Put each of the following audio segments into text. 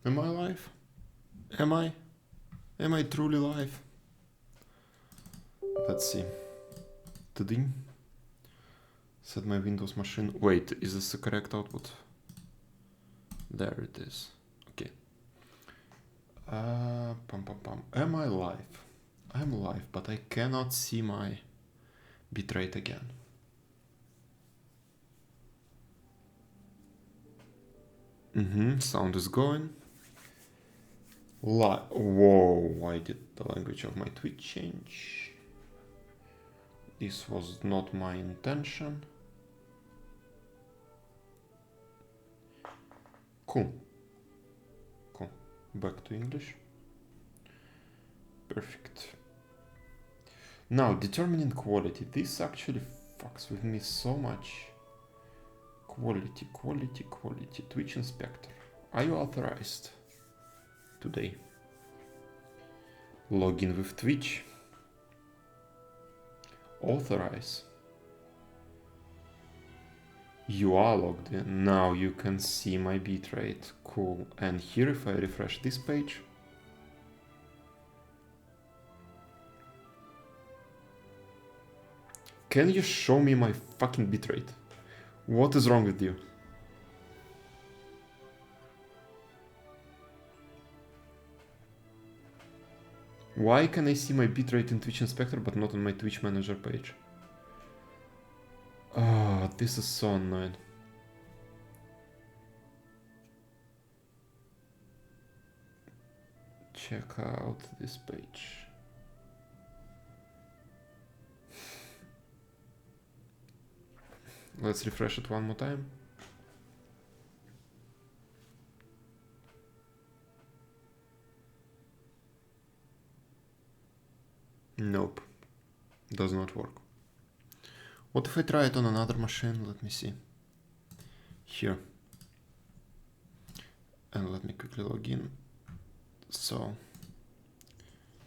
Am I live? Am I? Am I truly live? Let's see. Today. Set my Windows machine. Wait, is this the correct output? There it is. Okay. Pum pum pum. Am I live? I'm live, but I cannot see my bitrate again. Sound is going. Whoa, why did the language of my tweet change? This was not my intention. Cool. Cool. Back to English. Perfect. Now, determining quality. This actually fucks with me so much. Quality, quality, quality. Twitch inspector. Are you authorized today? Login with Twitch. Authorize. You are logged in. Now you can see my bitrate. Cool. And here, if I refresh this page, can you show me my fucking bitrate? What is wrong with you? Why can I see my bitrate in Twitch Inspector but not on my Twitch Manager page? Oh, this is so annoying. Check out this page. Let's refresh it one more time. Nope. Does not work. What if I try it on another machine? Let me see. Here. And let me quickly log in. So,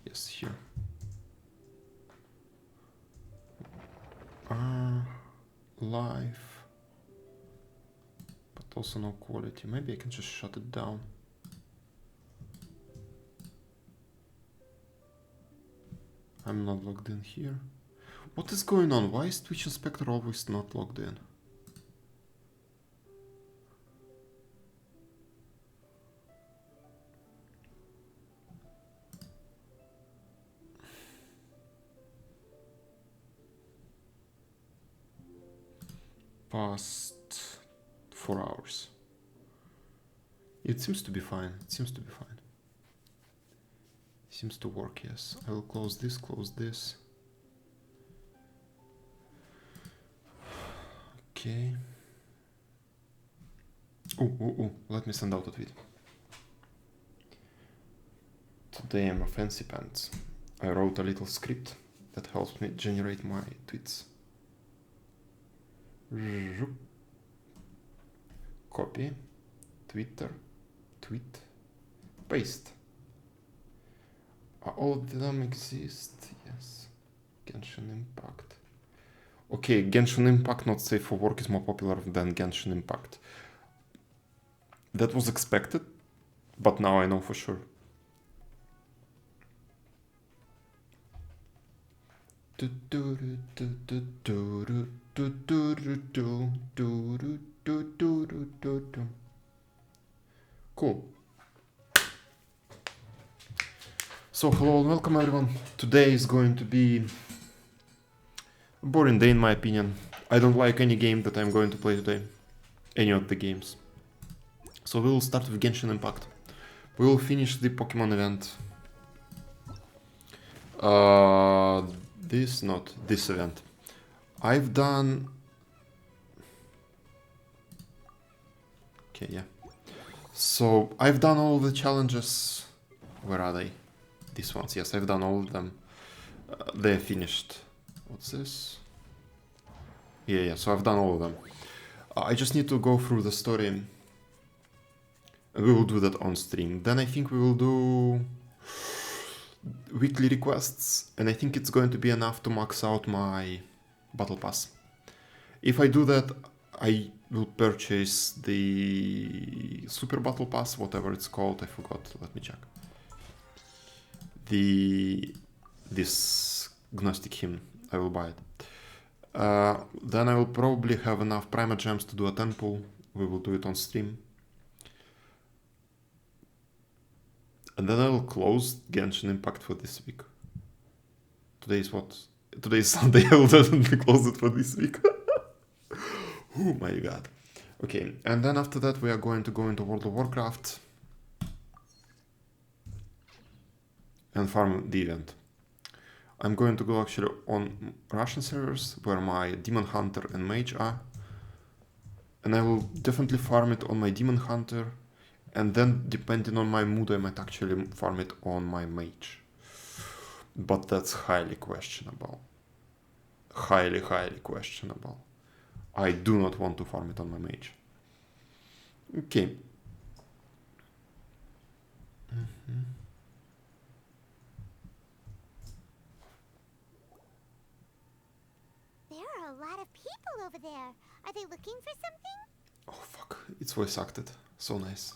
yes, here. Live. But also no quality. Maybe I can just shut it down. I'm not logged in here. What is going on? Why is Twitch Inspector always not logged in? Past 4 hours. It seems to be fine. It seems to be fine. Seems to work, yes. I will close this, close this. Okay. Oh, let me send out a tweet. Today I'm a fancy pants. I wrote a little script that helps me generate my tweets. Copy, Twitter, tweet, paste. All of them exist, yes. Genshin Impact. Okay, Genshin Impact not safe for work is more popular than Genshin Impact. That was expected, but now I know for sure. Cool. So hello and welcome everyone. Today is going to be a boring day in my opinion. I don't like any game that I'm going to play today. Any of the games. So we will start with Genshin Impact. We will finish the Pokemon event. This event. I've done... Okay, yeah. So I've done all the challenges. Where are they? These ones, yes, I've done all of them. They're finished. What's this? Yeah, so I've done all of them. I just need to go through the story. And we will do that on stream. Then I think we will do weekly requests. And I think it's going to be enough to max out my battle pass. If I do that, I will purchase the Super Battle Pass, whatever it's called, I forgot, let me check. This Gnostic Hymn, I will buy it. Then I will probably have enough Prima Gems to do a temple. We will do it on stream. And then I will close Genshin Impact for this week. Today is what? Today is Sunday, I will definitely close it for this week. Oh my god. Okay, and then after that we are going to go into World of Warcraft and farm the event. I'm going to go actually on Russian servers where my Demon Hunter and Mage are. And I will definitely farm it on my Demon Hunter. And then depending on my mood I might actually farm it on my Mage. But that's highly questionable. Highly questionable. I do not want to farm it on my Mage. Okay. There are a lot of people over there. Are they looking for something? Oh fuck, it's voice acted. So nice.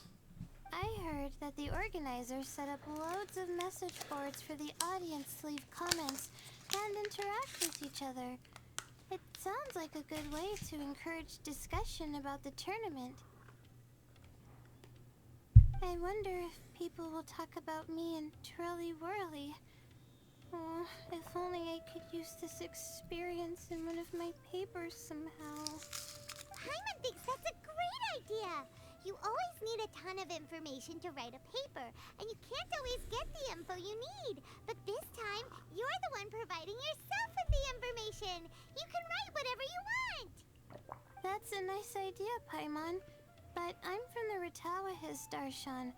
I heard that the organizers set up loads of message boards for the audience to leave comments and interact with each other. It sounds like a good way to encourage discussion about the tournament. I wonder if people will talk about me and Twirly Whirly. Oh, if only I could use this experience in one of my papers somehow. Paimon thinks that's a great idea. You always need a ton of information to write a paper, and you can't always get the info you need. But this time, you're the one providing yourself with the information. You can write whatever you want. That's a nice idea, Paimon. But I'm from the Ratawahiz, Darshan.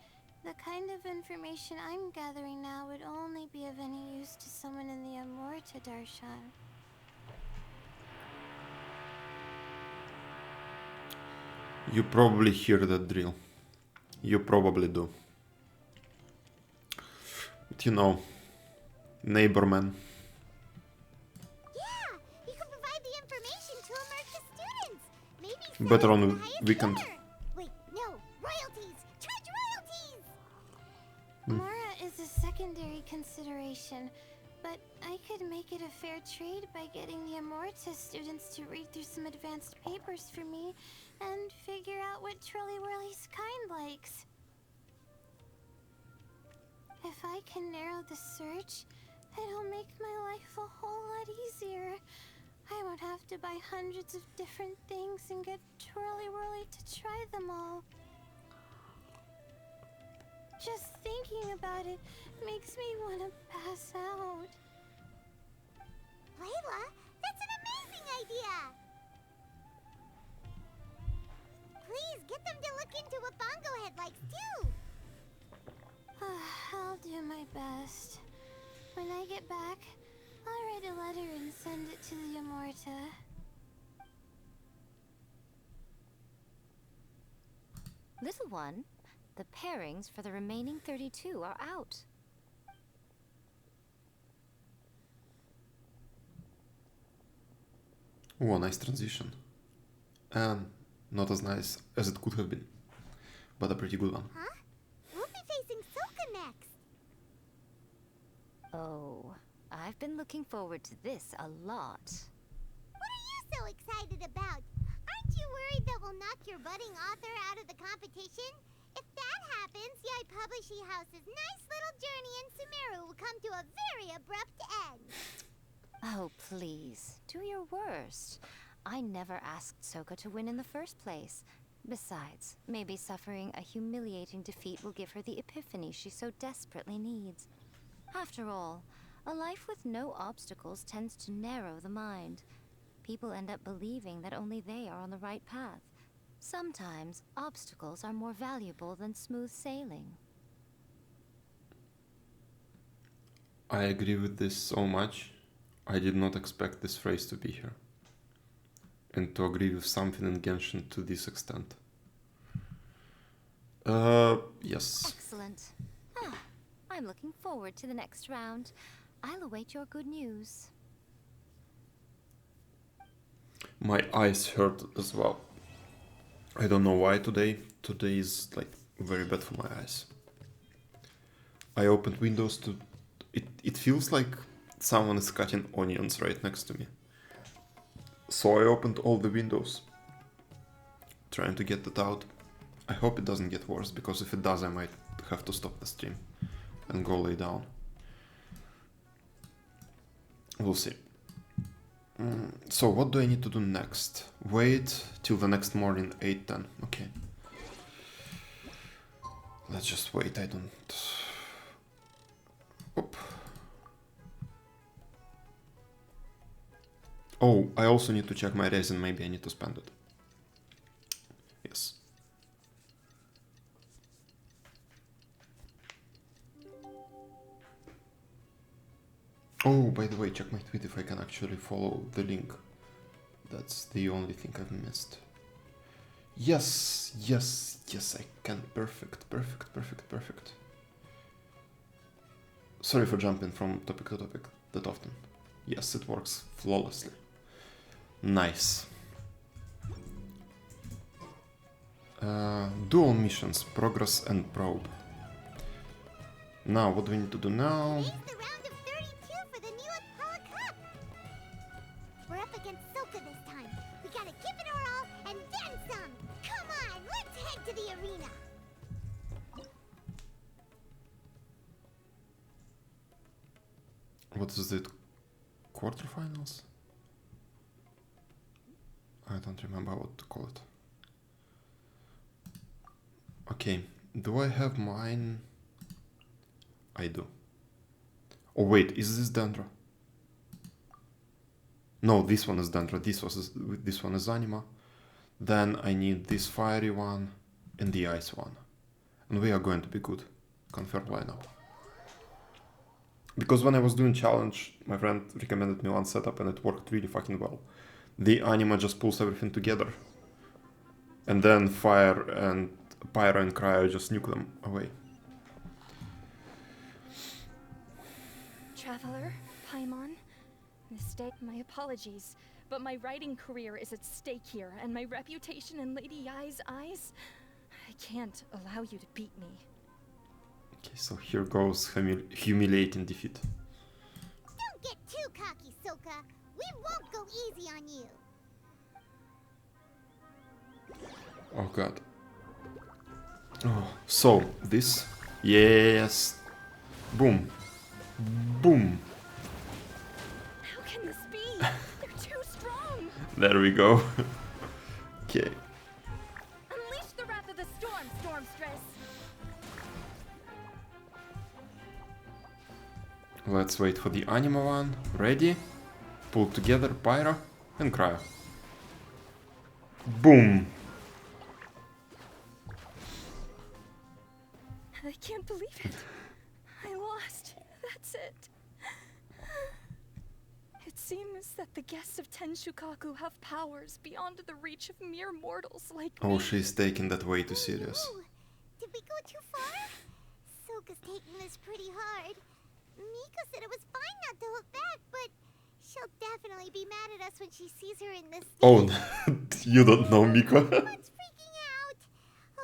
The kind of information I'm gathering now would only be of any use to someone in the Amorta, Darshan. You probably hear that drill. You probably do. But you know, neighborman. Yeah, you can provide the information to Amorta students. Maybe Better on the the highest weekend. bidder. Wait, no, royalties! Charge royalties! Mora is a secondary consideration, but I could make it a fair trade by getting the Amorta students to read through some advanced papers for me and figure out what Twirly Whirly's kind likes. If I can narrow the search, it'll make my life a whole lot easier. I won't have to buy hundreds of different things and get Twirly Whirly to try them all. Just thinking about it makes me want to pass out. Layla, that's an amazing idea! Please, get them to look into what Bongo Head likes, too! I'll do my best. When I get back, I'll write a letter and send it to the Amorta. Little one, the pairings for the remaining 32 are out. Oh, nice transition. And not as nice as it could have been, but a pretty good one. Huh? We'll be facing Soka next! Oh, I've been looking forward to this a lot. What are you so excited about? Aren't you worried that we'll knock your budding author out of the competition? If that happens, Yai Publishing House's nice little journey in Sumeru will come to a very abrupt end. Oh, please, do your worst. I never asked Soka to win in the first place. Besides, maybe suffering a humiliating defeat will give her the epiphany she so desperately needs. After all, a life with no obstacles tends to narrow the mind. People end up believing that only they are on the right path. Sometimes, obstacles are more valuable than smooth sailing. I agree with this so much. I did not expect this phrase to be here. And to agree with something in Genshin to this extent. Yes. Excellent. I'm looking forward to the next round. I'll await your good news. My eyes hurt as well. I don't know why today. Today is like very bad for my eyes. I opened Windows to... It feels like someone is cutting onions right next to me. So I opened all the windows, trying to get that out. I hope it doesn't get worse, because if it does, I might have to stop the stream and go lay down. We'll see. So what do I need to do next? Wait till the next morning, 8:10. Okay. Let's just wait. I don't... Oop. Oh, I also need to check my resin. Maybe I need to spend it. Yes. Oh, by the way, check my tweet if I can actually follow the link. That's the only thing I've missed. Yes, yes, yes, I can. Perfect, perfect, perfect, perfect. Sorry for jumping from topic to topic that often. Yes, it works flawlessly. Nice. Dual missions, progress and probe. Now, what do we need to do now? It's the round of 32 for the new Apollo Cup. We're up against Soka this time. We gotta give it our all and then some. Come on, let's head to the arena. What is it? Quarterfinals? I don't remember what to call it. Okay, do I have mine? I do. Oh wait, is this Dendra? No, this one is Dendra. This one is Anima. Then I need this fiery one and the ice one. And we are going to be good. Confirm lineup. Because when I was doing challenge, my friend recommended me one setup and it worked really fucking well. The Anima just pulls everything together. And then fire and pyro and cryo just nuke them away. Traveler, Paimon, mistake, my apologies, but my writing career is at stake here, and my reputation in Lady Yai's eyes, I can't allow you to beat me. Okay, so here goes humiliating defeat. Don't get too cocky, Soka. We won't go easy on you. Oh god. Oh, so, this. Yes. Boom. Boom. How can this be? They're too strong! There we go. Okay. Unleash the wrath of the storm, Stormstress! Let's wait for the Anima one. Ready? Pull together Pyro and Cryo. Boom. I can't believe it. I lost. That's it. It seems that the guests of Tenshukaku have powers beyond the reach of mere mortals like Oh, me. she's taking that way too serious. Ooh, did we go too far? Soka's taking this pretty hard. Miko said it was fine not to look back, but she'll definitely be mad at us when she sees her in this state. Oh, you don't know Miko. Everyone's freaking out.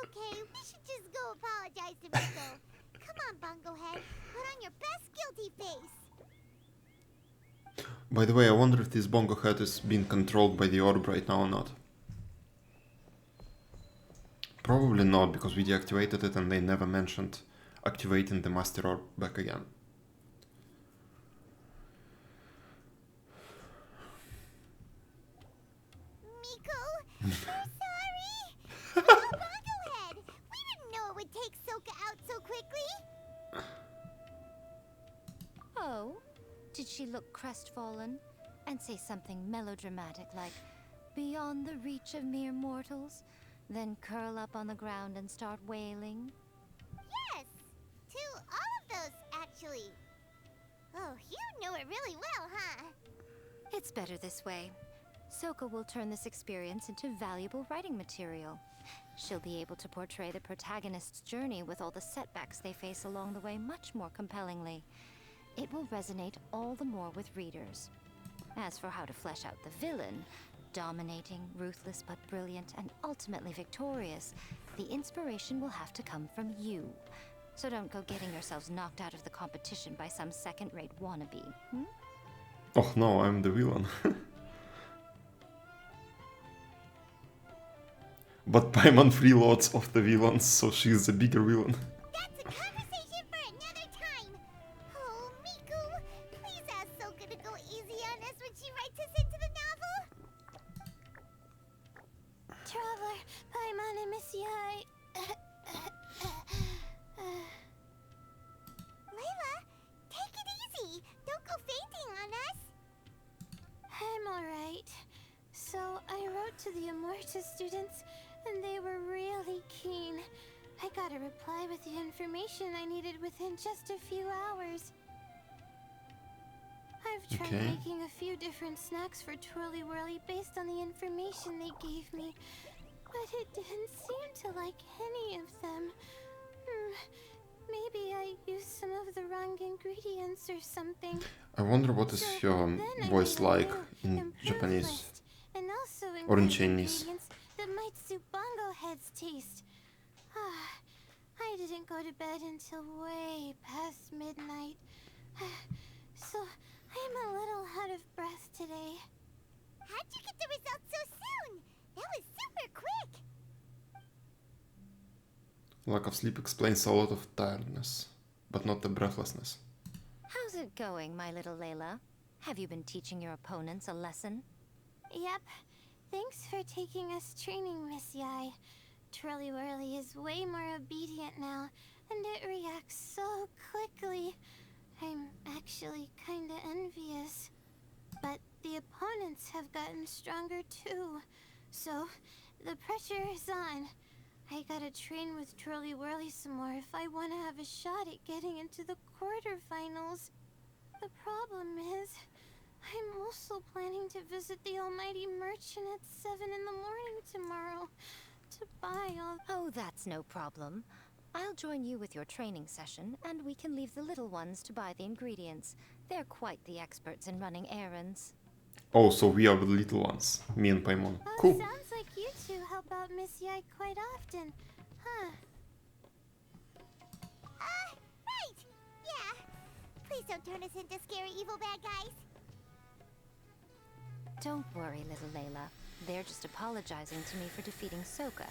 Okay, we should just go apologize to Miko. Come on, Bungo Head. Put on your best guilty face. By the way, I wonder if this Bongo Head is being controlled by the orb right now or not. Probably not, because we deactivated it and they never mentioned activating the Master Orb back again. Miko, we're sorry. Oh, Bungo Head. We didn't know it would take Soka out so quickly. Oh, did she look crestfallen and say something melodramatic like, beyond the reach of mere mortals, then curl up on the ground and start wailing? Yes, to all of those, actually. Oh, you know it really well, huh? It's better this way. Soka will turn this experience into valuable writing material. She'll be able to portray the protagonist's journey with all the setbacks they face along the way much more compellingly. It will resonate all the more with readers. As for how to flesh out the villain, dominating, ruthless but brilliant, and ultimately victorious, the inspiration will have to come from you. So don't go getting yourselves knocked out of the competition by some second-rate wannabe, hmm? Oh no, I'm the villain. But Paimon freeloads of the villains, so she's the bigger villain. That's a conversation for another time. Oh, Miku, please ask Soka to go easy on us when she writes us into the novel. Traveler, Paimon, and Miss Yai. Layla, take it easy. Don't go fainting on us. I'm alright. So I wrote to the Immortus students, and they were really keen. I got a reply with the information I needed within just a few hours. I've tried Okay. making a few different snacks for Twirly Whirly based on the information they gave me, but it didn't seem to like any of them. Maybe I used some of the wrong ingredients or something. I wonder what is So your then I voice made a like new, in improved Japanese. list, and also or in included Chinese. ingredients that might suit Bongo Head's taste. I didn't go to bed until way past midnight, so I'm a little out of breath today. How'd you get the results so soon? That was super quick. Lack of sleep explains a lot of tiredness, but not the breathlessness. How's it going, my little Layla? Have you been teaching your opponents a lesson? Yep. Thanks for taking us training, Miss Yai. Twirly Whirly is way more obedient now, and it reacts so quickly. I'm actually kinda envious. But the opponents have gotten stronger too, so the pressure is on. I gotta train with Twirly Whirly some more if I want to have a shot at getting into the quarterfinals. The problem is, I'm also planning to visit the Almighty Merchant at 7 in the morning tomorrow to buy all. Oh, that's no problem. I'll join you with your training session, and we can leave the little ones to buy the ingredients. They're quite the experts in running errands. Oh, so we are the little ones, me and Paimon. Oh, Cool. sounds like you two help out Miss Yai quite often, huh? Right. Yeah. Please don't turn us into scary evil bad guys. Don't worry, little Layla. They're just apologizing to me for defeating Soka.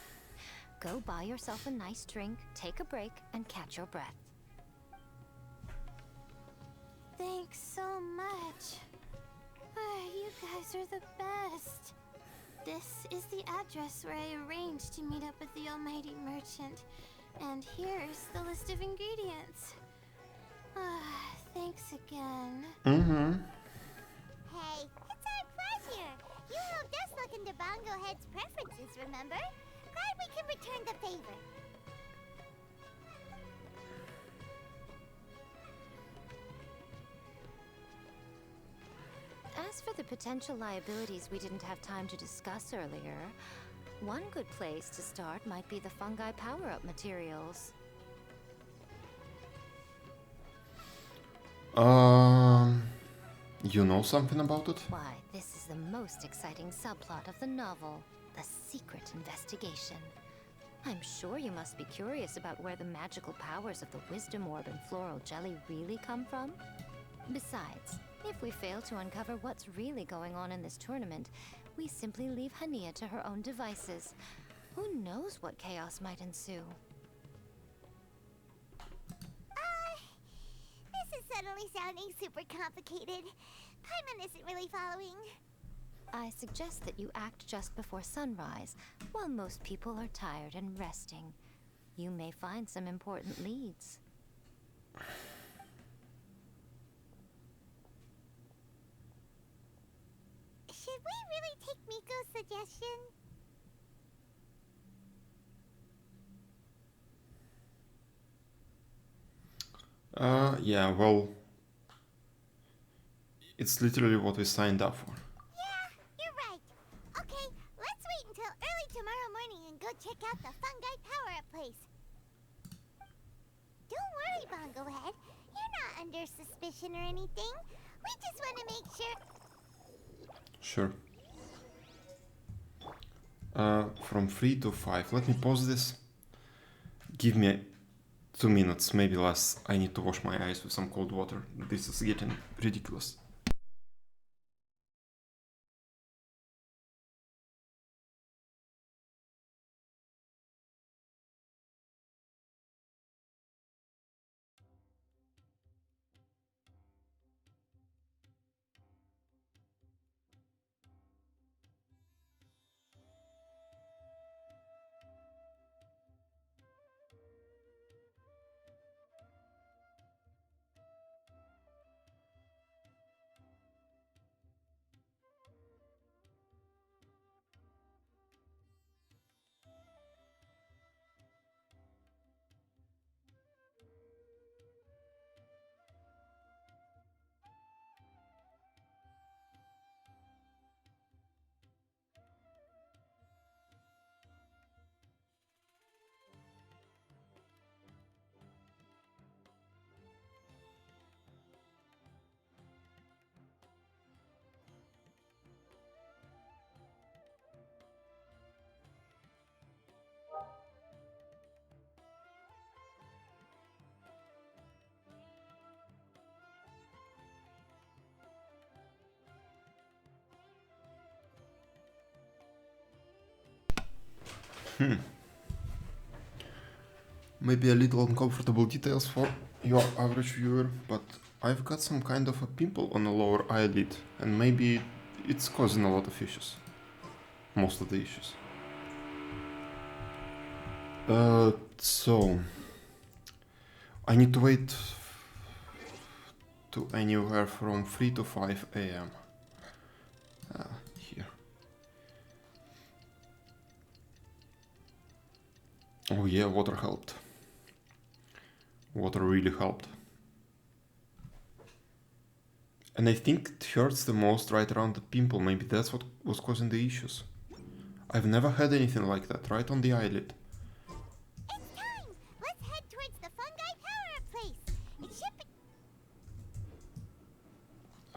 Go buy yourself a nice drink, take a break, and catch your breath. Thanks so much. You guys are the best. This is the address where I arranged to meet up with the Almighty Merchant. And here's the list of ingredients. Thanks again. Mm-hmm. Hey, it's our pleasure. You helped us look into Bongo Head's preferences, remember? Glad we can return the favor. As for the potential liabilities we didn't have time to discuss earlier, one good place to start might be the fungi power-up materials. You know something about it? Why, this is the most exciting subplot of the novel, the secret investigation. I'm sure you must be curious about where the magical powers of the Wisdom Orb and Floral Jelly really come from. Besides, if we fail to uncover what's really going on in this tournament, we simply leave Hania to her own devices. Who knows what chaos might ensue? This is suddenly sounding super complicated. Paimon isn't really following. I suggest that you act just before sunrise, while most people are tired and resting. You may find some important leads. Should we really take Miko's suggestion? Yeah, well, it's literally what we signed up for. Yeah, you're right. Okay, let's wait until early tomorrow morning and go check out the fungi power-up place. Don't worry, Bongo Head. You're not under suspicion or anything. We just want to make sure... Sure. From 3 to 5. Let me pause this. Give me 2 minutes, maybe less. I need to wash my eyes with some cold water. This is getting ridiculous. Maybe a little uncomfortable details for your average viewer, but I've got some kind of a pimple on the lower eyelid, and maybe it's causing a lot of issues. Most of the issues. So I need to wait to anywhere from 3 to 5 a.m. Here. Oh yeah, water helped. Water really helped. And I think it hurts the most right around the pimple. Maybe that's what was causing the issues. I've never had anything like that, right on the eyelid. It's time! Let's head towards the fungi power-up place. It should be...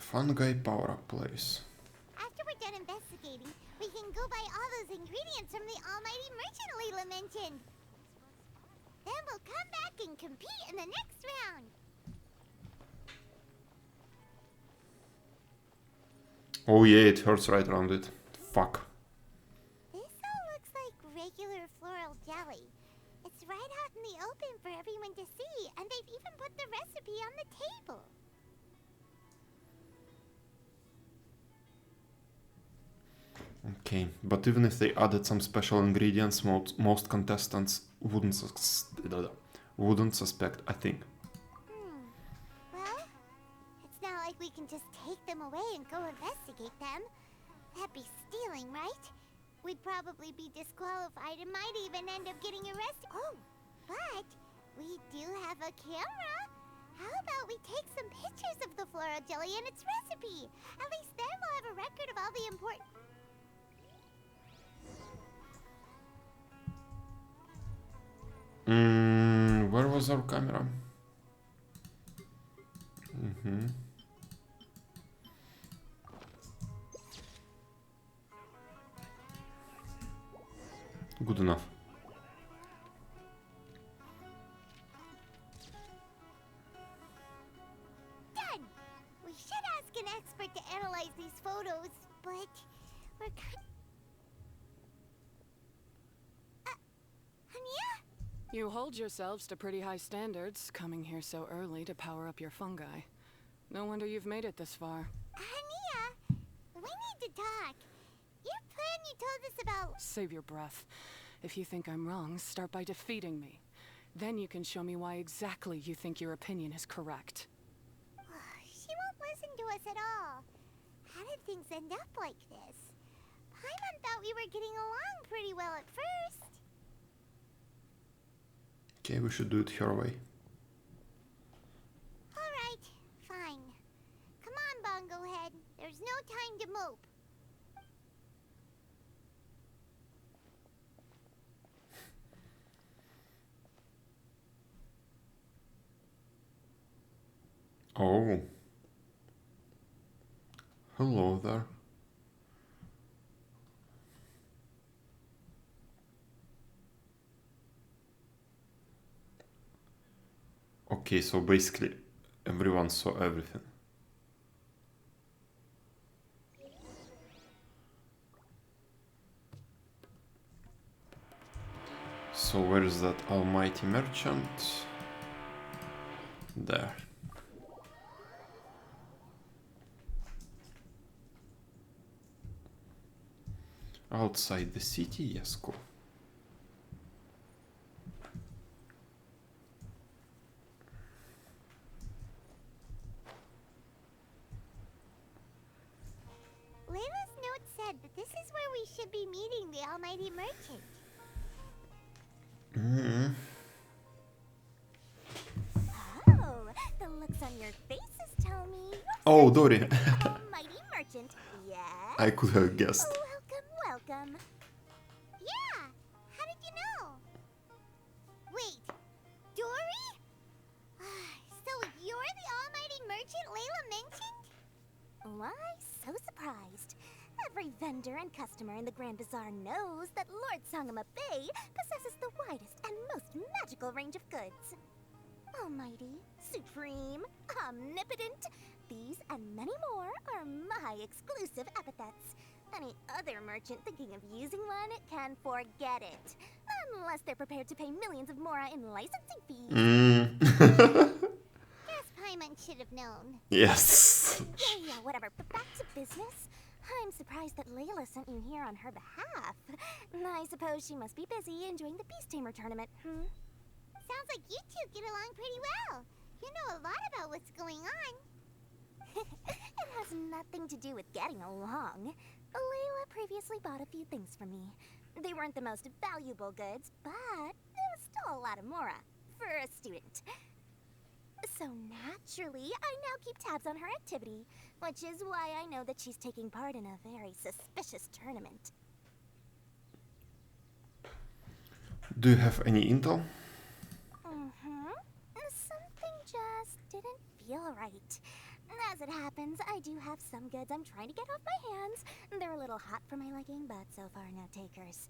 Fungi power-up place. After we're done investigating, we can go buy all those ingredients from the almighty merchant Layla mentioned. Then we'll come back and compete in the next round. Oh yeah, it hurts right around it. Fuck. This all looks like regular floral jelly. It's right out in the open for everyone to see, and they've even put the recipe on the table. Okay, but even if they added some special ingredients, most contestants wouldn't suspect, I think. Well, it's not like we can just take them away and go investigate them. That'd be stealing, right? We'd probably be disqualified and might even end up getting arrested. Oh, but we do have a camera. How about we take some pictures of the floral jelly and its recipe? At least then we'll have a record of all the important... Where was our camera? Good enough. Done! We should ask an expert to analyze these photos, but we're kind... Anya? You hold yourselves to pretty high standards, coming here so early to power up your fungi. No wonder you've made it this far. Anya, we need to talk. Your plan you told us about... Save your breath. If you think I'm wrong, start by defeating me. Then you can show me why exactly you think your opinion is correct. She won't listen to us at all. How did things end up like this? Paimon thought we were getting along pretty well at first. Okay, we should do it her way. Alright, fine. Come on, Bongo Head. There's no time to mope. Oh. Hello there. Okay, so basically everyone saw everything. So where is that almighty merchant? There. Outside the city? Yes, cool. Layla's note said that this is where we should be meeting the almighty merchant. Oh, the looks on your faces tell me you're Oh, Dory. the almighty merchant. Yes? I could have guessed. Welcome, welcome. Yeah, how did you know? Wait, Dory? So you're the almighty merchant Layla mentioned? Why so surprised? Every vendor and customer in the Grand Bazaar knows that Lord Sangama Bay possesses the widest and most magical range of goods. Almighty, supreme, omnipotent, these and many more are my exclusive epithets. Any other merchant thinking of using one can forget it. Unless they're prepared to pay millions of mora in licensing fees. Guess Paimon should have known. Yes. Yeah, whatever. But back to business. I'm surprised that Layla sent you here on her behalf. I suppose she must be busy enjoying the Beast Tamer tournament, Sounds like you two get along pretty well. You know a lot about what's going on. It has nothing to do with getting along. Layla previously bought a few things from me. They weren't the most valuable goods, but it was still a lot of mora for a student. So naturally, I now keep tabs on her activity, which is why I know that she's taking part in a very suspicious tournament. Do you have any intel? Something just didn't feel right. As it happens, I do have some goods I'm trying to get off my hands. They're a little hot for my liking, but so far no takers.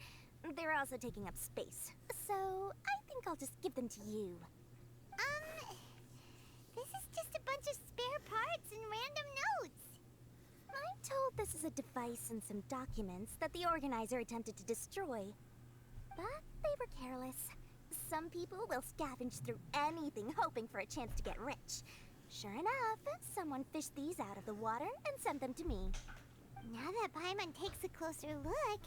They're also taking up space, so I think I'll just give them to you. This is just a bunch of spare parts and random notes. I'm told this is a device and some documents that the organizer attempted to destroy. But they were careless. Some people will scavenge through anything hoping for a chance to get rich. Sure enough, someone fished these out of the water and sent them to me. Now that Paimon takes a closer look,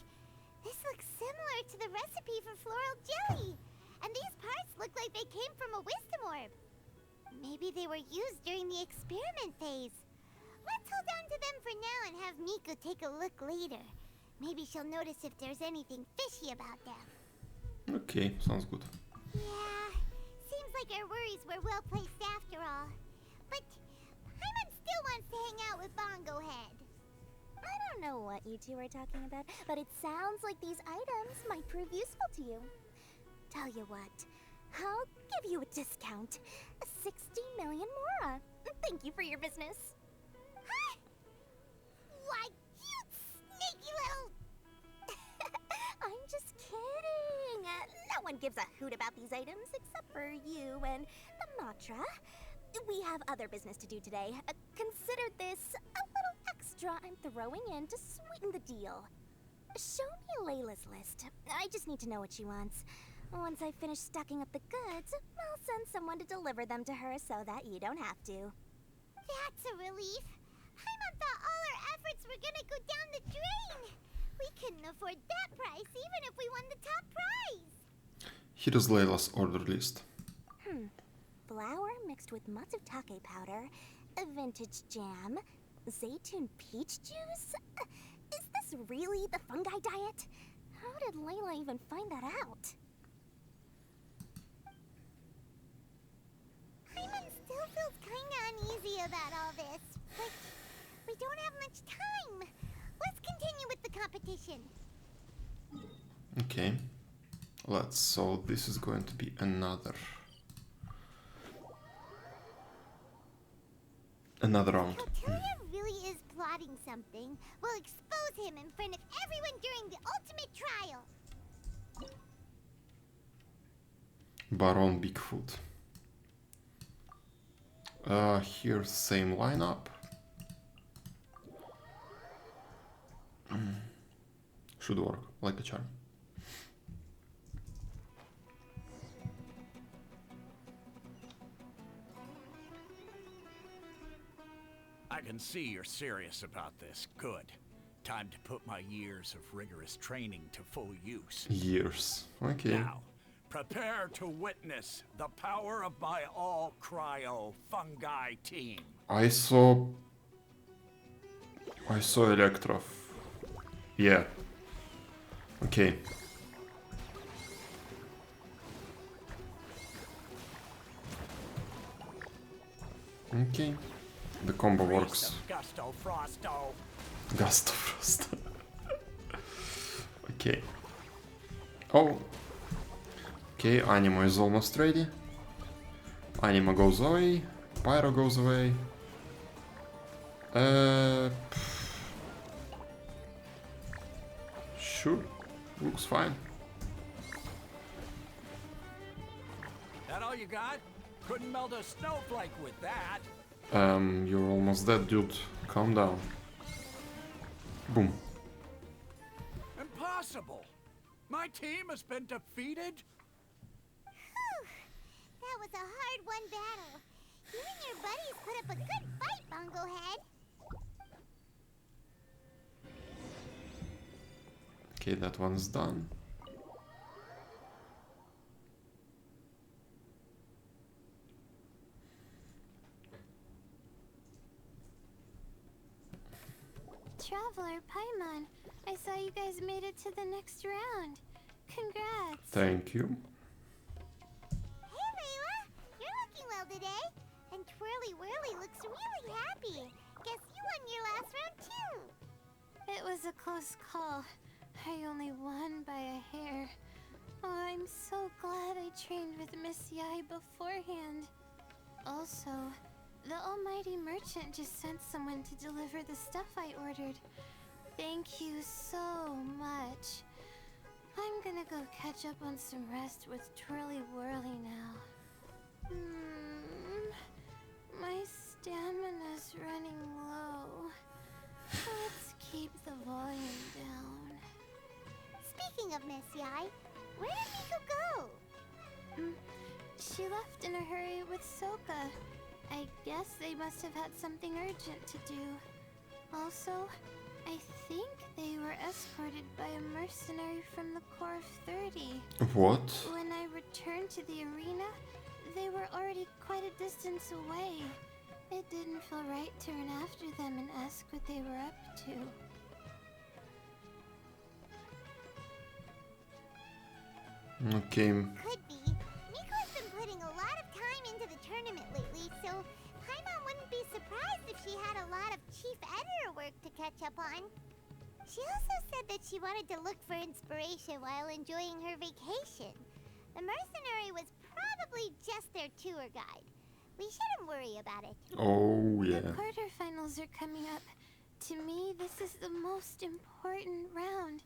this looks similar to the recipe for floral jelly. And these parts look like they came from a wisdom orb. Maybe they were used during the experiment phase. Let's hold on to them for now and have Miku take a look later. Maybe she'll notice if there's anything fishy about them. Okay, sounds good. Yeah, seems like our worries were well placed after all. But Paimon still wants to hang out with Bongo Head. I don't know what you two are talking about, but it sounds like these items might prove useful to you. Tell you what, I'll give you a discount. 60 million mora. Thank you for your business. Huh? Why, you sneaky little... I'm just kidding. No one gives a hoot about these items except for you and the Matra. We have other business to do today. Consider this a little extra I'm throwing in to sweeten the deal. Show me Layla's list. I just need to know what she wants. Once I finish stocking up the goods, I'll send someone to deliver them to her so that you don't have to. That's a relief. Paimon thought all our efforts were gonna go down the drain. We couldn't afford that price even if we won the top prize. Here is Layla's order list. Flour mixed with matsutake powder, a vintage jam, zaytun peach juice? Is this really the fungi diet? How did Layla even find that out? Paimon still feels kinda uneasy about all this, but we don't have much time. Let's continue with the competition. Okay. So this is going to be another round. Kautelia really is plotting something. We'll expose him in front of everyone during the ultimate trial. Baron Bigfoot. Here's same lineup. Should work like a charm. I can see you're serious about this. Good. Time to put my years of rigorous training to full use. Years. Okay. Now, prepare to witness the power of my all-cryo fungi team. I saw Electro. Yeah. Okay. Okay. The combo works. Gusto Frosto. Gust of Frost. Okay. Oh. Okay, Anima is almost ready. Anima goes away. Pyro goes away. Sure. Looks fine. That all you got? Couldn't melt a snowflake with that. You're almost dead, dude. Calm down. Boom. Impossible. My team has been defeated. Whew. That was a hard-won battle. You and your buddies put up a good fight, Bunglehead. Okay, that one's done. Traveler, Paimon, I saw you guys made it to the next round. Congrats. Thank you. Hey, Layla. You're looking well today. And Twirly Whirly looks really happy. Guess you won your last round, too. It was a close call. I only won by a hair. Oh, I'm so glad I trained with Miss Yai beforehand. Also, the almighty merchant just sent someone to deliver the stuff I ordered. Thank you so much. I'm gonna go catch up on some rest with Twirly Whirly now. My stamina's running low. Let's keep the volume down. Speaking of Miss Yai, where did Miko go? She left in a hurry with Soka. I guess they must have had something urgent to do. Also, I think they were escorted by a mercenary from the Corps of 30. What? When I returned to the arena, they were already quite a distance away. It didn't feel right to run after them and ask what they were up to. Okay. Could be. Miko's been putting a lot of time into the tournament lately, so Paimon wouldn't be surprised if she had a lot of chief editor work to catch up on. She also said that she wanted to look for inspiration while enjoying her vacation. The mercenary was probably just their tour guide. We shouldn't worry about it. Oh, yeah. The quarterfinals are coming up. To me, this is the most important round.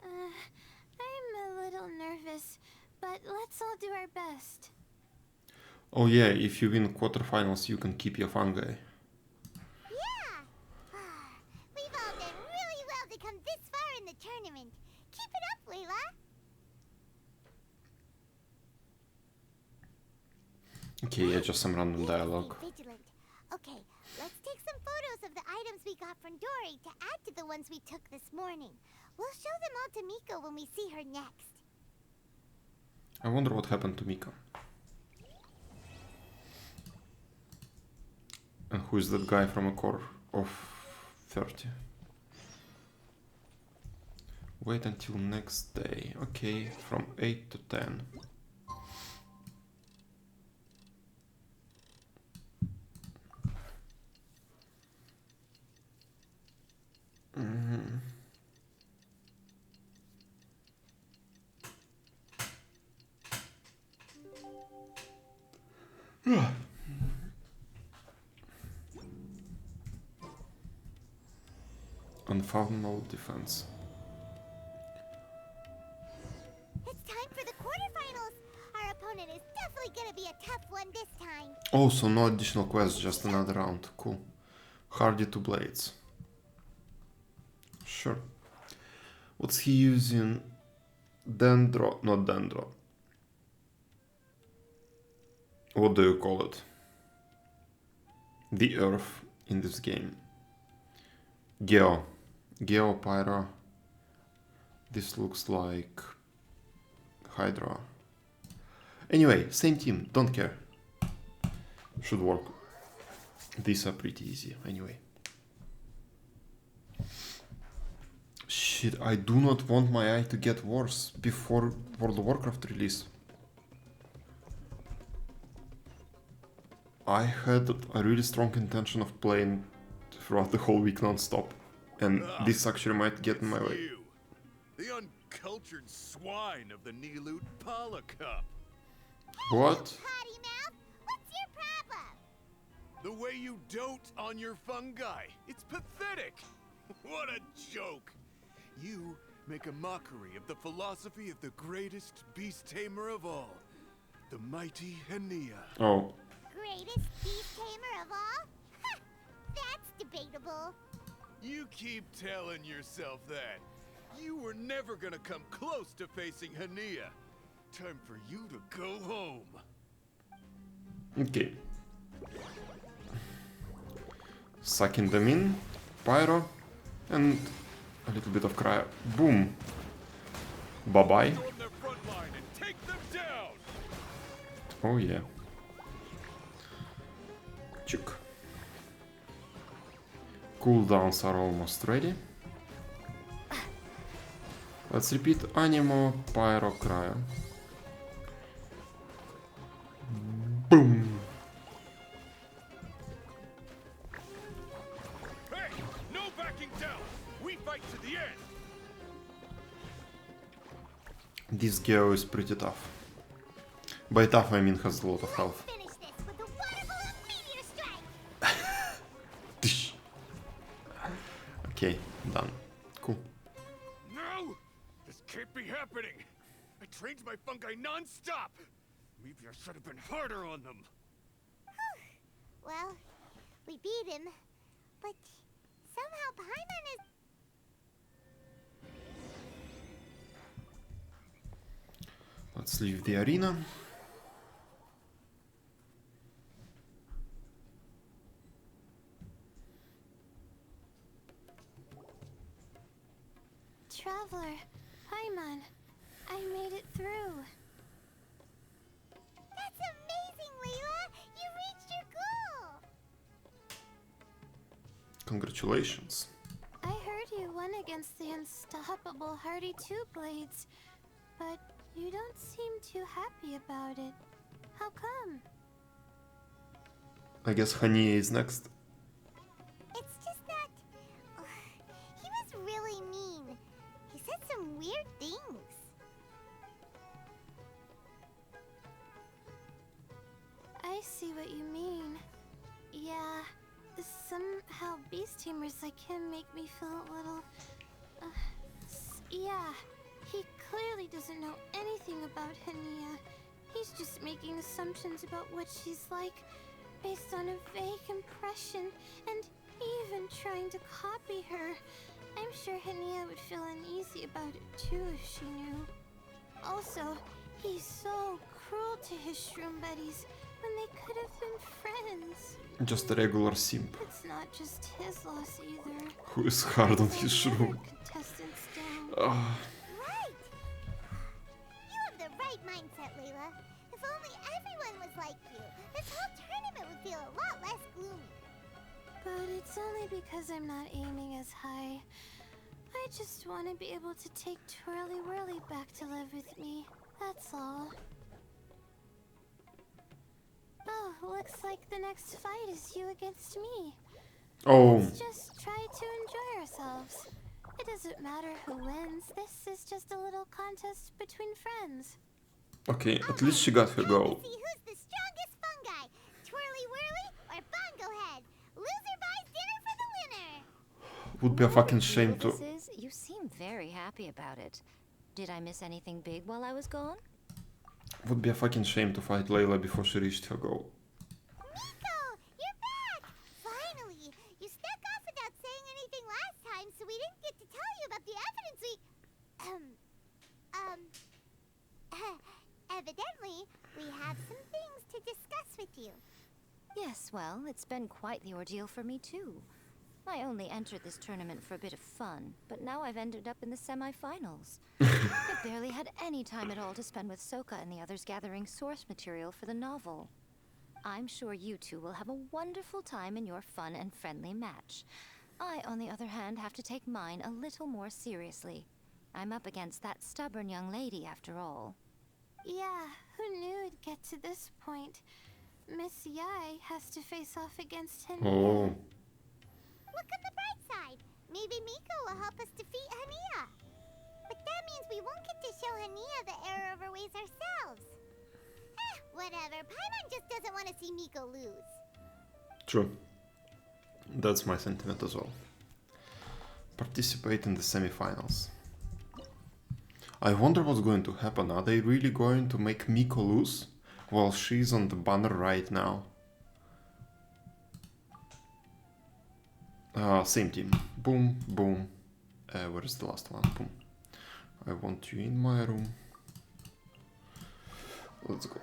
I'm a little nervous, but let's all do our best. Oh, yeah, if you win quarterfinals, you can keep your fungi. Yeah! We've all done really well to come this far in the tournament. Keep it up, Layla! Okay, yeah, just some random dialogue. Stay vigilant. Okay, let's take some photos of the items we got from Dory to add to the ones we took this morning. We'll show them all to Miko when we see her next. I wonder what happened to Mika. And who is that guy from a core of 30? Wait until next day. Okay, from 8 to 10. Unfathomable defense. It's time for the quarterfinals. Our opponent is definitely gonna be a tough one this time. Oh, so no additional quests, just another round. Cool. Hardy 2 blades. Sure. What's he using? Dendro, not dendro. What do you call it? The earth in this game. Geo. Geo Pyro. This looks like Hydra. Anyway, same team, don't care. Should work. These are pretty easy, anyway. Shit, I do not want my eye to get worse before World of Warcraft release. I had a really strong intention of playing throughout the whole week non-stop, and this actually might get in my way. You, the uncultured swine of the Nilut Pala Cup. What? Potty mouth, what's your problem? The way you dote on your fungi. It's pathetic. What a joke. You make a mockery of the philosophy of the greatest beast tamer of all, the mighty Henia. Oh. Greatest beast tamer of all? Ha! That's debatable. You keep telling yourself that. You were never gonna come close to facing Henia. Time for you to go home. Okay. Sucking them in, Pyro, and a little bit of Cryo. Boom. Bye-bye. Go on their front line and take them down. Oh yeah. Chuk. Cooldowns are almost ready. Let's repeat Animo, Pyro, Cryo. Boom. Hey, no backing down. We fight to the end. This Geo is pretty tough. By tough I mean has a lot of health. Finish this with a water balloon meteor strike. Tsh. Okay, done. Cool. No! This can't be happening! I trained my fungi non-stop! Maybe I should have been harder on them. Well, we beat him, but somehow Paimon is... Let's leave the arena. Traveler, Paimon, I made it through. That's amazing, Layla! You reached your goal! Congratulations. I heard you won against the unstoppable Hardy Two Blades, but you don't seem too happy about it. How come? I guess Hania is next. It's just that... he was really mean. He said some weird things. I see what you mean. Yeah, somehow beast tamers like him make me feel a little... yeah, he clearly doesn't know anything about Hania. He's just making assumptions about what she's like, based on a vague impression, and even trying to copy her. I'm sure Hania would feel uneasy about it too if she knew. Also, he's so cruel to his shroom buddies when they could have been friends. Just a regular simp It's not just his loss either. who is hard on his All the shroom. other contestants down. Right! You have the right mindset, Layla. If only everyone was like you, this whole tournament would feel a lot less gloomy. But it's only because I'm not aiming as high. I just want to be able to take Twirly Whirly back to live with me. That's all. Oh, looks like the next fight is you against me. Oh, Let's just try to enjoy ourselves. It doesn't matter who wins. This is just a little contest between friends. okay, at least she got her goal. See who's the strongest fungi, Twirly Whirly or Bongo Head. Loser buys dinner for the winner. Would be a fucking shame to... This is, you seem very happy about it. Did I miss anything big while I was gone? Would be a fucking shame to fight Layla before she reached her goal. Miko, you're back! Finally! You snuck off without saying anything last time, so we didn't get to tell you about the evidence we... Evidently, we have some things to discuss with you. Yes, well, it's been quite the ordeal for me too. I only entered this tournament for a bit of fun, but now I've ended up in the semi-finals. I barely had any time at all to spend with Soka and the others gathering source material for the novel. I'm sure you two will have a wonderful time in your fun and friendly match. I, on the other hand, have to take mine a little more seriously. I'm up against that stubborn young lady, after all. Yeah, who knew it'd get to this point? Miss Yai has to face off against him. Oh. Look on the bright side. Maybe Miko will help us defeat Hania. But that means we won't get to show Hania the error of her ways ourselves. Whatever. Paimon just doesn't want to see Miko lose. True. That's my sentiment as well. Participate in the semifinals. I wonder what's going to happen. Are they really going to make Miko lose? Well, she's on the banner right now. Same team. Boom, boom. Where's the last one? Boom. I want you in my room. Let's go.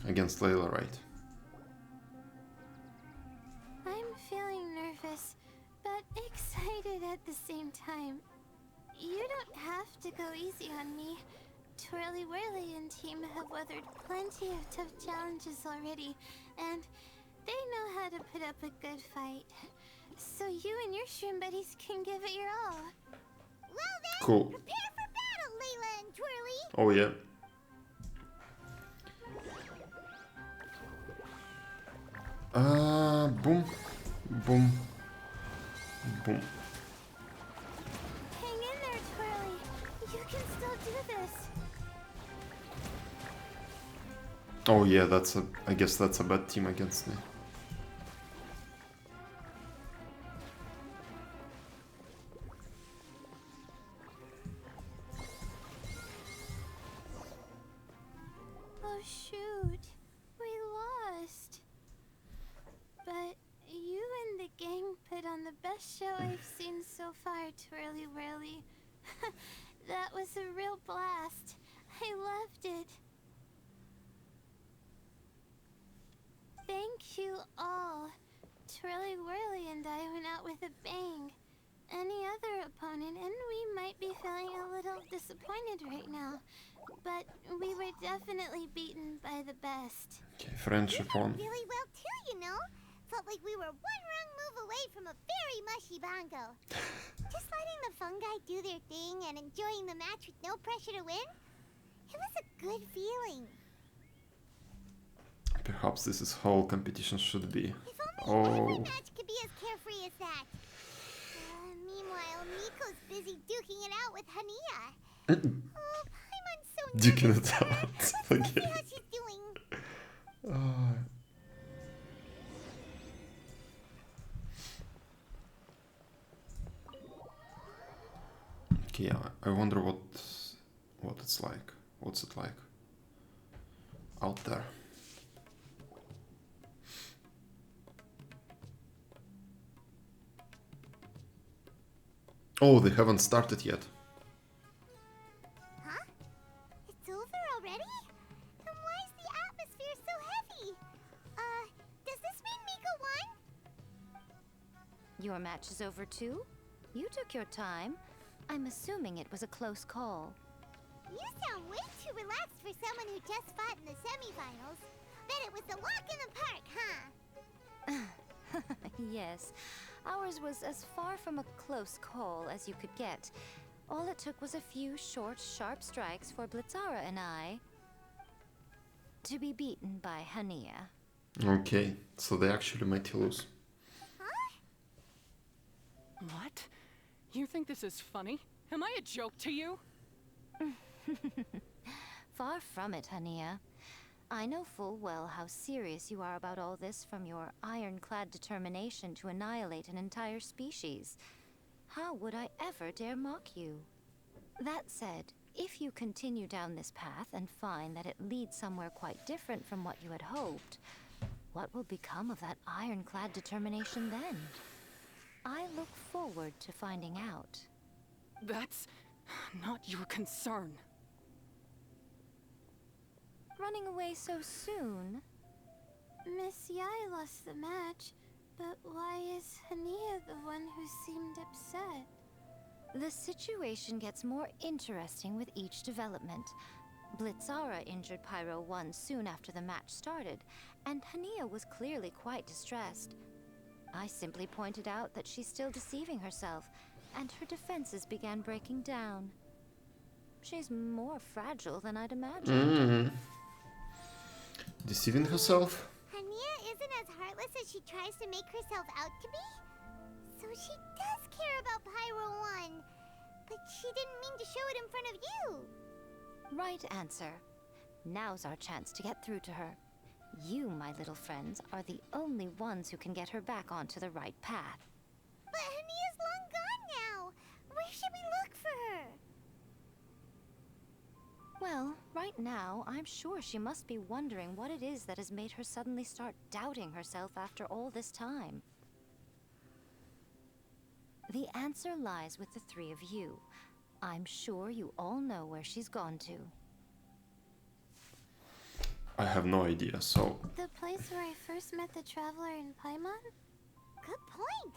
Against Layla, right? I'm feeling nervous, but excited at the same time. You don't have to go easy on me. Twirly Whirly and team have weathered plenty of tough challenges already, and they know how to put up a good fight. So you and your shroom buddies can give it your all. Well then, Cool. prepare for battle, Layla and Twirly. Oh yeah. Boom, boom, boom. Hang in there, Twirly. You can still do this. Oh yeah, I guess that's a bad team against me. Oh shoot, we lost. But you and the gang put on the best show I've seen so far, Twirly Whirly. That was a real blast. I loved it. Thank you all. Twirly Whirly and I went out with a bang. Any other opponent, and we might be feeling a little disappointed right now. But we were definitely beaten by the best. Okay, friendship on. Really well too, you know. Felt like we were one wrong move away from a very mushy bongo. Just letting the fungi do their thing and enjoying the match with no pressure to win. It was a good feeling. Perhaps this is how competition should be. If only every match could be as carefree as that. Meanwhile, Miko's busy duking it out with Hania. Oh, Paimon's so nervous. Duking it out. Let's see Okay. how she's doing. Okay, yeah, I wonder what it's like. What's it like out there? Oh, they haven't started yet. Huh? It's over already? Then why is the atmosphere so heavy? Does this mean Miko won? Your match is over too? You took your time. I'm assuming it was a close call. You sound way too relaxed for someone who just fought in the semifinals. Bet it was a walk in the park, huh? Yes, ours was as far from a close call as you could get. All it took was a few short, sharp strikes for Blitzara and I to be beaten by Hania. Okay, so they actually made you lose. What? You think this is funny? Am I a joke to you? Far from it, Hania. I know full well how serious you are about all this, from your ironclad determination to annihilate an entire species. How would I ever dare mock you? That said, if you continue down this path and find that it leads somewhere quite different from what you had hoped, what will become of that ironclad determination then? I look forward to finding out. That's not your concern. Running away so soon? Miss Yai lost the match, but why is Hania the one who seemed upset? The situation gets more interesting with each development. Blitzara injured Pyro 1 soon after the match started, and Hania was clearly quite distressed. I simply pointed out that she's still deceiving herself, and her defenses began breaking down. She's more fragile than I'd imagined. Deceiving herself? Hania isn't as heartless as she tries to make herself out to be. So she does care about Pyro 1. But she didn't mean to show it in front of you. Right answer. Now's our chance to get through to her. You, my little friends, are the only ones who can get her back onto the right path. But Hania's long gone now. Where should we look for her? Well, right now, I'm sure she must be wondering what it is that has made her suddenly start doubting herself after all this time. The answer lies with the three of you. I'm sure you all know where she's gone to. I have no idea, so... The place where I first met the traveler in Paimon? Good point.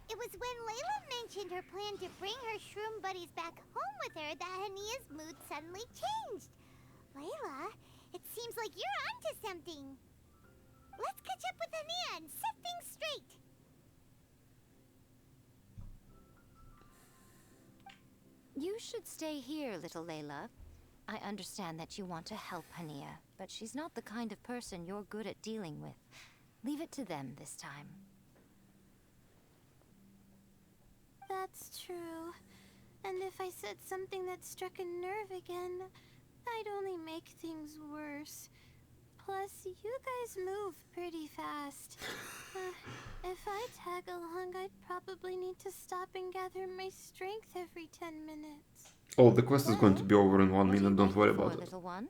It was when Layla mentioned her plan to bring her shroom buddies back home with her that Hania's mood suddenly changed. Layla, it seems like you're onto something. Let's catch up with Hania and set things straight. You should stay here, little Layla. I understand that you want to help Hania, but she's not the kind of person you're good at dealing with. Leave it to them this time. That's true. And if I said something that struck a nerve again, I'd only make things worse. Plus, you guys move pretty fast. If I tag along, I'd probably need to stop and gather my strength every 10 minutes. Oh, the quest is going to be over in 1 What are minute, you don't worry waiting about for, it. little one?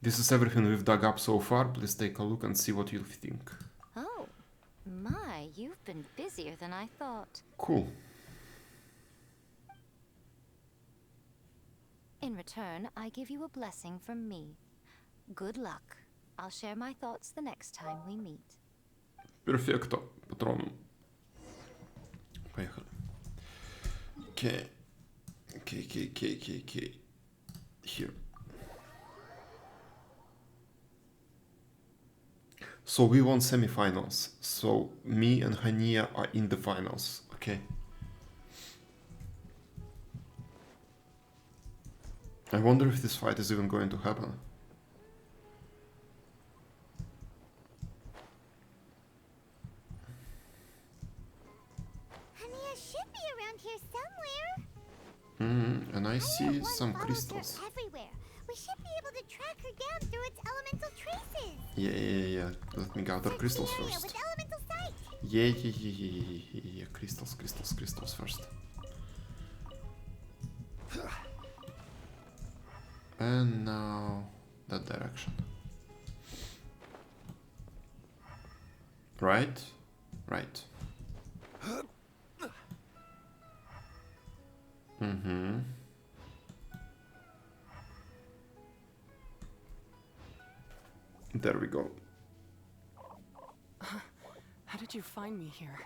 This is everything we've dug up so far. Please take a look and see what you think. Oh, my, you've been busier than I thought. Cool. In return, I give you a blessing from me. Good luck. I'll share my thoughts the next time we meet. Перфекто, патроном. Поехали. Okay. Okay. Here. So we won semifinals. So me and Hania are in the finals. Okay. I wonder if this fight is even going to happen. Hania should be around here somewhere. And I see Hania some follows crystals. her everywhere. We should be able to track her down through its elemental traces. Yeah. Let me gather Search crystals the area first. with elemental sight. Yeah. Crystals first. And now that direction. Right. There we go. How did you find me here?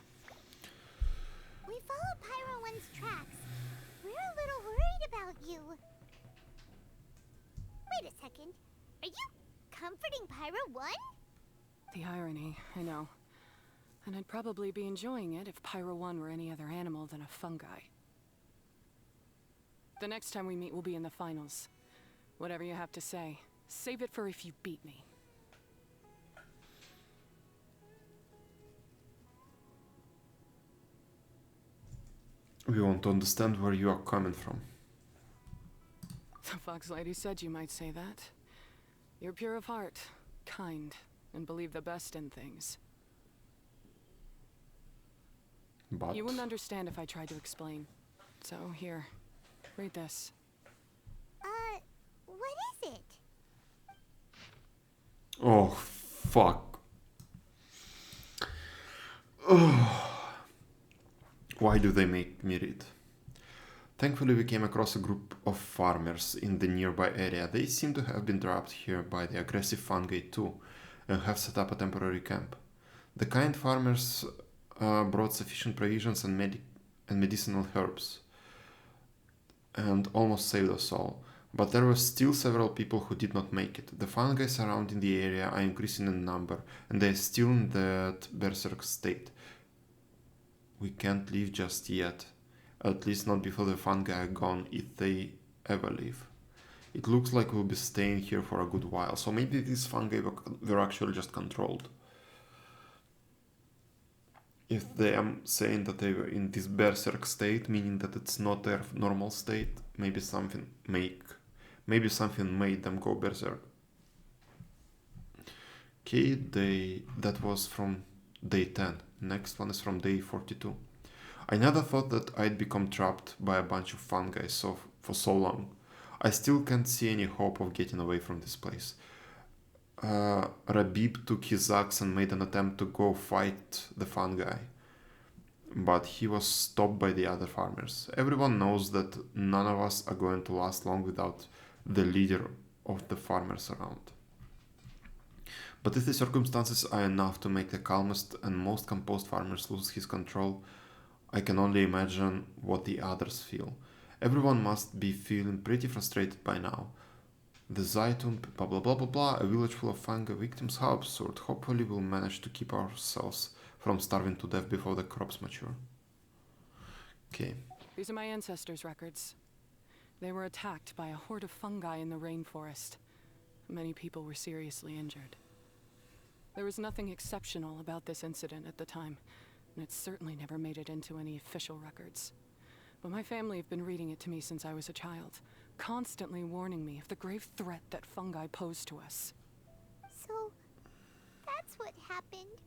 We followed Pyro 1's tracks. We're a little worried about you. Wait a second. Are you comforting Pyro 1? The irony, I know. And I'd probably be enjoying it if Pyro 1 were any other animal than a fungi. The next time we meet will be in the finals. Whatever you have to say, save it for if you beat me. We want to understand where you are coming from. The Fox Lady said you might say that. You're pure of heart, kind, and believe the best in things. But You wouldn't understand if I tried to explain. So here, read this. What is it? oh fuck. Why do they make me read? Thankfully, we came across a group of farmers in the nearby area. They seem to have been trapped here by the aggressive fungi too, and have set up a temporary camp. The kind farmers brought sufficient provisions and medicinal herbs, and almost saved us all. But there were still several people who did not make it. The fungi surrounding the area are increasing in number, and they are still in that berserk state. We can't leave just yet. At least not before the fungi are gone, if they ever leave. It looks like we'll be staying here for a good while, so maybe these fungi were actually just controlled. If they are saying that they were in this berserk state, meaning that it's not their normal state, maybe something made them go berserk. Okay, that was from day 10. Next one is from day 42. I never thought that I'd become trapped by a bunch of fungi for so long. I still can't see any hope of getting away from this place. Rabib took his axe and made an attempt to go fight the fungi, but he was stopped by the other farmers. Everyone knows that none of us are going to last long without the leader of the farmers around. But if the circumstances are enough to make the calmest and most composed farmers lose his control, I can only imagine what the others feel. Everyone must be feeling pretty frustrated by now. The Zaytun, blah blah blah blah blah, a village full of fungi victims, how absurd. Hopefully we'll manage to keep ourselves from starving to death before the crops mature. Okay. These are my ancestors' records. They were attacked by a horde of fungi in the rainforest. Many people were seriously injured. There was nothing exceptional about this incident at the time, and it certainly never made it into any official records. But my family have been reading it to me since I was a child, constantly warning me of the grave threat that fungi pose to us. So, that's what happened.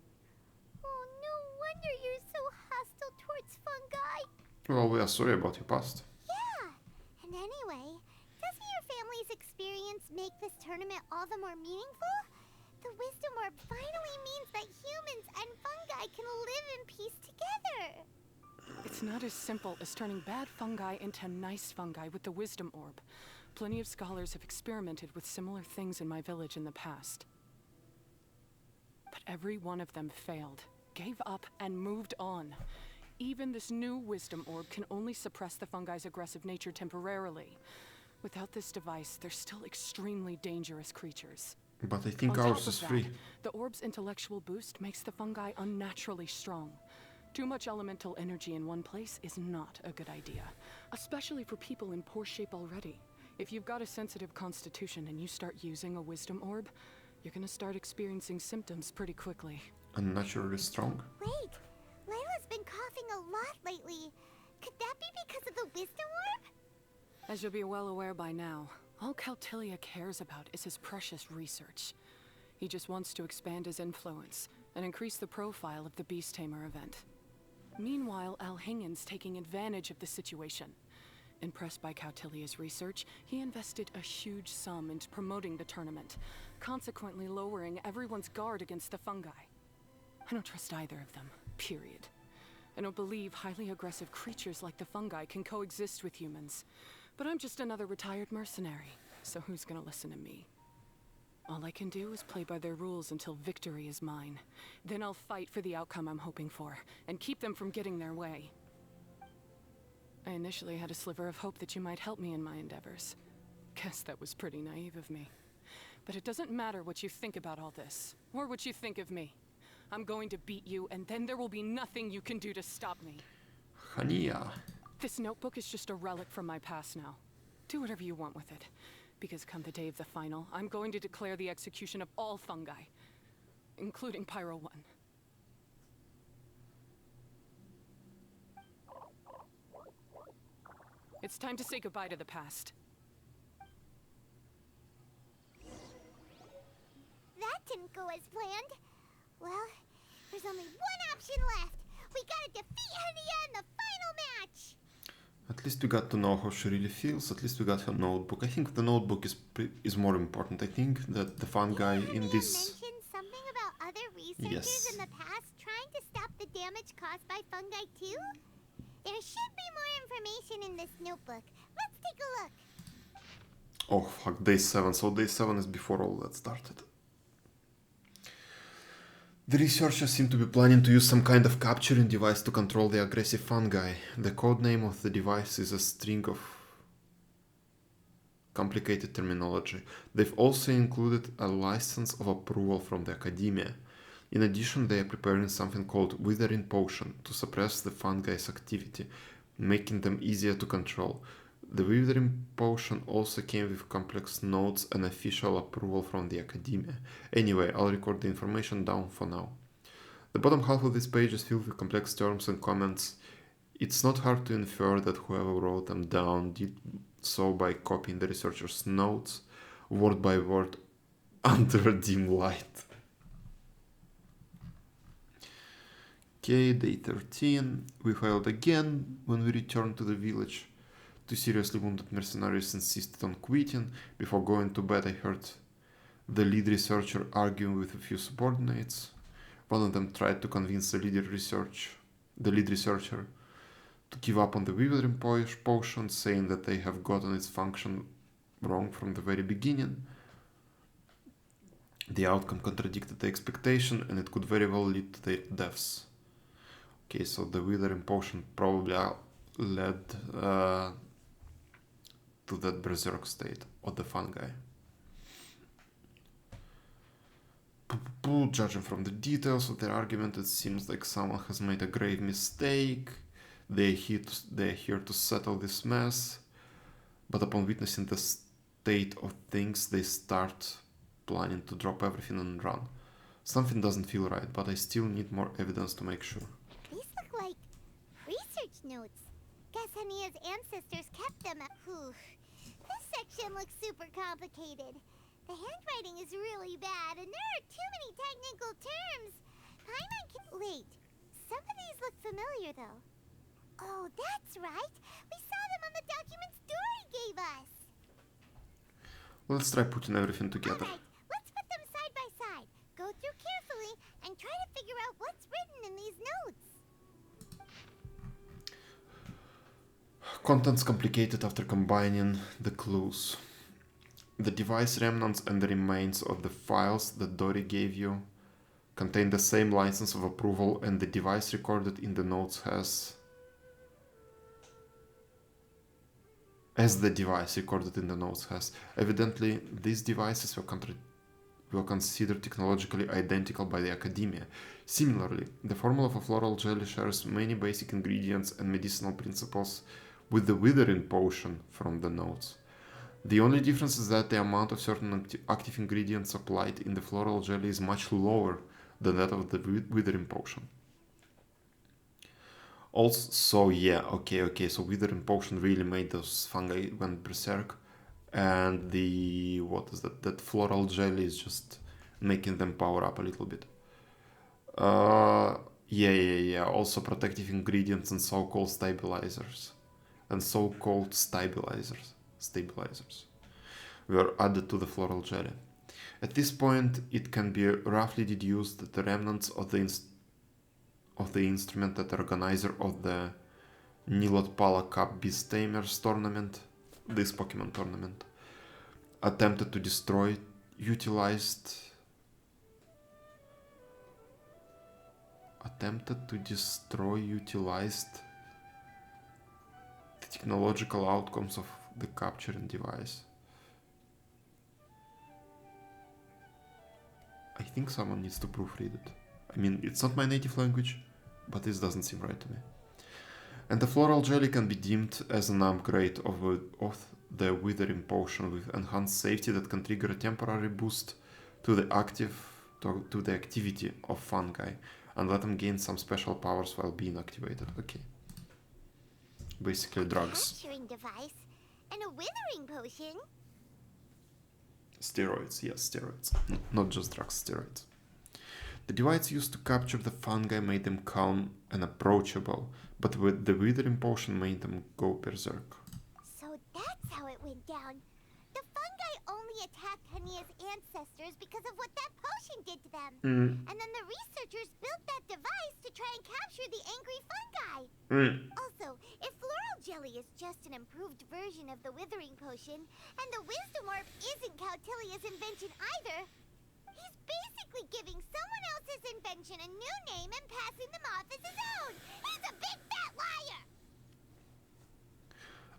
Oh, no wonder you're so hostile towards fungi. Well, we are sorry about your past. Yeah, and anyway, doesn't your family's experience make this tournament all the more meaningful? The Wisdom Orb finally means that humans and fungi can live in peace together. It's not as simple as turning bad fungi into nice fungi with the Wisdom Orb. Plenty of scholars have experimented with similar things in my village in the past. But every one of them failed, gave up, and moved on. Even this new Wisdom Orb can only suppress the fungi's aggressive nature temporarily. Without this device, they're still extremely dangerous creatures. But I think On ours top is of free. that, the orb's intellectual boost makes the fungi unnaturally strong. Too much elemental energy in one place is not a good idea, especially for people in poor shape already. If you've got a sensitive constitution and you start using a Wisdom Orb, you're gonna start experiencing symptoms pretty quickly. Unnaturally strong? Wait, Layla's been coughing a lot lately. Could that be because of the Wisdom Orb? As you'll be well aware by now, all Caltilia cares about is his precious research. He just wants to expand his influence and increase the profile of the Beast Tamer event. Meanwhile, Alhingen's taking advantage of the situation. Impressed by Cautilia's research, he invested a huge sum into promoting the tournament, consequently lowering everyone's guard against the fungi. I don't trust either of them, period. I don't believe highly aggressive creatures like the fungi can coexist with humans. But I'm just another retired mercenary, so who's gonna listen to me? All I can do is play by their rules until victory is mine. Then I'll fight for the outcome I'm hoping for, and keep them from getting their way. I initially had a sliver of hope that you might help me in my endeavors. Guess that was pretty naive of me. But it doesn't matter what you think about all this, or what you think of me. I'm going to beat you, and then there will be nothing you can do to stop me. Hania. This notebook is just a relic from my past now. Do whatever you want with it. Because come the day of the final, I'm going to declare the execution of all fungi. Including Pyro 1. It's time to say goodbye to the past. didn't go as planned. Well, there's only one option left. We gotta defeat Hania in the final match. At least we got to know how she really feels. At least we got her notebook. I think the notebook is more important. I think that the fun guy in Hania this... mentioned something about other researchers Yes. in the past trying to stop the damage caused by fungi too? There should be more information in this notebook. Let's take a look. Oh fuck, day 7. So day 7 is before all that started. The researchers seem to be planning to use some kind of capturing device to control the aggressive fungi. The code name of the device is a string of complicated terminology. They've also included a license of approval from the academia. In addition, they are preparing something called Withering Potion to suppress the fungi's activity, making them easier to control. The Withering Potion also came with complex notes and official approval from the academia. Anyway, I'll record the information down for now. The bottom half of this page is filled with complex terms and comments. It's not hard to infer that whoever wrote them down did so by copying the researcher's notes, word by word, under a dim light. Okay, day 13. We failed again when we returned to the village. Two seriously wounded mercenaries insisted on quitting. Before going to bed, I heard the lead researcher arguing with a few subordinates. One of them tried to convince the lead researcher to give up on the Withering Potion, saying that they have gotten its function wrong from the very beginning. The outcome contradicted the expectation, and it could very well lead to their deaths. Okay, so the Withering Potion probably led to that berserk state of the fungi. Judging from the details of their argument, it seems like someone has made a grave mistake. They're here to settle this mess, but upon witnessing the state of things, they start planning to drop everything and run. Something doesn't feel right, but I still need more evidence to make sure. These look like research notes. Guess Hania's ancestors kept them at... This section looks super complicated. The handwriting is really bad, and there are too many technical terms. Paimon can... Wait, some of these look familiar, though. Oh, that's right. We saw them on the documents Dory gave us. Let's try putting everything together. Alright, let's put them side by side. Go through carefully and try to figure out what's written in these notes. Contents complicated after combining the clues. The device remnants and the remains of the files that Dory gave you contain the same license of approval, and the device recorded in the notes has... Evidently, these devices were considered technologically identical by the academia. Similarly, the formula for floral jelly shares many basic ingredients and medicinal principles with the Withering Potion from the notes. The only difference is that the amount of certain active ingredients applied in the floral jelly is much lower than that of the Withering Potion. Also, yeah, okay, so Withering Potion really made those fungi went berserk, and the, what is that floral jelly is just making them power up a little bit. Yeah, also protective ingredients and so-called stabilizers. Were added to the floral jelly. At this point, it can be roughly deduced that the remnants of the instrument that the organizer of the Nilotpala Cup Beast Tamers tournament, this Pokemon tournament, attempted to destroy, utilized the technological outcomes of the capturing device. I think someone needs to proofread it. I mean, it's not my native language, but this doesn't seem right to me. And the floral jelly can be deemed as an upgrade of the Withering Potion with enhanced safety that can trigger a temporary boost to the activity of fungi and let them gain some special powers while being activated. Okay. Basically drugs. Capturing device and a withering potion. Steroids, yes, steroids. Not just drugs, steroids. The device used to capture the fungi made them calm and approachable, but with the withering potion made them go berserk. So that's how it went down. The fungi only attacked Hania's ancestors because of what that potion did to them. And then the researchers built that device to try and capture the angry fungi. Also, if floral jelly is just an improved version of the withering potion, and the wisdom orb isn't Cautilia's invention either, he's basically giving someone else's invention a new name and passing them off as his own. He's a big fat liar!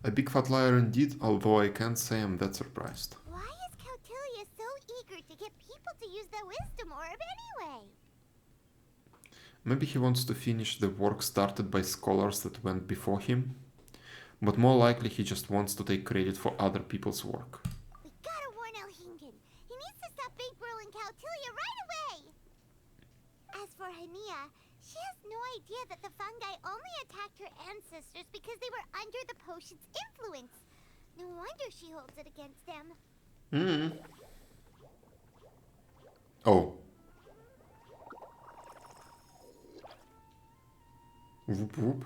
A big fat liar indeed, although I can't say I'm that surprised. Why is Cautilia so eager to get people to use the wisdom orb anyway? Maybe he wants to finish the work started by scholars that went before him, but more likely he just wants to take credit for other people's work. We gotta warn Elhingen. He needs to stop bankrolling Cautilia right away! As for Hania, she has no idea that the fungi only attacked her ancestors because they were under the potion's influence. No wonder she holds it against them. Oh. Whoop whoop.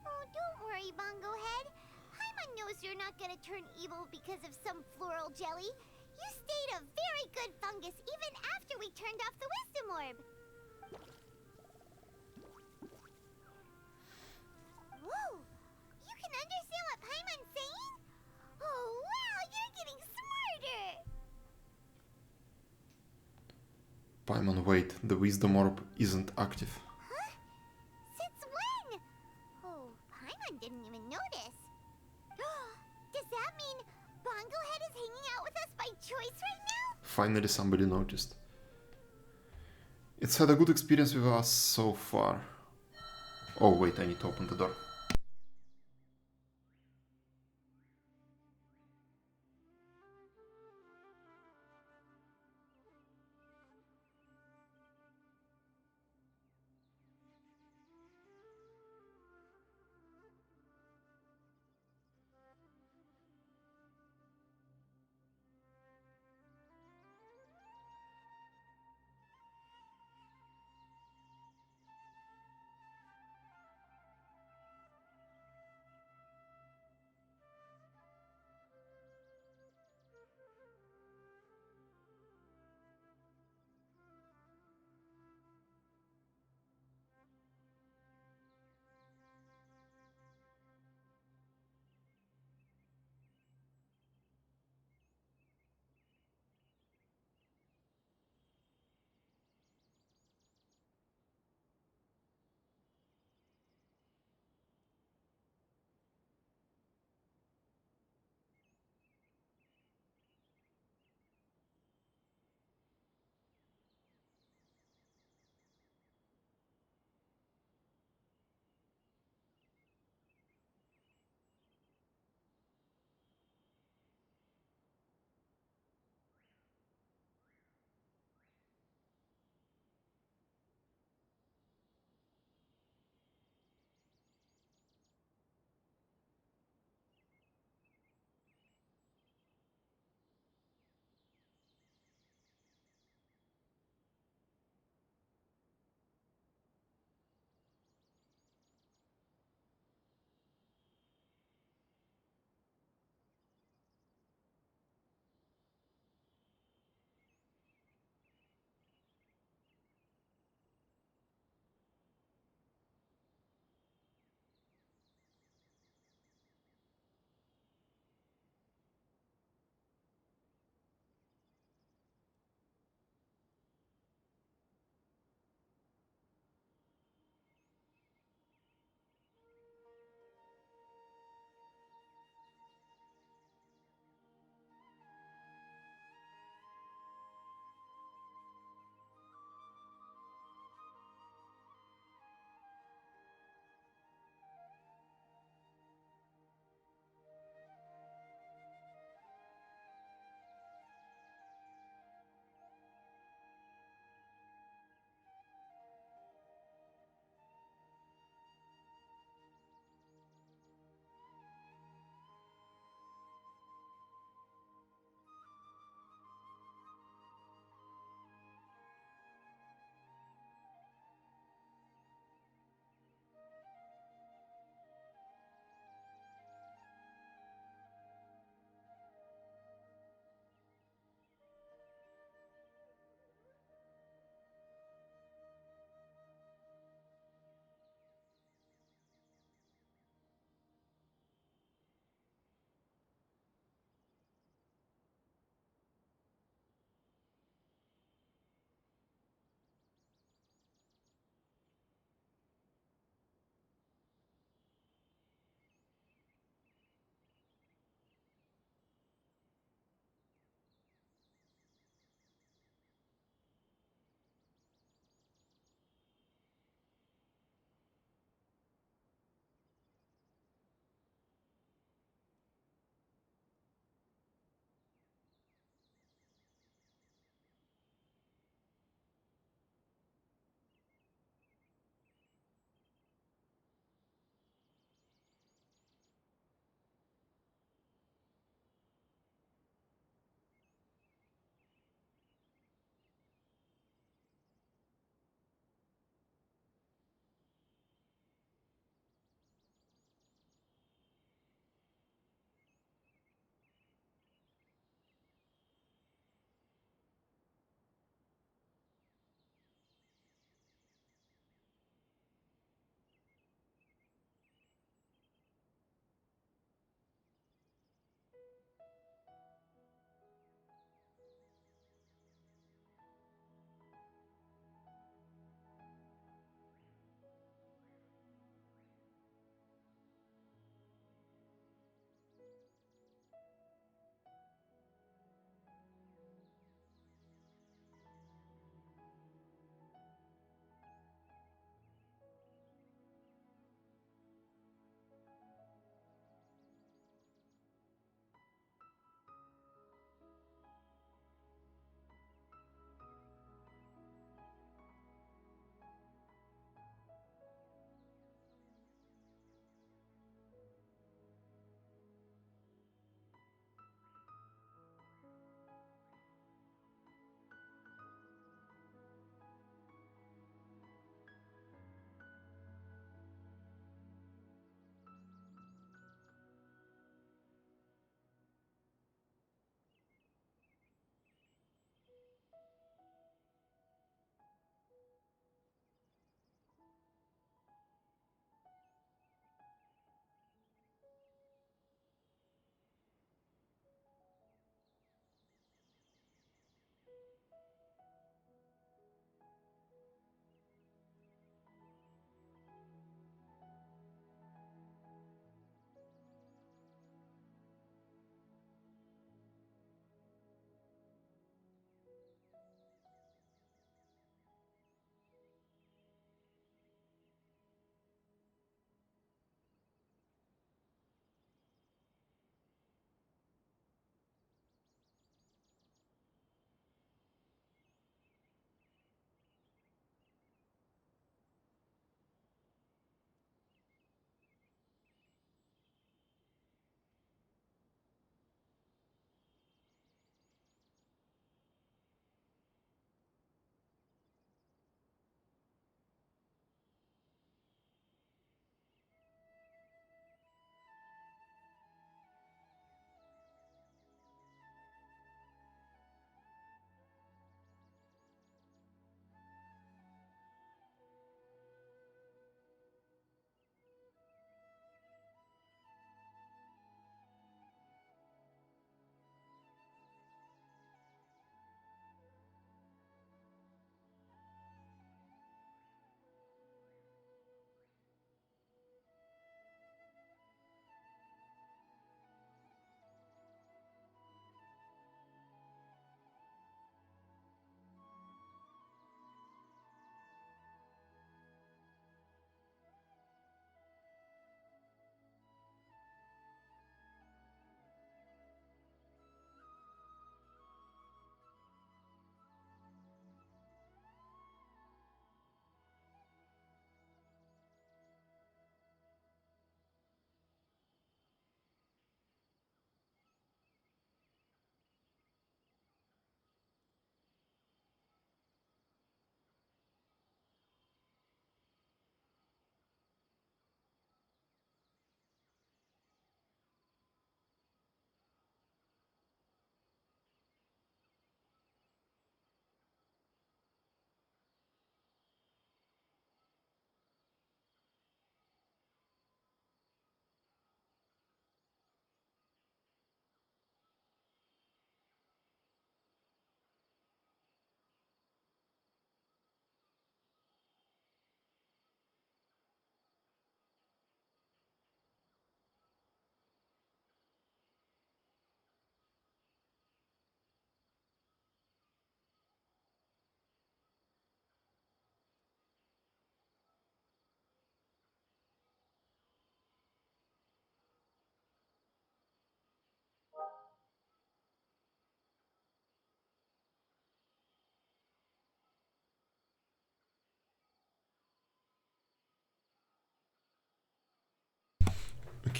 Oh, don't worry, Bongo Head. Paimon knows you're not gonna turn evil because of some floral jelly. You stayed a very good fungus even after we turned off the wisdom orb. Whoa! You can understand what Paimon's saying? Oh, wow! You're getting smarter! Paimon, wait, the wisdom orb isn't active. Huh? Since when? Oh, Paimon didn't even notice. Does that mean Bongo Head is hanging out with us by choice right now? Finally somebody noticed. It's had a good experience with us so far. Oh wait, I need to open the door.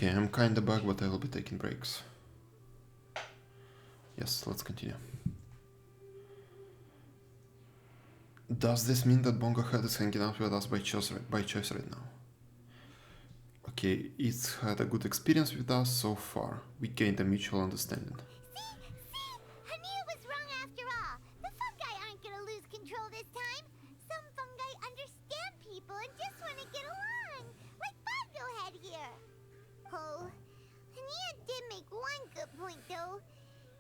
Okay, I'm kinda bugged, but I will be taking breaks. Yes, let's continue. Does this mean that Bongo Head is hanging out with us by choice right now? Okay, it's had a good experience with us so far. We gained a mutual understanding. See? Hania was wrong after all. The fungi aren't gonna lose control this time. Some fungi understand people and just want to get along. Like Bongo Head here. Oh, Hania did make one good point though.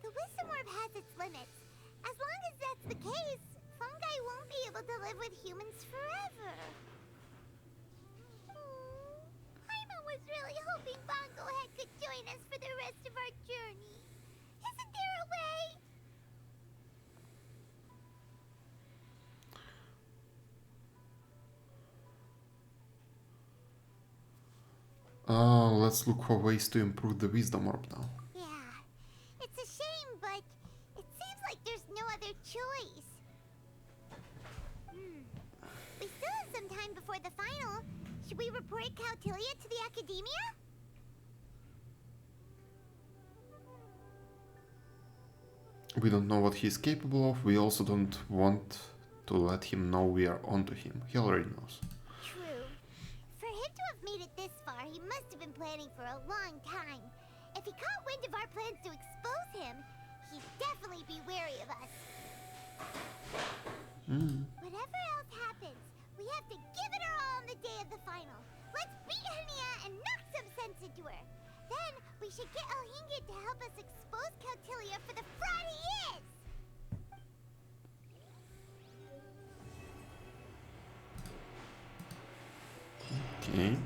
The wisdom orb has its limits. As long as that's the case, fungi won't be able to live with humans forever. Paimon was really hoping Bongo Head could join us for the rest of our journey. Isn't there a way? Let's look for ways to improve the wisdom orb now. Yeah, it's a shame, but it seems like there's no other choice. We still have some time before the final. Should we report Cautilia to the Academia? We don't know what he's capable of. We also don't want to let him know we are onto him. He already knows. True. For him to have made it this far, he must have been planning for a long time. If he caught wind of our plans to expose him, he'd definitely be wary of us. Whatever else happens, we have to give it our all on the day of the final. Let's beat Hania and knock some sense into her. Then we should get Elhingid to help us expose Cautilia for the fraud he is! Okay.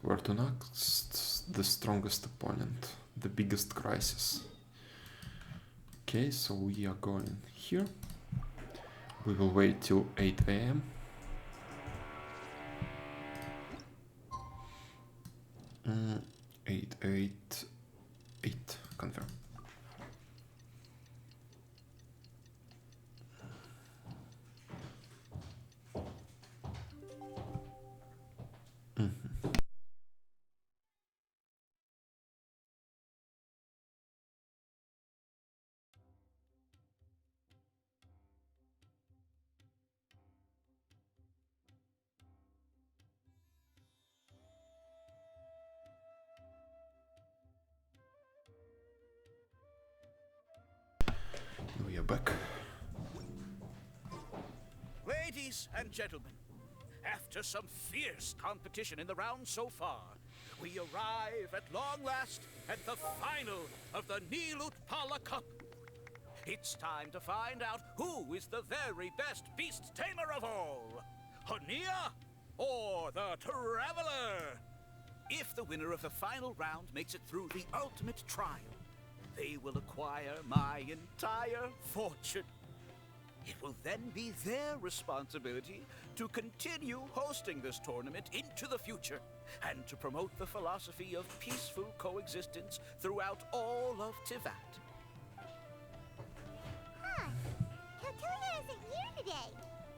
Where to next? The strongest opponent. The biggest crisis. Okay, so we are going here. We will wait till 8 AM. 888. Confirm. We are back. Ladies and gentlemen, after some fierce competition in the round so far, we arrive at long last at the final of the Nilut Pala Cup. It's time to find out who is the very best beast tamer of all, Hania or the Traveler. If the winner of the final round makes it through the ultimate trial, they will acquire my entire fortune. It will then be their responsibility to continue hosting this tournament into the future and to promote the philosophy of peaceful coexistence throughout all of Tivat. Huh. Cautilia isn't here today.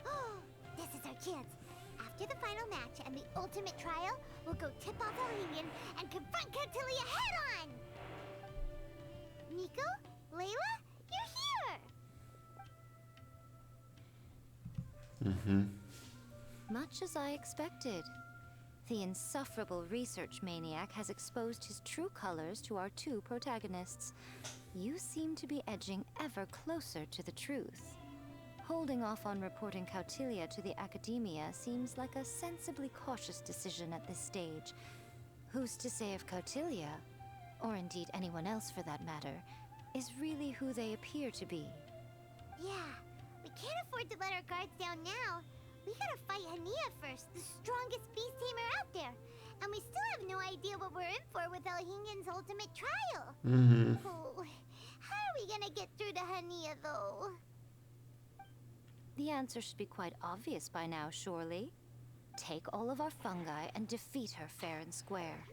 Oh, this is our chance. After the final match and the ultimate trial, we'll go tip off Elhingid and confront Cautilia head-on! Nico? Layla? You're here! Much as I expected. The insufferable research maniac has exposed his true colors to our two protagonists. You seem to be edging ever closer to the truth. Holding off on reporting Cautilia to the Academia seems like a sensibly cautious decision at this stage. Who's to say if Cautilia, or indeed anyone else for that matter, is really who they appear to be? Yeah, we can't afford to let our guards down now. We gotta fight Hania first, the strongest beast tamer out there. And we still have no idea what we're in for with Elhingid's ultimate trial. Oh, how are we gonna get through to Hania, though? The answer should be quite obvious by now, surely. Take all of our fungi and defeat her fair and square.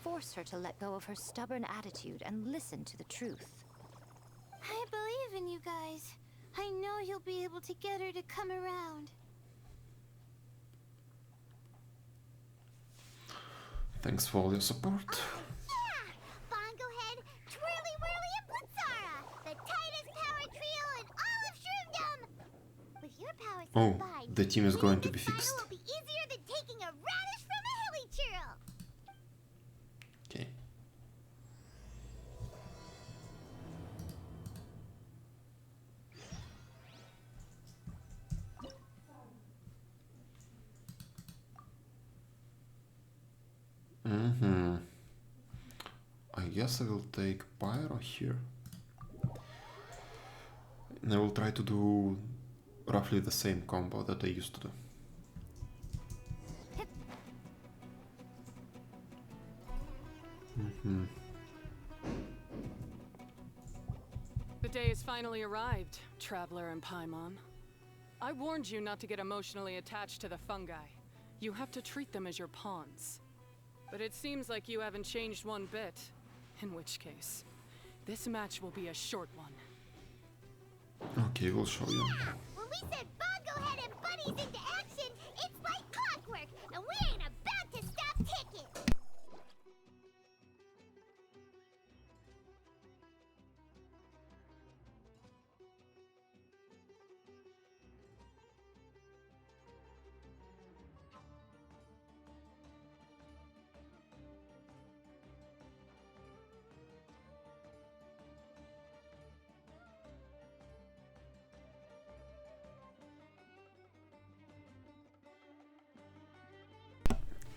Force her to let go of her stubborn attitude and listen to the truth. I believe in you guys. I know you'll be able to get her to come around. Thanks for all your support. Yeah! Bongo Head, Twirly Whirly, and Blitzara! The tightest power trio in all of Shroomdom! With your powers Oh, combined, the team is winning going to this be final fixed. will be easier than taking a radish from a hilly churl! Okay. I guess I will take Pyro here. And I will try to do roughly the same combo that I used to do. The day has finally arrived, Traveler and Paimon. I warned you not to get emotionally attached to the fungi. You have to treat them as your pawns. But it seems like you haven't changed one bit. In which case, this match will be a short one. Okay, we'll show you. When we send Bongo Head and buddies into action, it's like clockwork, and we ain't about to stop ticking!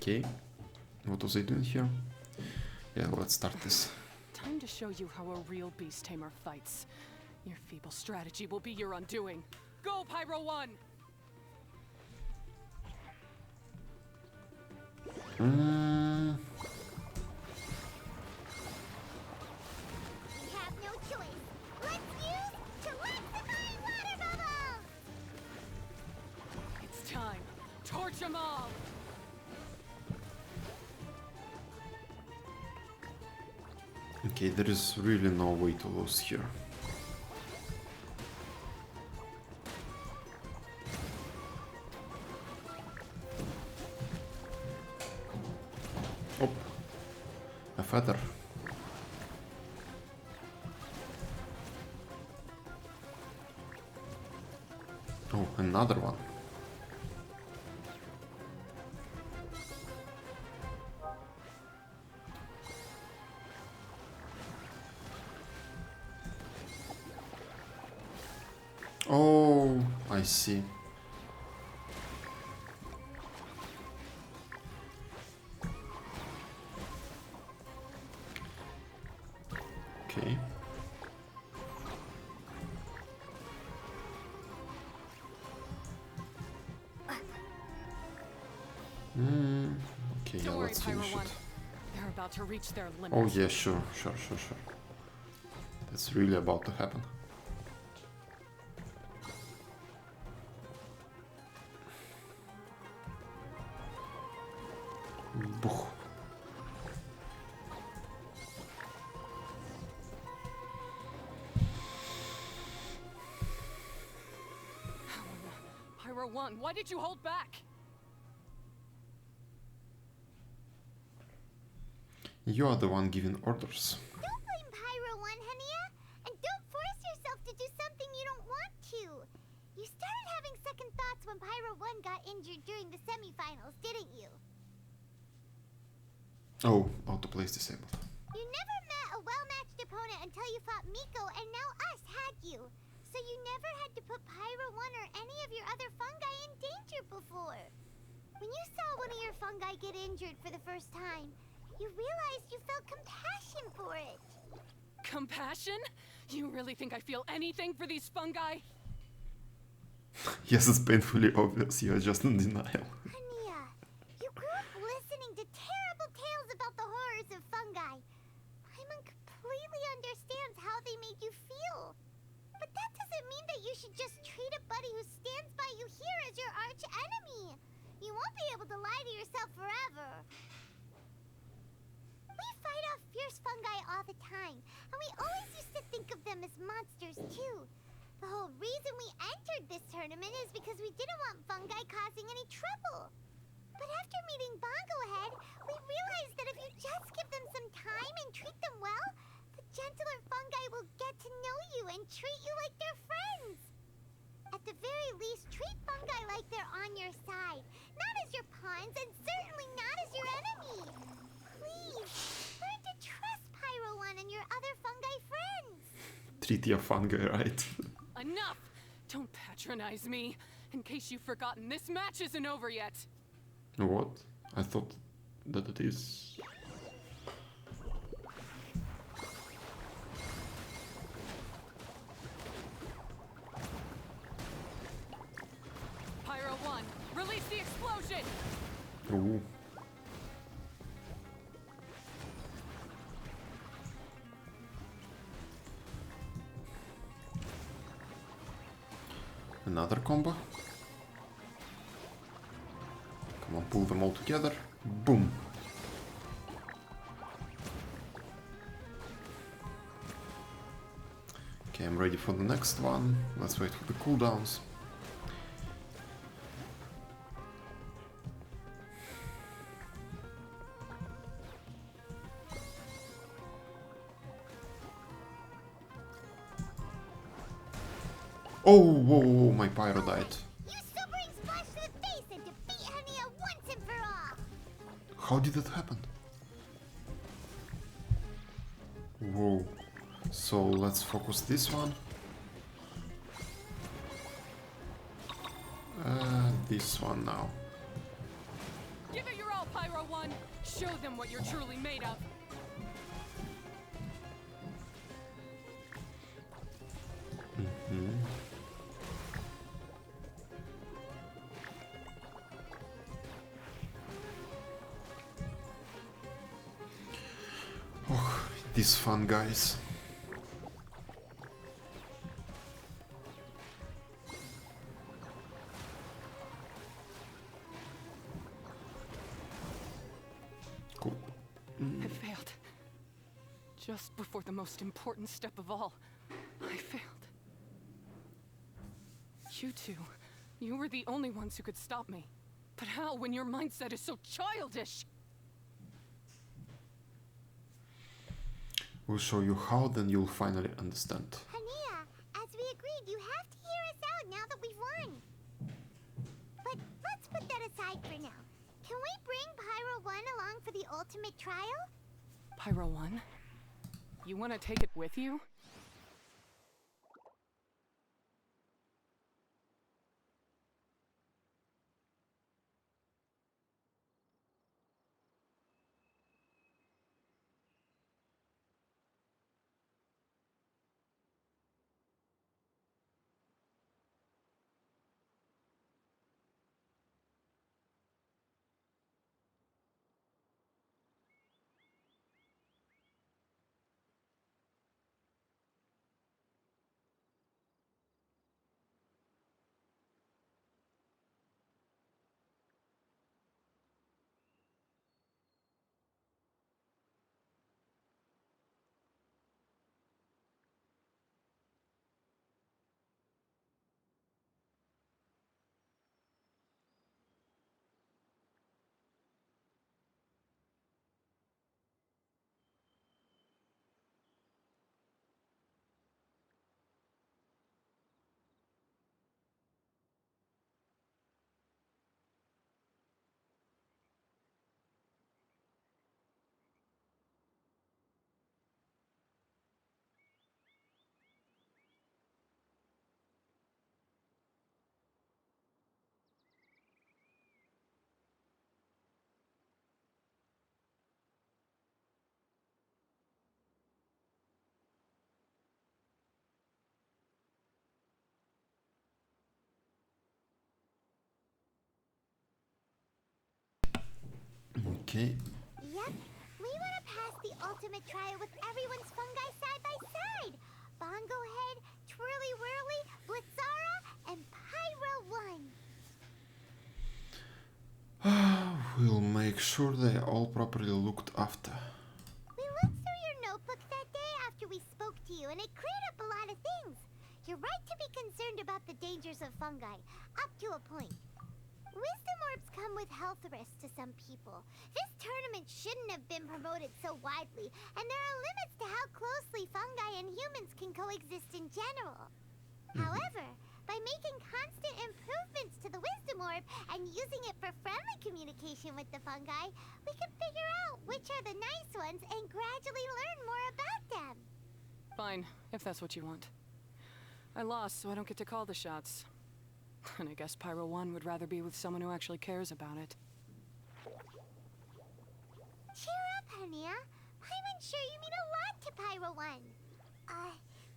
Okay, what was I doing here? Yeah, let's start this. Time to show you how a real beast tamer fights. Your feeble strategy will be your undoing. Go, Pyro 1! We have no choice. Let's use Terexifying Water Bubbles! It's time. Torch them all! Okay, there is really no way to lose here. Oh, a feather. Oh, another one. Oh, I see. Okay. Okay, yeah, Don't worry, let's Pyro finish 1. it. They're about to reach their limit. Oh yeah, sure. That's really about to happen. Buh. Pyro 1, why did you hold back? You are the one giving orders. Don't blame Pyro 1, Hania! And don't force yourself to do something you don't want to! You started having second thoughts when Pyro 1 got injured during the semifinals, didn't you? Oh, autoplay is disabled. You never met a well-matched opponent until you fought Miko, and now us had you. So you never had to put Pyro 1 or any of your other fungi in danger before. When you saw one of your fungi get injured for the first time, you realized you felt compassion for it. Compassion? You really think I feel anything for these fungi? Yes, it's painfully obvious. You are just in denial. Hania, you grew up listening to terrible tales about the horrors of fungi. Paimon completely understands how they make you feel. But that doesn't mean that you should just treat a buddy who stands by you here as your arch enemy. You won't be able to lie to yourself forever. We fight off fierce fungi all the time, and we always used to think of them as monsters too. The whole reason we entered this tournament is because we didn't want fungi causing any trouble. But after meeting Bongo Head, we realized that if you just give them some time and treat them well, the gentler fungi will get to know you and treat you like their friends. At the very least, treat fungi like they're on your side, not as your pawns and certainly not as your enemy. Please, learn to trust Pyro One and your other fungi friends. Treat your fungi right. Enough! Don't patronize me. In case you've forgotten, this match isn't over yet. What? I thought that it is. Pyro 1, release the explosion! Ooh. Another combo. Come on, pull them all together. Boom. Okay, I'm ready for the next one. Let's wait for the cooldowns. Oh, whoa, whoa, my pyro died. You sobering splash to the face and defeat Hania once and for all. How did that happen? Whoa. So let's focus this one. This one now. Give it your all, Pyro 1! Show them what you're truly made of! Oh, these fun guys. Cool. I failed. Just before the most important step of all, I failed. You two, you were the only ones who could stop me. But how when your mindset is so childish? We'll show you how, then you'll finally understand. Hania, as we agreed, you have to hear us out now that we've won. But let's put that aside for now. Can we bring Pyro 1 along for the ultimate trial? Pyro 1? You want to take it with you? Okay. Yep, we want to pass the ultimate trial with everyone's fungi side by side. Bongo Head, Twirly Whirly, Blitzara, and Pyro 1. We'll make sure they are all properly looked after. We looked through your notebook that day after we spoke to you, and it cleared up a lot of things. You're right to be concerned about the dangers of fungi, up to a point. Wisdom orbs come come with health risks to some people. This tournament shouldn't have been promoted so widely, and there are limits to how closely fungi and humans can coexist in general. However, by making constant improvements to the Wisdom Orb and using it for friendly communication with the fungi, we can figure out which are the nice ones and gradually learn more about them. Fine, if that's what you want. I lost, so I don't get to call the shots. And I guess Pyro 1 would rather be with someone who actually cares about it. Cheer up, Hania. I'm sure you mean a lot to Pyro 1.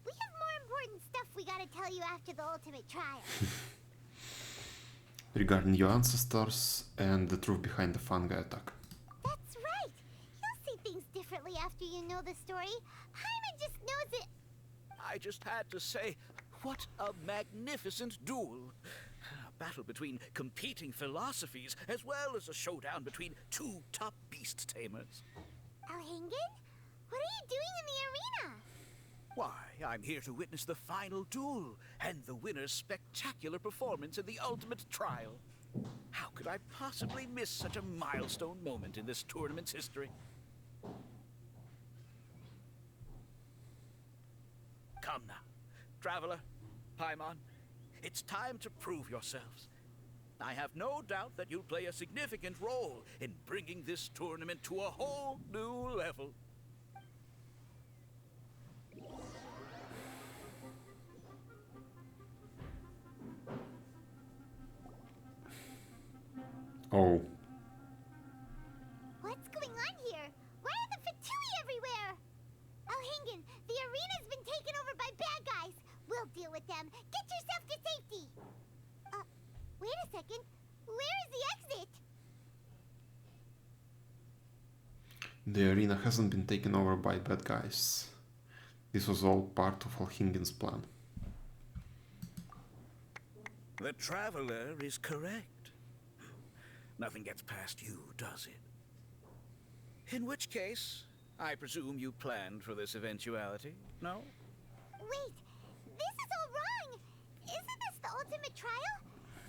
We have more important stuff we gotta tell you after the ultimate trial. Regarding your ancestors and the truth behind the fungi attack. That's right. You'll see things differently after you know the story. Paimon just knows it. I just had to say, what a magnificent duel. A battle between competing philosophies, as well as a showdown between two top beast tamers. Alhingen? What are you doing in the arena? Why, I'm here to witness the final duel and the winner's spectacular performance in the ultimate trial. How could I possibly miss such a milestone moment in this tournament's history? Come now, Traveler, Paimon, it's time to prove yourselves. I have no doubt that you'll play a significant role in bringing this tournament to a whole new level. Oh. What's going on here? Why are the Fatui everywhere? Alhingen, the arena's been taken over by bad guys. We'll deal with them. Get yourself to safety. Wait a second. Where is the exit? The arena hasn't been taken over by bad guys. This was all part of Alhingen's plan. The Traveler is correct. Nothing gets past you, does it? In which case, I presume you planned for this eventuality, no? Wait, this is all wrong. Isn't this the ultimate trial?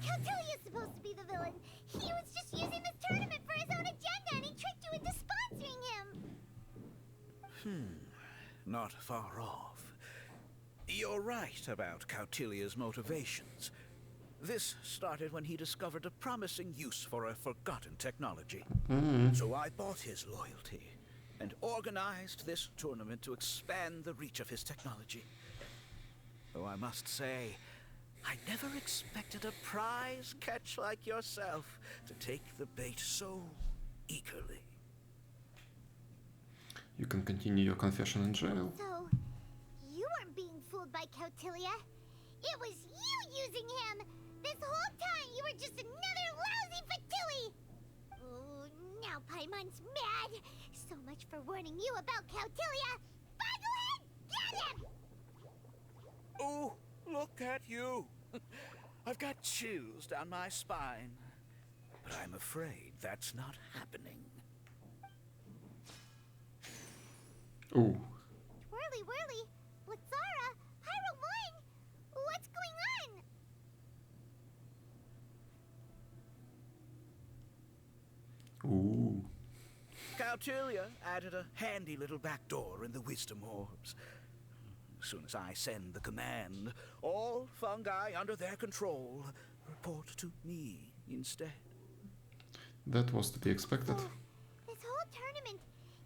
Cautilia's supposed to be the villain. He was just using this tournament for his own agenda and he tricked you into sponsoring him. Not far off. You're right about Cautilia's motivations. This started when he discovered a promising use for a forgotten technology. So I bought his loyalty and organized this tournament to expand the reach of his technology. Though I must say, I never expected a prize catch like yourself to take the bait so eagerly. You can continue your confession in jail. So, you weren't being fooled by Cautilia. It was you using him. This whole time you were just another lousy Fatui. Oh, now Paimon's mad. So much for warning you about Cautilia. Boglehead, get him! Oh, look at you. I've got chills down my spine. But I'm afraid that's not happening. Ooh. Whirly whirly, Blitzara, Pyro 1, what's going on? Ooh. Cautilia added a handy little back door in the wisdom orbs. As soon as I send the command, all fungi under their control report to me instead. That was to be expected. So, this whole tournament,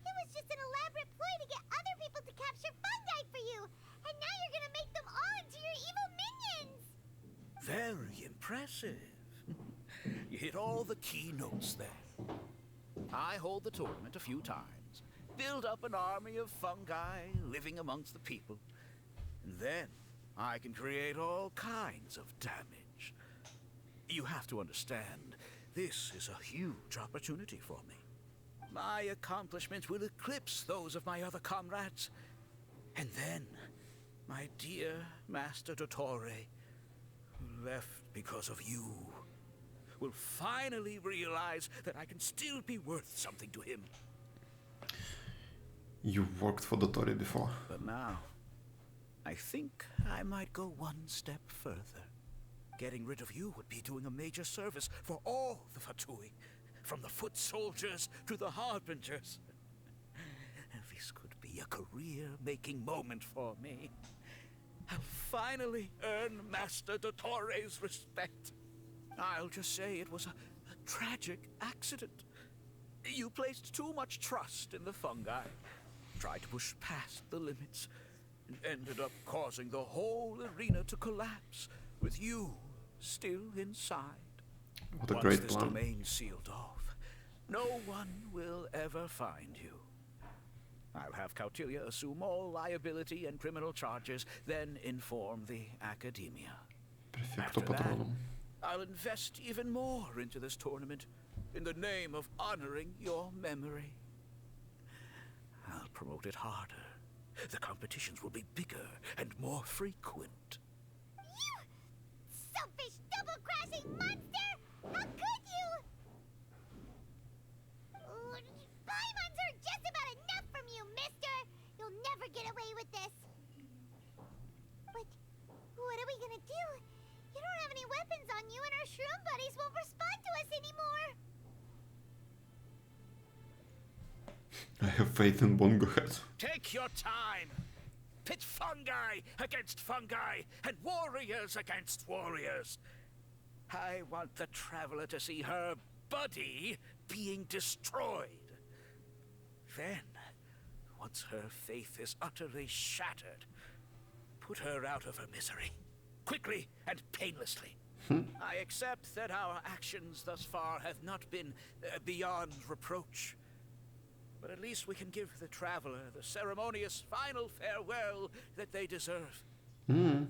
it was just an elaborate ploy to get other people to capture fungi for you. And now you're gonna make them all into your evil minions. Very impressive. You hit all the key notes there. I hold the tournament a few times, build up an army of fungi living amongst the people, and then I can create all kinds of damage. You have to understand, this is a huge opportunity for me. My accomplishments will eclipse those of my other comrades. And then, my dear Master Dottore, who left because of you, will finally realize that I can still be worth something to him. You've worked for Dottore before. But now, I think I might go one step further. Getting rid of you would be doing a major service for all the Fatui, from the foot soldiers to the harbingers. This could be a career-making moment for me. I'll finally earn Master Dottore's respect. I'll just say it was a tragic accident. You placed too much trust in the fungi, tried to push past the limits, and ended up causing the whole arena to collapse, with you still inside. What a Once great this plan. domain sealed off, no one will ever find you. I'll have Cautilia assume all liability and criminal charges, then inform the Academia. Perfecto, After that, patronum. I'll invest even more into this tournament, in the name of honoring your memory. I'll promote it harder. The competitions will be bigger and more frequent. You selfish, double-crashing monster! How could you? Paimons are just about enough from you, mister! You'll never get away with this. But what are we gonna do? You don't have any weapons on you, and our shroom buddies won't respond to us anymore. I have faith in Bongo Head. Take your time. Pit fungi against fungi and warriors against warriors. I want the traveler to see her buddy being destroyed. Then, once her faith is utterly shattered, put her out of her misery, quickly and painlessly. I accept that our actions thus far have not been beyond reproach. But at least we can give the traveler the ceremonious final farewell that they deserve. Bongohead,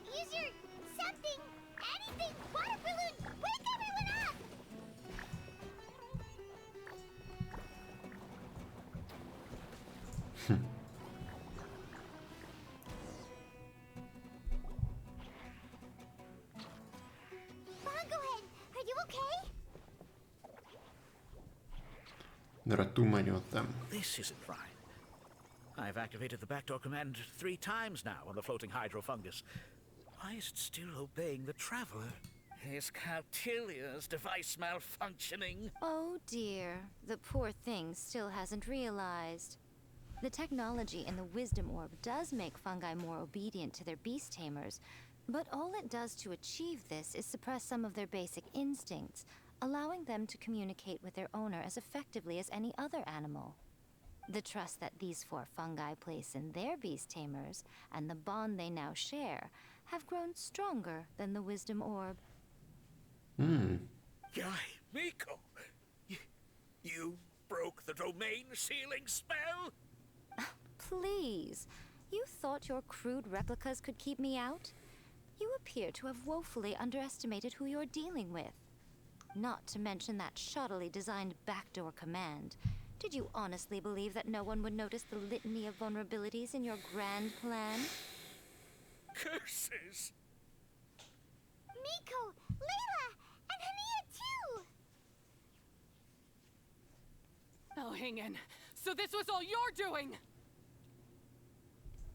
use your something, anything, water balloon, wake everyone up! Bongohead, are you okay? There are too many of them. This isn't right. I've activated the backdoor command 3 times now on the floating hydrofungus. Why is it still obeying the traveler? Is Cautilia's device malfunctioning? Oh dear, the poor thing still hasn't realized. The technology in the Wisdom Orb does make fungi more obedient to their beast tamers, but all it does to achieve this is suppress some of their basic instincts, allowing them to communicate with their owner as effectively as any other animal. The trust that these 4 fungi place in their beast tamers, and the bond they now share, have grown stronger than the Wisdom Orb. Guy, Miko! You broke the domain sealing spell? Please, you thought your crude replicas could keep me out? You appear to have woefully underestimated who you're dealing with. Not to mention that shoddily designed backdoor command. Did you honestly believe that no one would notice the litany of vulnerabilities in your grand plan? Curses! Miko, Layla, and Hania too! Oh, hang in. So this was all you're doing!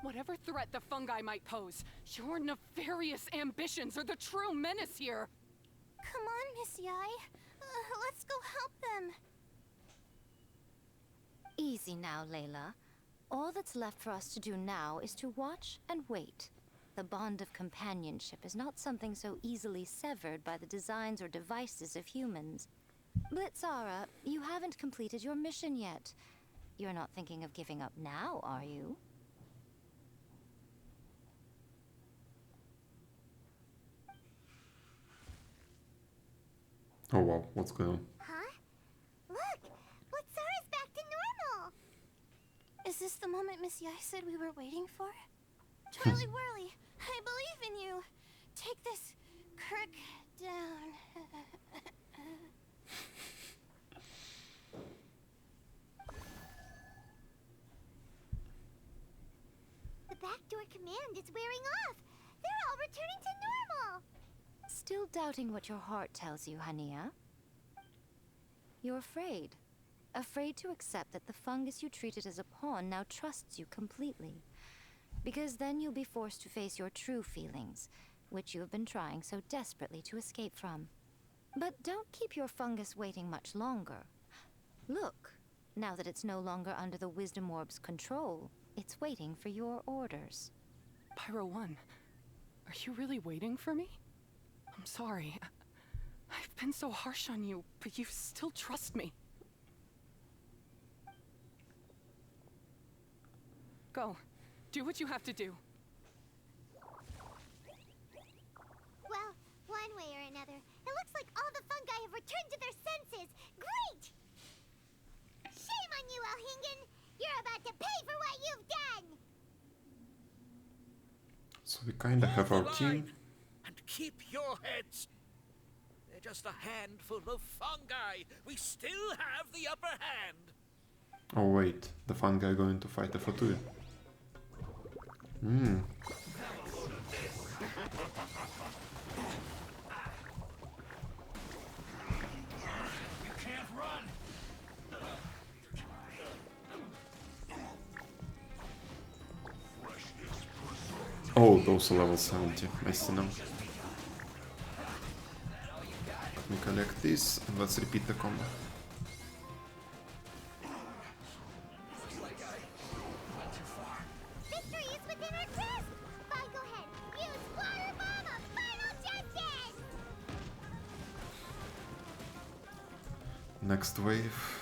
Whatever threat the fungi might pose, your nefarious ambitions are the true menace here! Come on, Miss Yai. Let's go help them. Easy now, Layla. All that's left for us to do now is to watch and wait. The bond of companionship is not something so easily severed by the designs or devices of humans. Blitzara, you haven't completed your mission yet. You're not thinking of giving up now, are you? Oh wow, what's going on? Huh? Look! Blitzara's back to normal! Is this the moment Miss Yai said we were waiting for? Twirly Whirly, I believe in you. Take this crook down. The backdoor command is wearing off! They're all returning to normal! Still doubting what your heart tells you, Hania? You're afraid. afraid to accept that the fungus you treated as a pawn now trusts you completely. Because then you'll be forced to face your true feelings, which you have been trying so desperately to escape from. But don't keep your fungus waiting much longer. Look, now that it's no longer under the Wisdom Orb's control, it's waiting for your orders. Pyro 1, are you really waiting for me? I'm sorry. I've been so harsh on you, but you still trust me. Go. Do what you have to do. Well, one way or another, it looks like all the fungi have returned to their senses. Great! Shame on you, Elhingen! You're about to pay for what you've done! So we kinda have our Hold the team. line and keep your heads. They're just a handful of fungi. We still have the upper hand. Oh wait, the fungi are going to fight the Fatui. Oh, those are level 70. I see now. Let me collect this and let's repeat the combo. Victory is within our grasp! Fine, go ahead. Use Water Bomb of Final Justice! Next wave.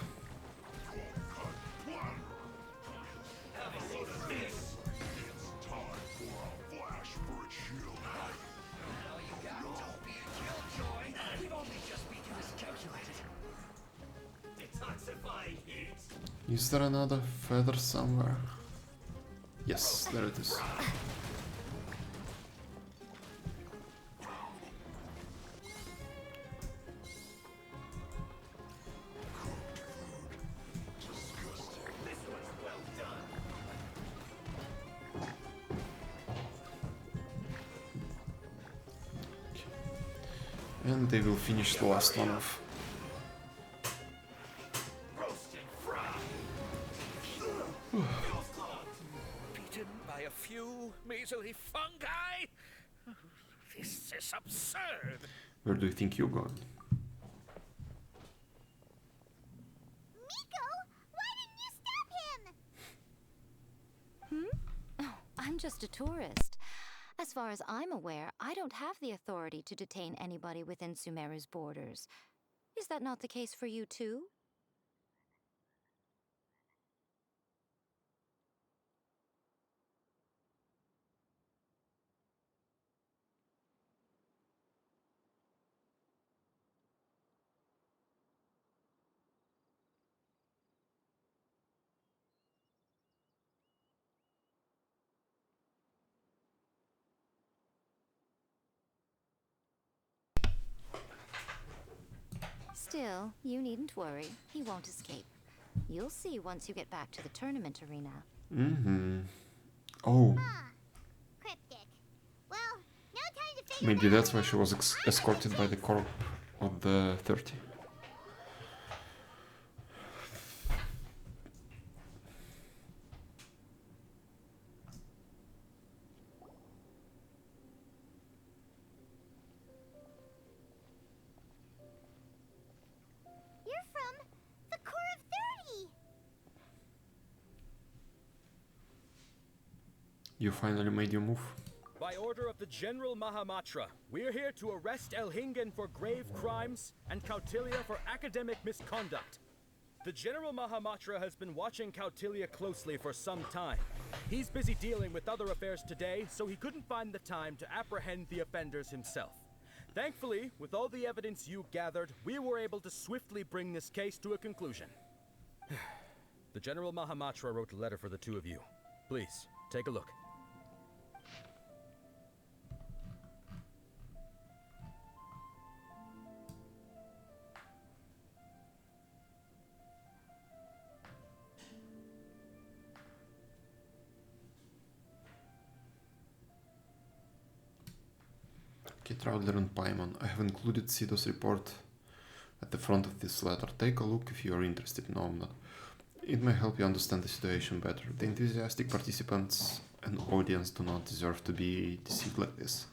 Is there another feather somewhere? Yes, there it is. And they will finish the last one off. Beaten by a few measly fungi? This is absurd. Where do you think you're going? Miko, why didn't you stop him? Oh, I'm just a tourist. As far as I'm aware, I don't have the authority to detain anybody within Sumeru's borders. Is that not the case for you too? Still, you needn't worry. He won't escape. You'll see once you get back to the tournament arena. Oh, Cryptic. Well, no time to figure maybe that that's out why now. she was escorted by the corp of the 30. You're from the Core of 30! You finally made your move. By order of the General Mahamatra, we're here to arrest Elhingen for grave crimes and Kautilya for academic misconduct. The General Mahamatra has been watching Kautilya closely for some time. He's busy dealing with other affairs today, so he couldn't find the time to apprehend the offenders himself. Thankfully, with all the evidence you gathered, we were able to swiftly bring this case to a conclusion. The General Mahamatra wrote a letter for the two of you. Please, take a look. Okay, Traveler and Paimon. I have included Sido's report at the front of this letter. Take a look if you are interested. No, I'm not. It may help you understand the situation better. The enthusiastic participants and audience do not deserve to be deceived like this.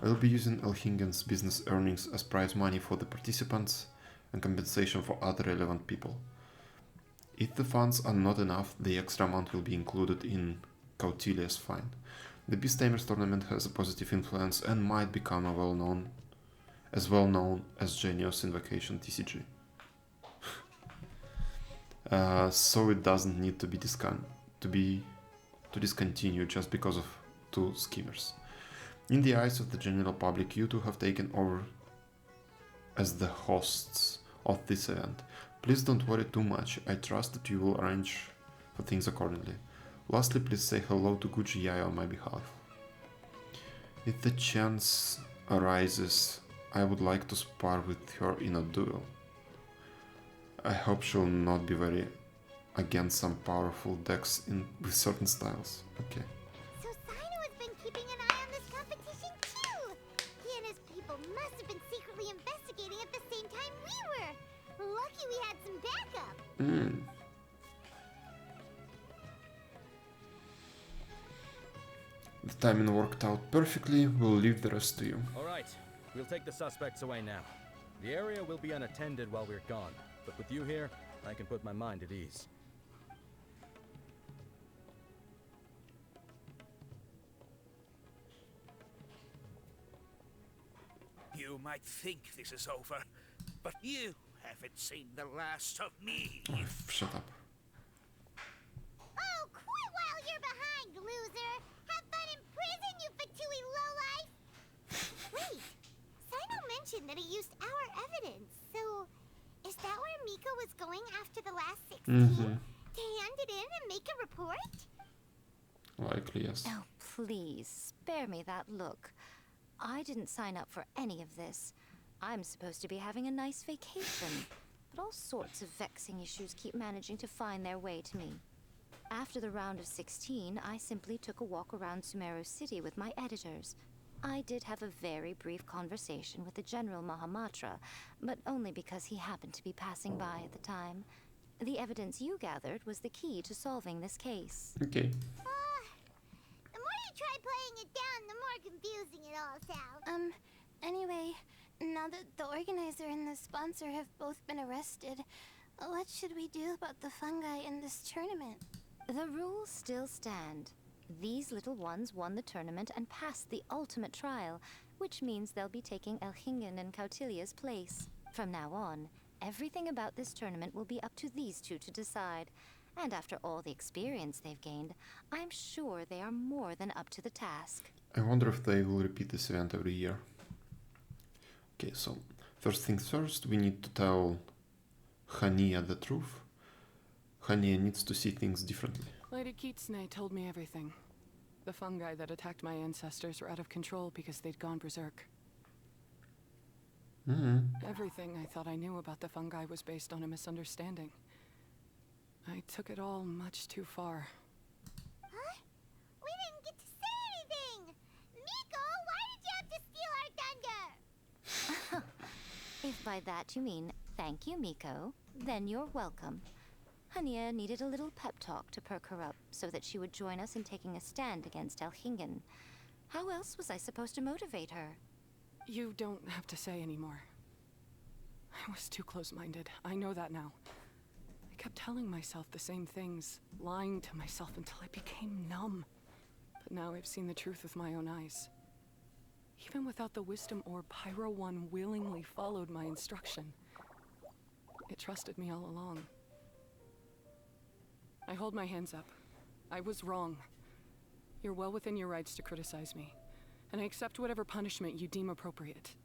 I will be using Elhingen's business earnings as prize money for the participants and compensation for other relevant people. If the funds are not enough, the extra amount will be included in Cautilia's fine. The Beast Tamers tournament has a positive influence and might become a well known as Genius Invocation TCG. So it doesn't need to be discontinued just because of two schemers. In the eyes of the general public, you two have taken over as the hosts of this event. Please don't worry too much. I trust that you will arrange for things accordingly. Lastly, please say hello to Gucci Yaya on my behalf. If the chance arises, I would like to spar with her in a duel. I hope she'll not be very against some powerful decks with certain styles. Okay. So Sino has been keeping an eye on this competition too! He and his people must have been secretly investigating at the same time we were! Lucky we had some backup! The timing worked out perfectly. We'll leave the rest to you. Alright, we'll take the suspects away now. The area will be unattended while we're gone, but with you here, I can put my mind at ease. You might think this is over, but you haven't seen the last of me. Oh, shut up. Oh, quit while you're behind, loser! Have fun in prison, you fatui lowlife! Wait, Sino mentioned that he used our evidence, so is that where Miko was going after the last 16? To hand it in and make a report? Likely, yes. Oh, please, spare me that look. I didn't sign up for any of this. I'm supposed to be having a nice vacation, but all sorts of vexing issues keep managing to find their way to me. After the round of 16, I simply took a walk around Sumeru City with my editors. I did have a very brief conversation with the General Mahamatra, but only because he happened to be passing by at the time. The evidence you gathered was the key to solving this case. Okay. The more you try playing it down, the more confusing it all sounds. Anyway, now that the organizer and the sponsor have both been arrested, what should we do about the fungi in this tournament? The rules still stand. These little ones won the tournament and passed the ultimate trial, which means they'll be taking Elhingen and Cautilia's place. From now on, everything about this tournament will be up to these two to decide. And after all the experience they've gained, I'm sure they are more than up to the task. I wonder if they will repeat this event every year. Okay, so first things first, we need to tell Hania the truth. Hania needs to see things differently. Lady Kitsune told me everything. The fungi that attacked my ancestors were out of control because they'd gone berserk. Everything I thought I knew about the fungi was based on a misunderstanding. I took it all much too far. Huh? We didn't get to say anything! Miko, why did you have to steal our thunder? If by that you mean thank you, Miko, then you're welcome. Hania needed a little pep talk to perk her up so that she would join us in taking a stand against Elhingen. How else was I supposed to motivate her? You don't have to say anymore. I was too close-minded. I know that now. I kept telling myself the same things, lying to myself until I became numb. But now I've seen the truth with my own eyes. Even without the wisdom orb, Pyro 1 willingly followed my instruction. It trusted me all along. I hold my hands up. I was wrong. You're well within your rights to criticize me, and I accept whatever punishment you deem appropriate.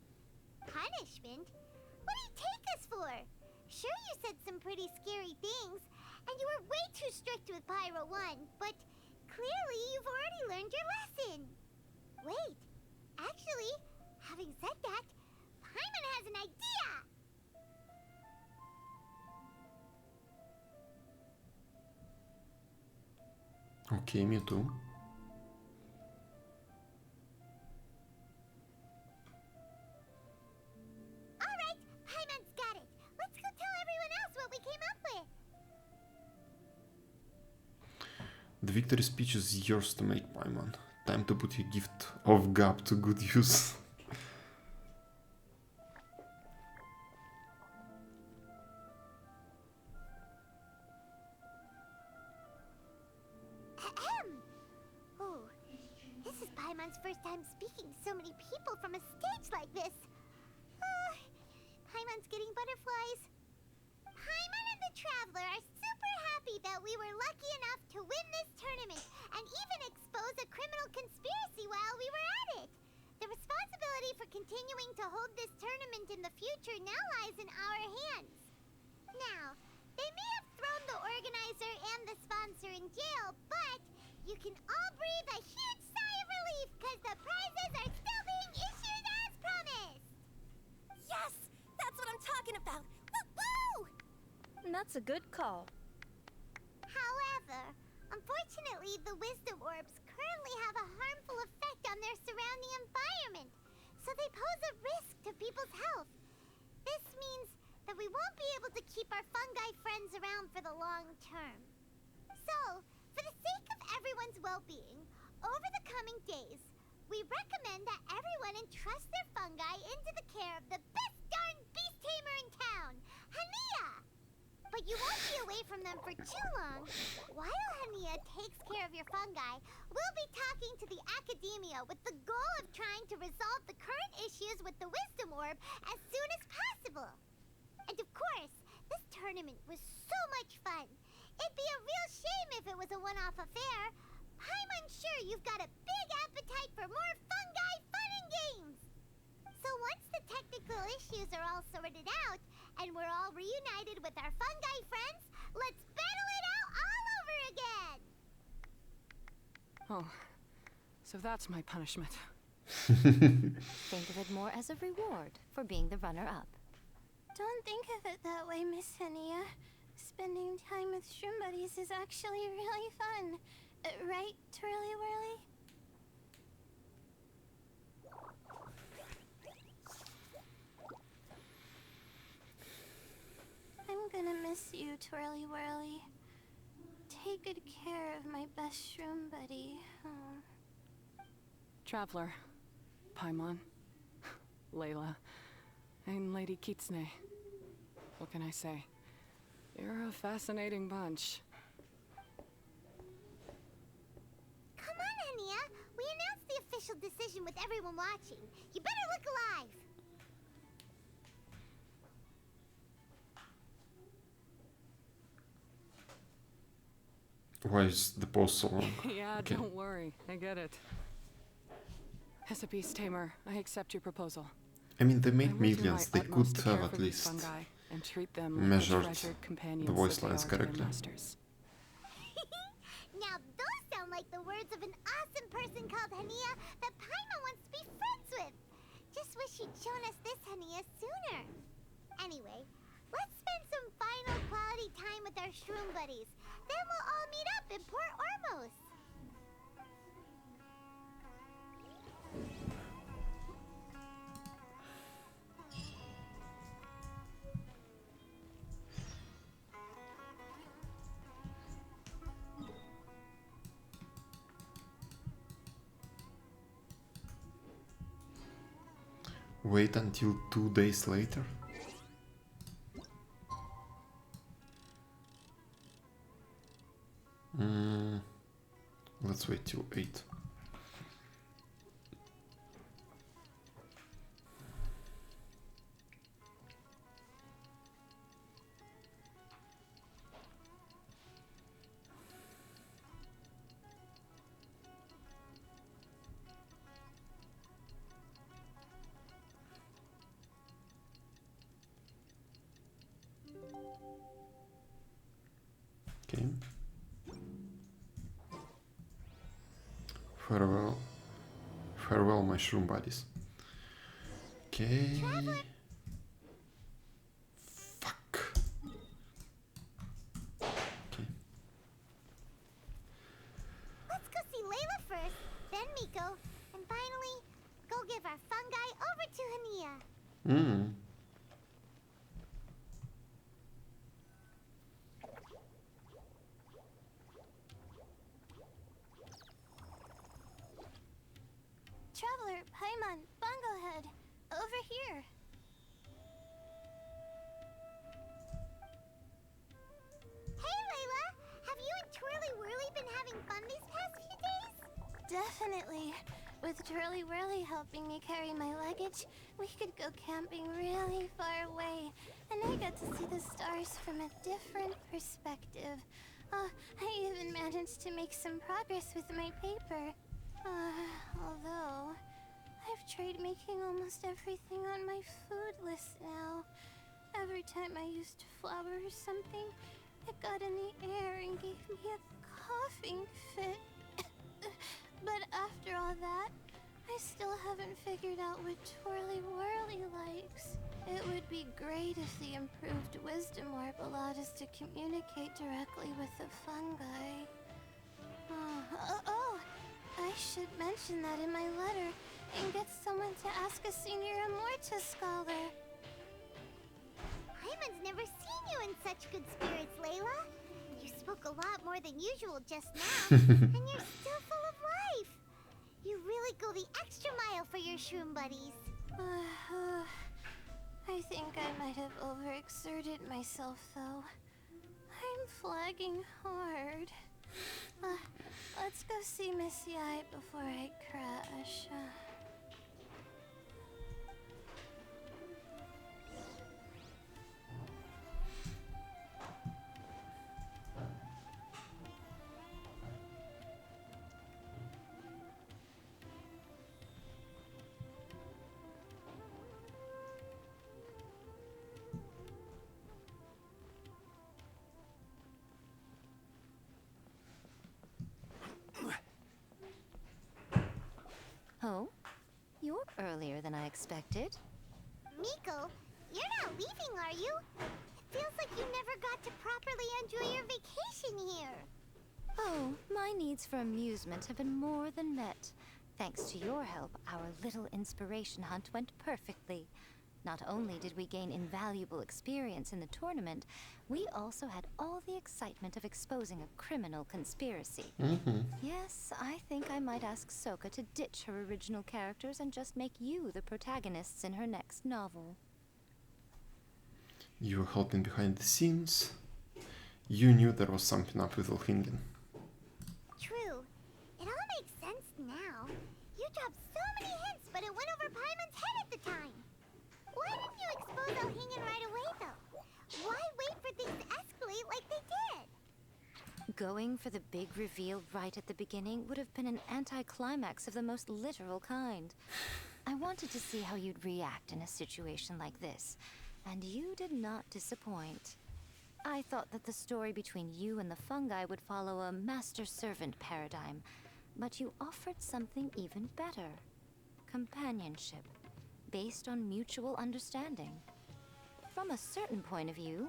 Punishment? What do you take us for? Sure, you said some pretty scary things, and you were way too strict with Pyro 1, but clearly you've already learned your lesson. Wait, actually, having said that, Paimon has an idea! Okay, me too. Alright, Paimon's got it. The victory speech is yours to make, Paimon. Time to put your gift of gab to good use. Oh, this is Paimon's first time speaking to so many people from a stage like this. Paimon's getting butterflies. Paimon and the Traveler are super happy that we were lucky enough to win this tournament and even expose a criminal conspiracy while we were at it. The responsibility for continuing to hold this tournament in the future now lies in our hands. Now, they may have thrown the organizer and the sponsor in jail, but you can all breathe a huge sigh of relief because the prizes are still being issued as promised. Yes! That's what I'm talking about! Woo-hoo! That's a good call. However, unfortunately, the wisdom orbs currently have a harmful effect on their surrounding environment, so they pose a risk to people's health. This means that we won't be able to keep our fungi friends around for the long term. So, for the sake of everyone's well-being, over the coming days, we recommend that everyone entrust their fungi into the care of the best darn beast tamer in town, Hania! But you won't be away from them for too long. While Hania takes care of your fungi, we'll be talking to the academia with the goal of trying to resolve the current issues with the wisdom orb as soon as possible. And of course, this tournament was so much fun. It'd be a real shame if it was a one-off affair. I'm sure you've got a big appetite for more fungi fun and games. So once the technical issues are all sorted out, and we're all reunited with our fungi friends, let's battle it out all over again! Oh, so that's my punishment. Think of it more as a reward for being the runner-up. Don't think of it that way, Miss Hania. Spending time with shroom buddies is actually really fun. Right, Twirly Whirly? I'm gonna miss you, Twirly Whirly. Take good care of my best shroom buddy. Oh. Traveler, Paimon, Layla, and Lady Kitsune. What can I say? You're a fascinating bunch. Come on, Hania. We announced the official decision with everyone watching. You better look alive. Why is the pause so long? Yeah, Okay. don't worry. I get it. As a beast tamer, I accept your proposal. I mean, they I made will do my millions. They utmost could to care have for at these least fungi and treat them like measured treasured companions the voice that they lines are to their correctly. masters. Now those sound like the words of an awesome person called Hania that Paimon wants to be friends with. Just wish she'd shown us this Hania sooner. Anyway, let's spend some final quality time with our shroom buddies. Then we'll all meet up in Port Ormos. Wait until 2 days later? Let's wait till 8. Okay. Farewell. Farewell, my shroom buddies. Okay. Fuck. Okay. Let's go see Layla first, then Miko, and finally, go give our fungi over to Hania. Paimon, Bongohead, over here. Hey, Layla! Have you and Twirly Whirly been having fun these past few days? Definitely. With Twirly Whirly helping me carry my luggage, we could go camping really far away, and I got to see the stars from a different perspective. I even managed to make some progress with my paper. Although, I've tried making almost everything on my food list now. Every time I used flour or something, it got in the air and gave me a coughing fit. But after all that, I still haven't figured out what Twirly Whirly likes. It would be great if the improved wisdom orb allowed us to communicate directly with the fungi. I should mention that in my letter and get someone to ask a senior Immortus scholar. Paimon's never seen you in such good spirits, Layla. You spoke a lot more than usual just now, and you're still full of life. You really go the extra mile for your shroom buddies. I think I might have overexerted myself, though. I'm flagging hard. Let's go see Missy Eye before I crash. Oh? You're earlier than I expected. Miko, you're not leaving, are you? It feels like you never got to properly enjoy your vacation here. Oh, my needs for amusement have been more than met. Thanks to your help, our little inspiration hunt went perfectly. Not only did we gain invaluable experience in the tournament, we also had all the excitement of exposing a criminal conspiracy. Yes, I think I might ask Soka to ditch her original characters and just make you the protagonists in her next novel. You were helping behind the scenes. You knew there was something up with Elhingen. True. It all makes sense now. You dropped so many hints, but it went over Paimon's head at the time. Why didn't you expose Elhingen right away, though? Why wait for things to escalate like they did? Going for the big reveal right at the beginning would have been an anticlimax of the most literal kind. I wanted to see how you'd react in a situation like this, and you did not disappoint. I thought that the story between you and the fungi would follow a master-servant paradigm, but you offered something even better. Companionship, based on mutual understanding. From a certain point of view,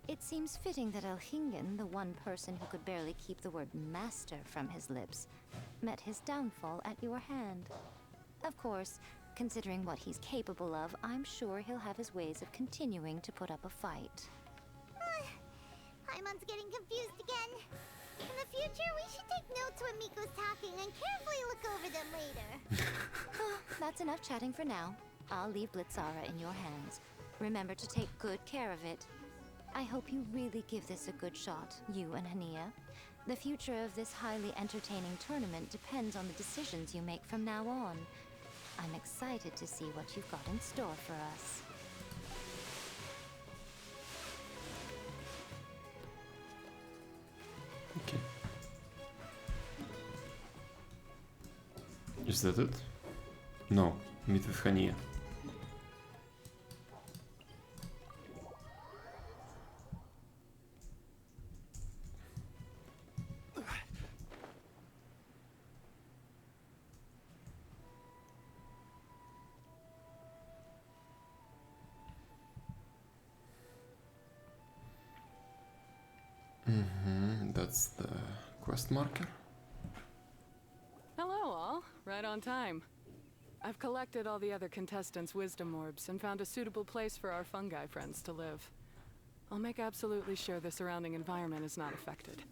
it seems fitting that Elhingen, the one person who could barely keep the word master from his lips, met his downfall at your hand. Of course, considering what he's capable of, I'm sure he'll have his ways of continuing to put up a fight. Paimon's getting confused again. In the future, we should take notes when Miko's talking and carefully look over them later. That's enough chatting for now. I'll leave Blitzara in your hands. Remember to take good care of it. I hope you really give this a good shot, you and Hania. The future of this highly entertaining tournament depends on the decisions you make from now on. I'm excited to see what you've got in store for us. Okay. Is that it? No, meet with Hania. That's the quest marker. Hello, all. Right on time. I've collected all the other contestants' wisdom orbs and found a suitable place for our fungi friends to live. I'll make absolutely sure the surrounding environment is not affected.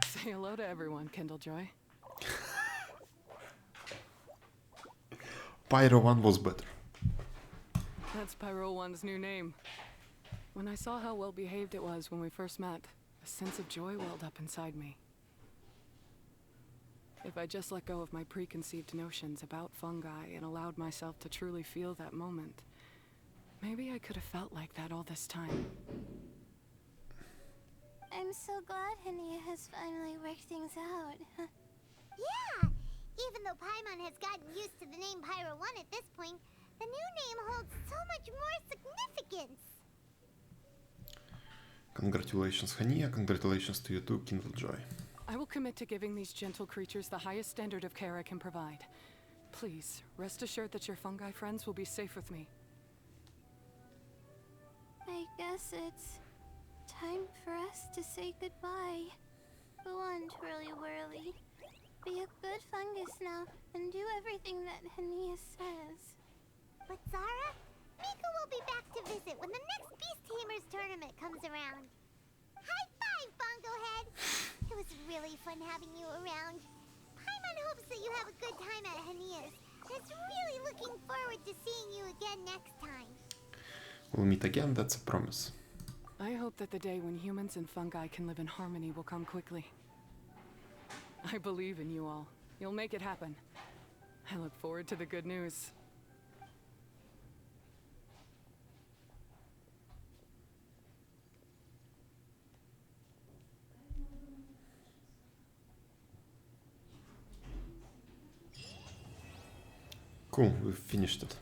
Say hello to everyone, Kindlejoy. Pyro 1 was better. That's Pyro 1's new name. When I saw how well behaved it was when we first met, a sense of joy welled up inside me. If I just let go of my preconceived notions about fungi and allowed myself to truly feel that moment, maybe I could have felt like that all this time. I'm so glad Hania has finally worked things out. Yeah! Even though Paimon has gotten used to the name Pyro 1 at this point, the new name holds so much more significance! Congratulations, Hania. Congratulations to you too, Kindlejoy. I will commit to giving these gentle creatures the highest standard of care I can provide. Please, rest assured that your fungi friends will be safe with me. I guess it's time for us to say goodbye. Go on, Twirly Whirly. Be a good fungus now, and do everything that Hania says. But Zara, Mika will be back to visit when the next Beast Tamers tournament comes around. High five, Bongo Head! It was really fun having you around. Paimon hopes that you have a good time at Hania's, and is really looking forward to seeing you again next time. We'll meet again, that's a promise. I hope that the day when humans and fungi can live in harmony will come quickly. I believe in you all. You'll make it happen. I look forward to the good news. Cool, we've finished it.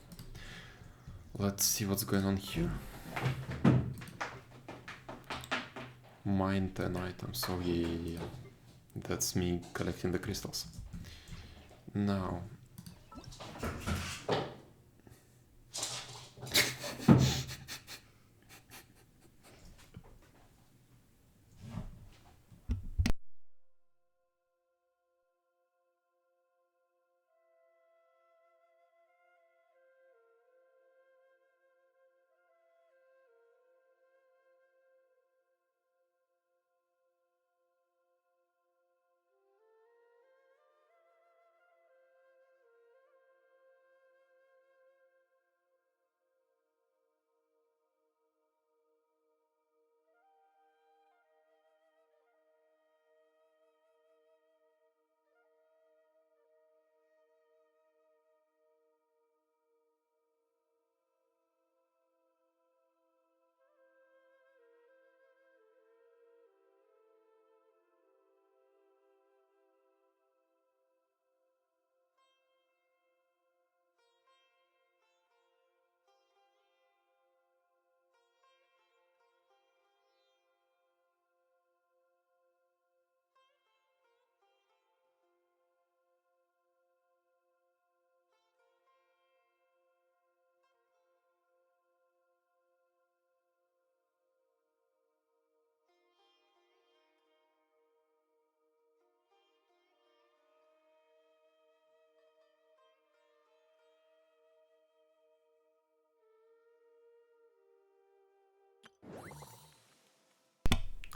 Let's see what's going on here. Mine 10 items, so yeah. That's me collecting the crystals. Now.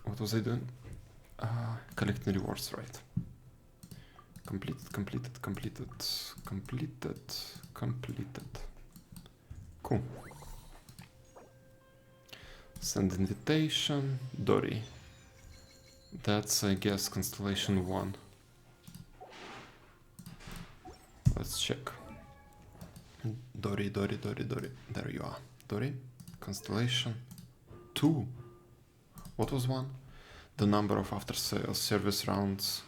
What was I doing? Collecting rewards, right. Completed. Cool. Send invitation. Dory. That's, I guess, Constellation 1. Let's check. Dory. There you are. Dory. Constellation 2. What was 1? The number of after-sales service rounds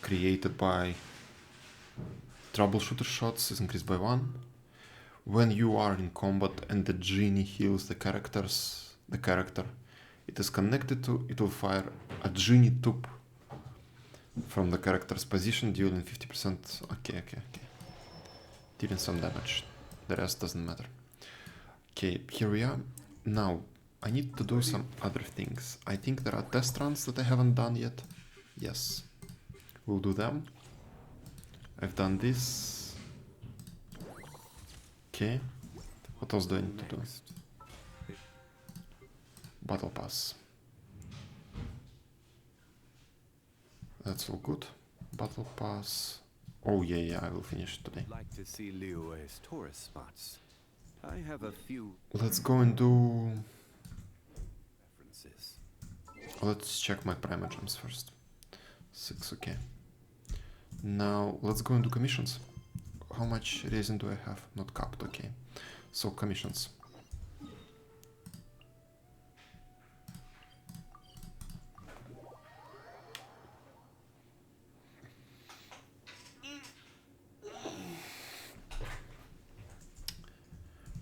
created by troubleshooter shots is increased by 1. When you are in combat and the genie heals the character it is connected to, it will fire a genie tube from the character's position, dealing 50%. Okay. Dealing some damage. The rest doesn't matter. Okay, here we are. Now, I need to do some other things. I think there are test runs that I haven't done yet. Yes. We'll do them. I've done this. Okay. What else do I need to do? Battle Pass. That's all good. Battle Pass. Oh yeah, I will finish it today. Like to see Liyue's tourist spots. I have a few Let's go and do... references. Let's check my prima gems first. 6, okay. Now, let's go and do commissions. How much resin do I have? Not capped, okay. So, commissions.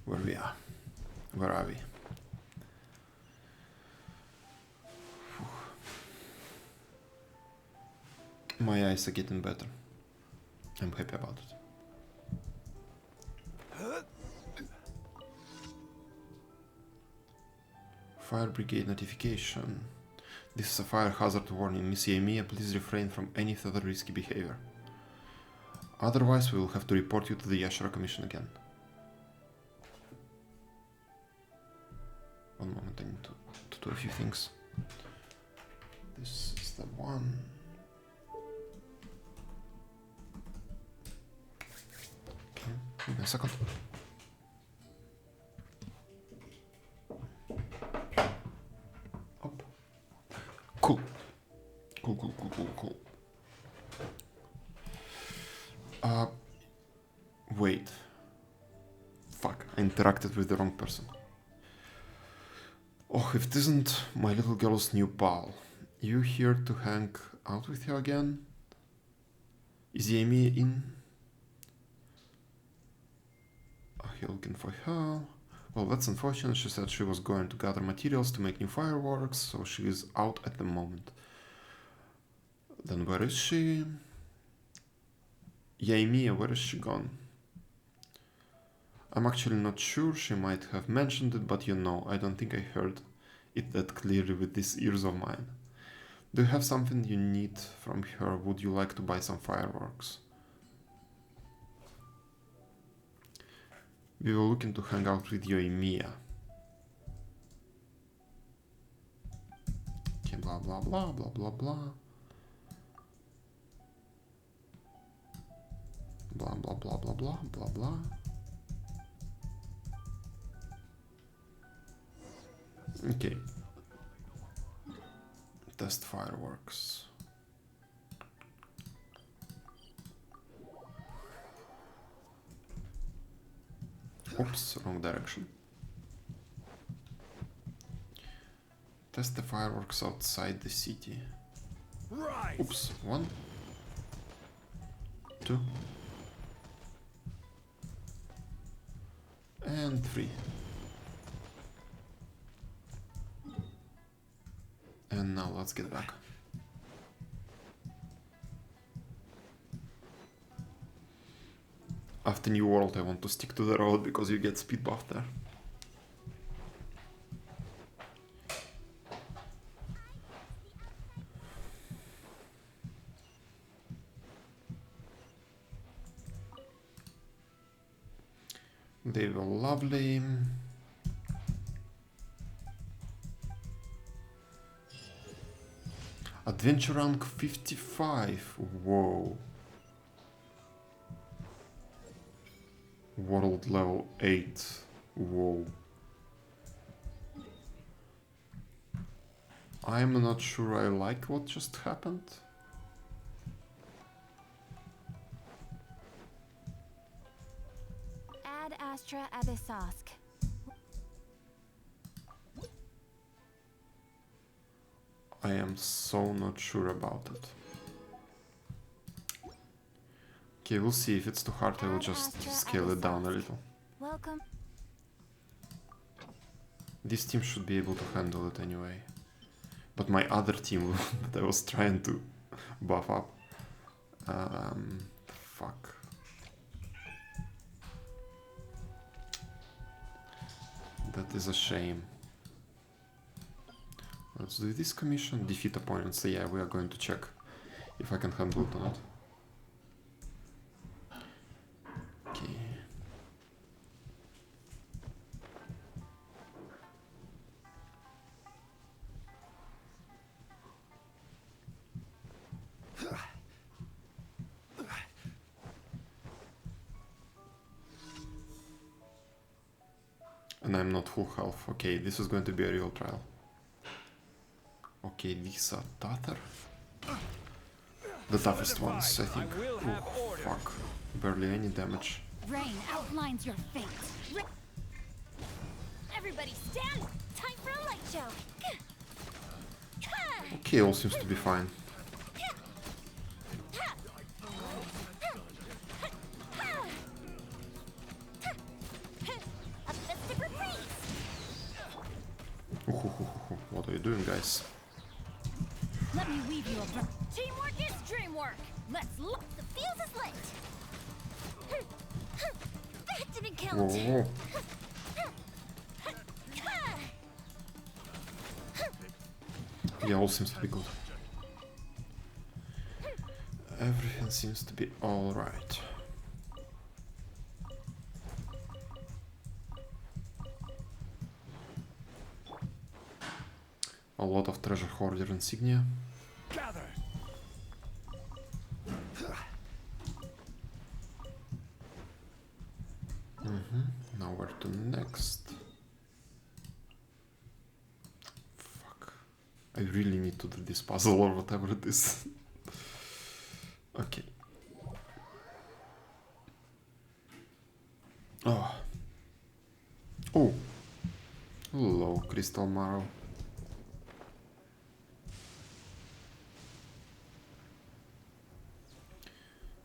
Where we are? Where are we? My eyes are getting better. I'm happy about it. Fire brigade notification. This is a fire hazard warning. Miss Yamiya, please refrain from any further risky behavior. Otherwise, we will have to report you to the Yashara Commission again. One moment, I need to do a few things. This is the one. Okay, give me a second. Up. Cool. Cool. Wait. Fuck, I interacted with the wrong person. Oh, if it isn't my little girl's new pal. You here to hang out with her again? Is Amy in? Are you looking for her? Well, that's unfortunate. She said she was going to gather materials to make new fireworks, so she is out at the moment. Then where is she? Yaimia, where is she gone? I'm actually not sure. She might have mentioned it, but you know, I don't think I heard it that clearly with these ears of mine. Do you have something you need from her? Would you like to buy some fireworks? We were looking to hang out with Yoimiya. Okay, blah blah blah blah blah blah. Blah blah blah blah blah blah blah. Okay. Test fireworks. Oops, wrong direction. Test the fireworks outside the city. Right. Oops, 1, 2, and 3. And now let's get back. After New World, I want to stick to the road because you get speed buff there. They were lovely. Adventure rank 55. Whoa. World level 8. Whoa. I'm not sure I like what just happened. Ad Astra Abyssosk. I am so not sure about it. Okay, we'll see. If it's too hard, I will just scale it down a little. Welcome. This team should be able to handle it anyway. But my other team that I was trying to buff up... fuck. That is a shame. Let's do this commission. Defeat opponents. So yeah, we are going to check if I can handle it or not. Okay. And I'm not full health. Okay, this is going to be a real trial. Okay, these are Tatar. The toughest ones, I think. Oh, fuck. Barely any damage. Rain outlines your fate. Everybody stand! Time for a light show! Okay, all seems to be fine. A festive reprise! What are you doing, guys? Let me weave you a teamwork is dreamwork! Let's look! The fuse is lit! That didn't count! Whoa. Yeah, all seems to be good. Everything seems to be alright. A lot of treasure hoarder insignia. Now where to next? Fuck. I really need to do this puzzle or whatever it is. Okay. Oh. Oh. Hello, Crystal Marrow.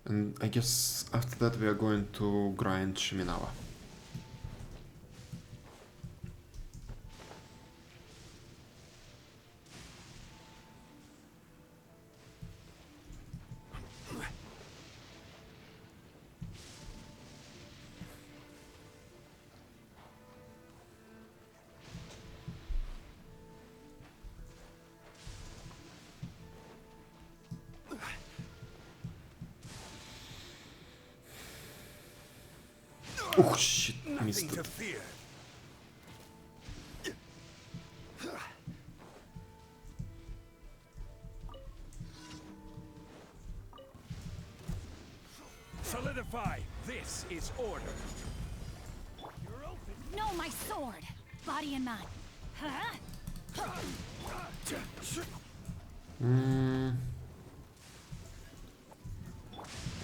And I guess after that we are going to grind Shiminawa. Oh shit, missed it. Fear. Solidify. This is order. No, my sword! Body and mind. Huh?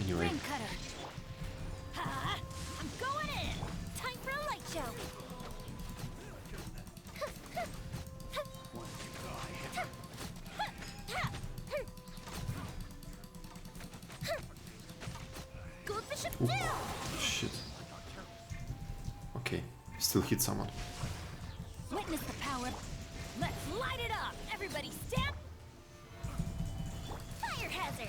Anyway. Ring cutter. Huh? I'm going in! Time for a light show! Good bishop Ooh, down! shit. Okay, still hit someone. Witness the power. Let's light it up! Everybody stand! Fire hazard!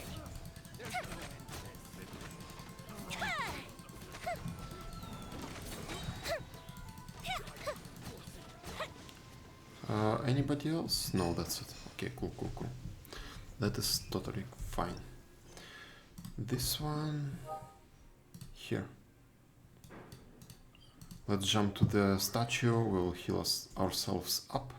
Anybody else? No, that's it. Okay, cool. That is totally fine. This one... here. Let's jump to the statue, we'll heal ourselves up.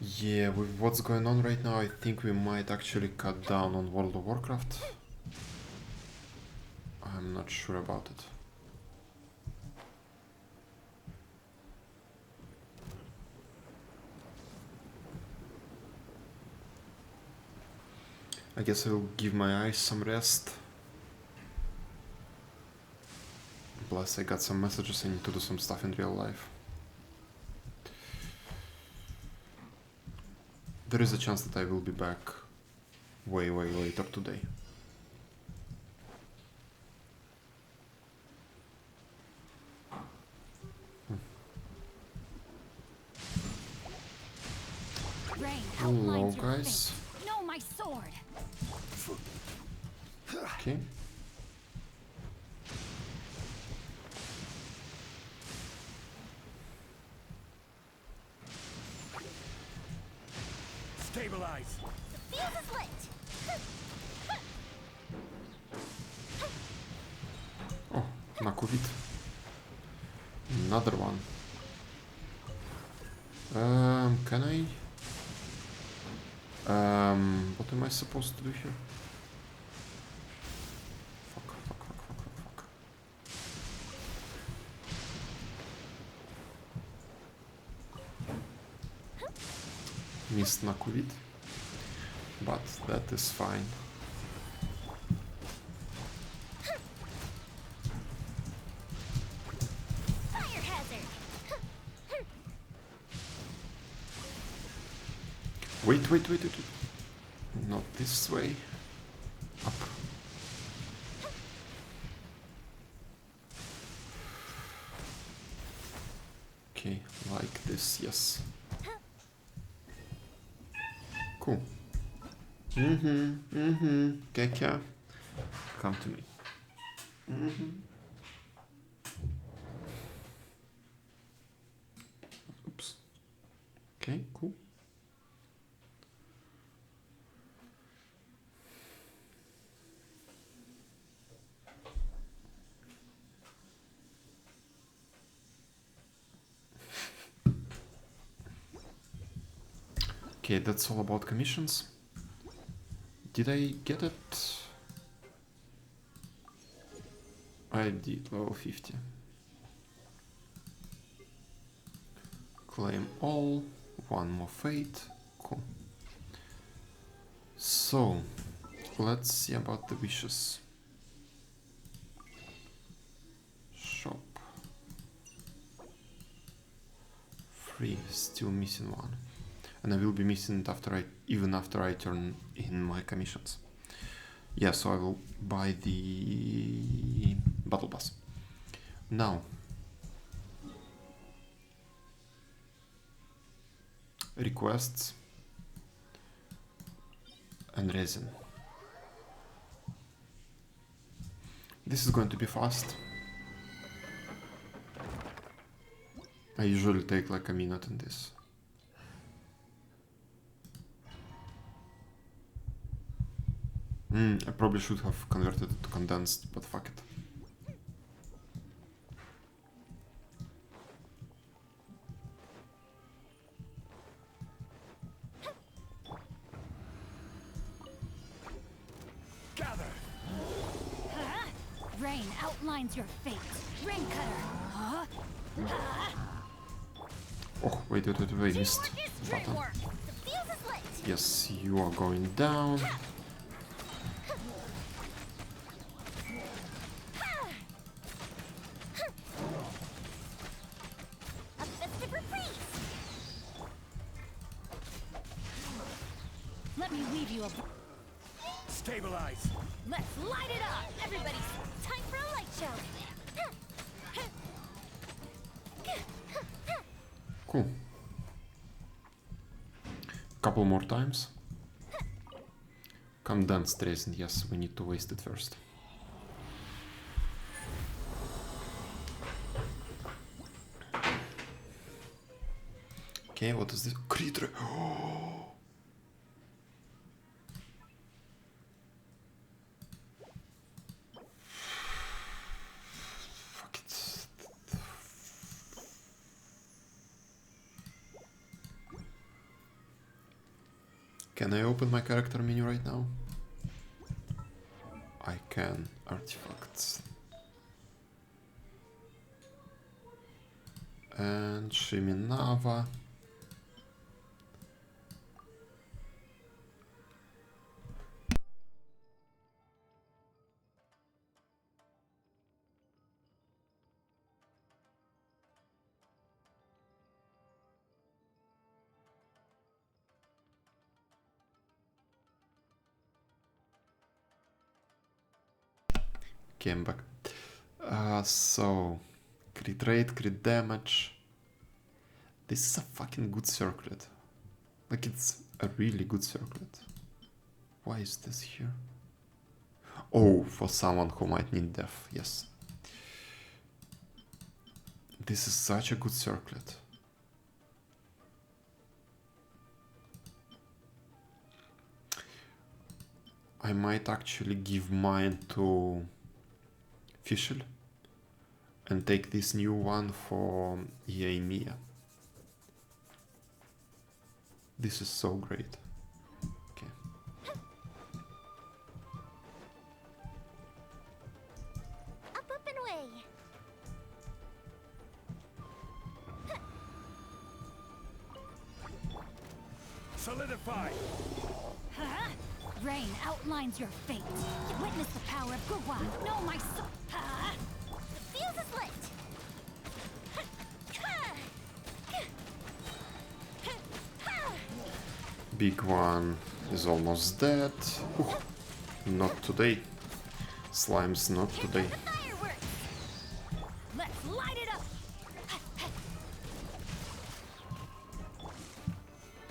Yeah, with what's going on right now, I think we might actually cut down on World of Warcraft. I'm not sure about it. I guess I'll give my eyes some rest. Plus I got some messages, I need to do some stuff in real life. There is a chance that I will be back way later today. Hello guys. No, my sword! Okay. Stabilize. The fuse is lit! Oh, Nakuvit. Another one. Can I? What am I supposed to do here? missed Nakuvit, but that is fine. Fire hazard! Wait, wait, wait, wait, wait. Not this way. Up. Okay, like this, yes. Cool. Kekya, come to me. Oops. Okay, cool. Okay, that's all about commissions. Did I get it? I did, level 50. Claim all, one more fate, cool. So, let's see about the wishes. Shop. Free, still missing one. And I will be missing it even after I turn in my commissions. Yeah, so I will buy the battle pass. Now, requests and resin. This is going to be fast. I usually take like a minute in this. I probably should have converted it to condensed, but fuck it. Gather! Rain outlines your fate. Rain cutter. Oh, wait, missed button. The fuse is lit! Yes, you are going down. A festive reprise! Let me weave you a... Stabilize! Let's light it up! Everybody's time for a light show! Cool. Couple more times. Condensed resin, yes, we need to waste it first. Okay, what is this? Creature! Fuck it. Can I open my character menu right now? I can. Artifacts. And Shiminava. Came back. So, crit rate, crit damage. This is a fucking good circlet. Like, it's a really good circlet. Why is this here? Oh, for someone who might need death, yes. This is such a good circlet. I might actually give mine to Fischl and take this new one for Yaemia. This is so great. Okay. Up, up, and away! So Solidify! Huh? Rain outlines your fate. Witness the power of Gugwa. Know my soul. Huh? The fuse is lit! Big one is almost dead. Ooh, not today. Slime's not today. Fireworks! Let's light it up!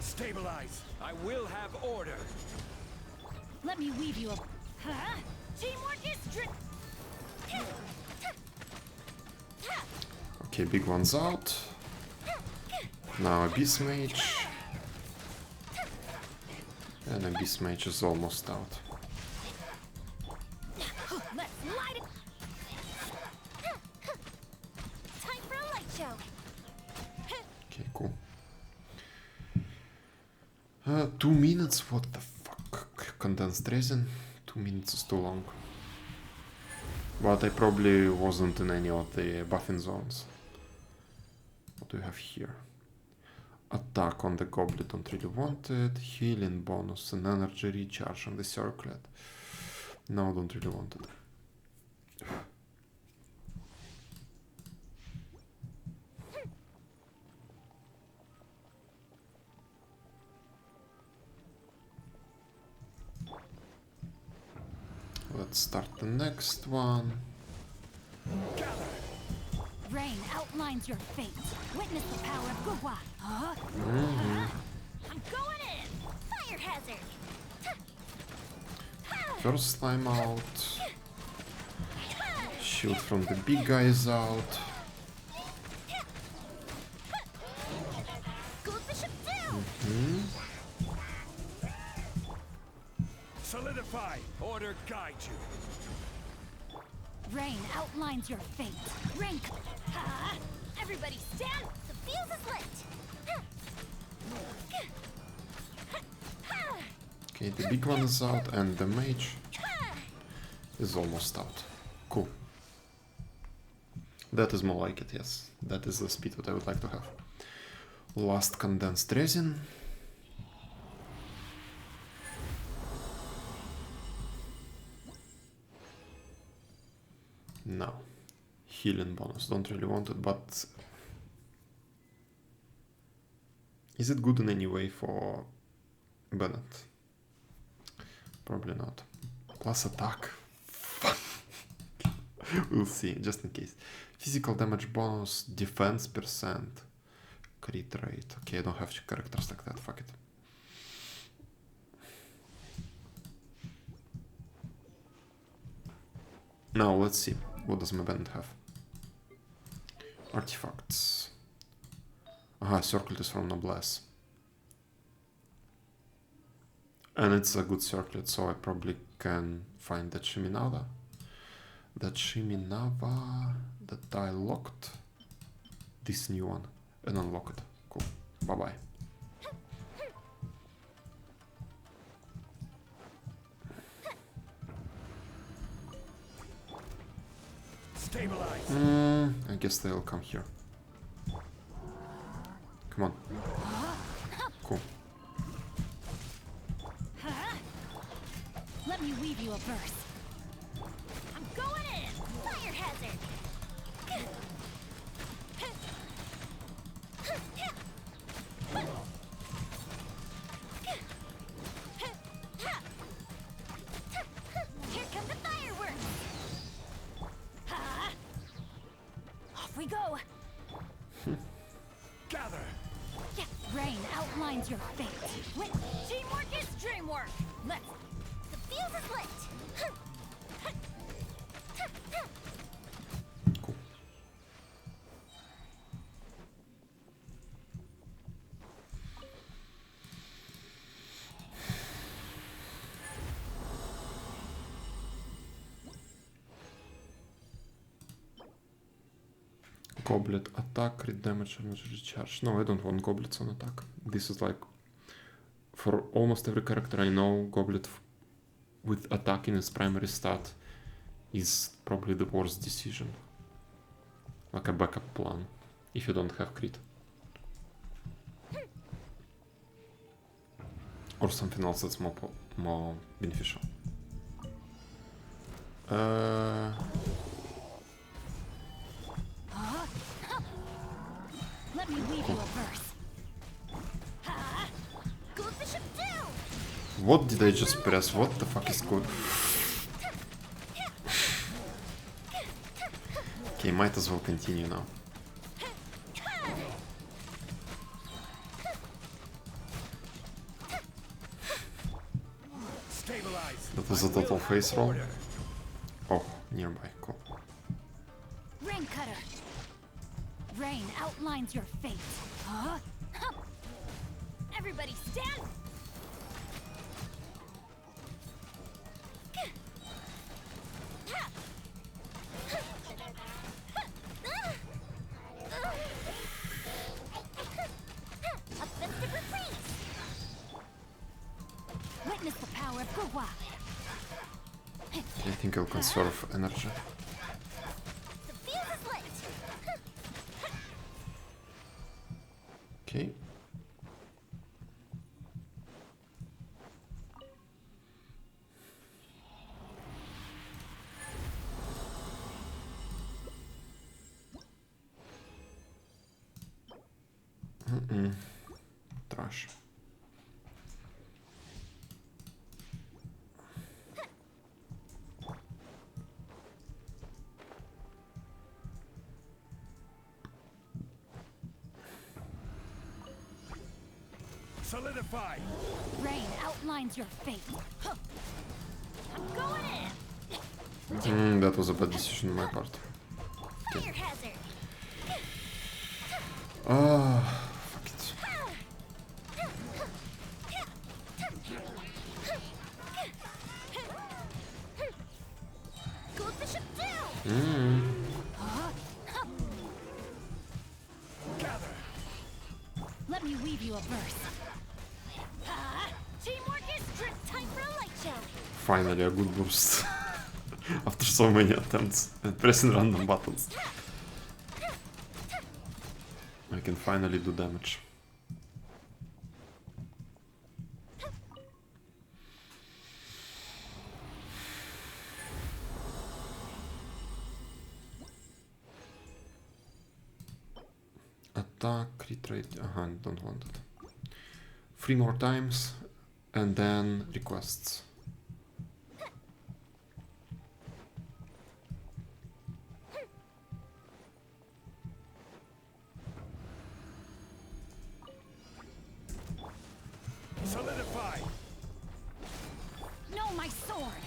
Stabilize! I will have order! Let me weave you a... Huh? Teamwork is Okay, big one's out. Now Abyss Mage. And Abyss Mage is almost out. Let's light it! Time for a light show! Okay, cool. 2 minutes? What the fuck? Condensed resin? 2 minutes is too long. But I probably wasn't in any of the buffing zones. What do we have here? Attack on the goblet, don't really want it. Healing bonus and energy recharge on the circlet. No, don't really want it. Let's start the next one. Rain outlines your fate. Witness the power of Gugwa. Huh? I'm going in! Fire hazard! First slime out. Shield from the big guys out. Goldfish down! Solidify! Order guide you! Rain outlines your fate. Rain... Huh? Everybody stand! The fuse is lit! Okay, the big one is out and the mage is almost out. Cool. That is more like it, yes. That is the speed that I would like to have. Last condensed resin. No. Healing bonus. Don't really want it, but... Is it good in any way for Bennett? Probably not. Plus attack. We'll see, just in case. Physical damage bonus, defense percent, crit rate. Okay, I don't have characters like that, fuck it. Now, let's see. What does my band have? Artifacts. Aha, circlet is from Noblesse. And it's a good circlet, so I probably can find that Shiminava. That Shiminava that I locked. This new one. And unlock it. Cool. Bye-bye. Stabilize. I guess they'll come here. Come on. Cool. Huh? Let me weave you a verse. I'm going in! Fire hazard! Here come the fireworks! Huh? Off we go! Gather. Yeah, rain outlines your fate. Teamwork is dreamwork! Let's... The fuse is lit! Cool. Goblet attack, crit damage, energy recharge. No, I don't want goblets on attack. This is like, for almost every character I know, goblet with attack in its primary stat is probably the worst decision. Like a backup plan, if you don't have crit. Or something else that's more beneficial. Let me weave you a verse. What did I just press? What the fuck is good? Okay, might as well continue now. That was a total face roll. Oh, nearby, cool. Rain cutter. Rain outlines your fate. Huh? Everybody stand. Witness the power of Gugwa. I think I'll conserve energy. Okay. Trash. Solidify. Rain outlines your fate. Huh. I'm going in. That was a bad decision on my part. Fire hazard. Fuck it. Goldbishop down. Let me weave you a verse. Teamwork is strict. Time for a light show. Finally a good burst. After so many attempts and pressing random buttons. I can finally do damage. Attack, retreat, don't want it. 3 more times, and then requests. Solidify. No, my sword.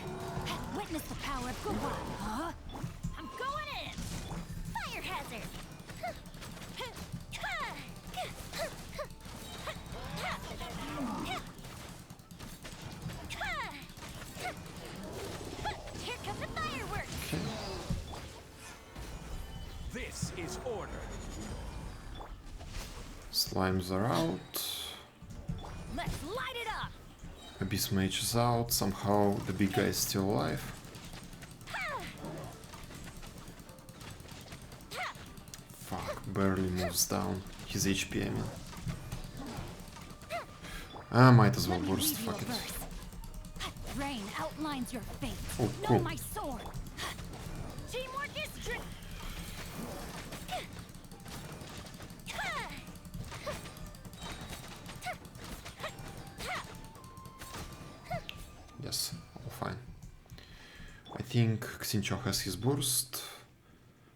Witness the power of Gugwa. Huh? I'm going in. Fire hazard. Here comes the fireworks. This is order. Slimes are out. Let's light it up. Abyss Mage is out. Somehow the big guy is still alive. Fuck, barely moves down. His HP, I mean. I might as well Let me burst, weave you fuck a it. verse. Rain outlines your fate. Oh, No, cool. my sword. Teamwork is strict. Yes, all fine. I think Xincho has his burst.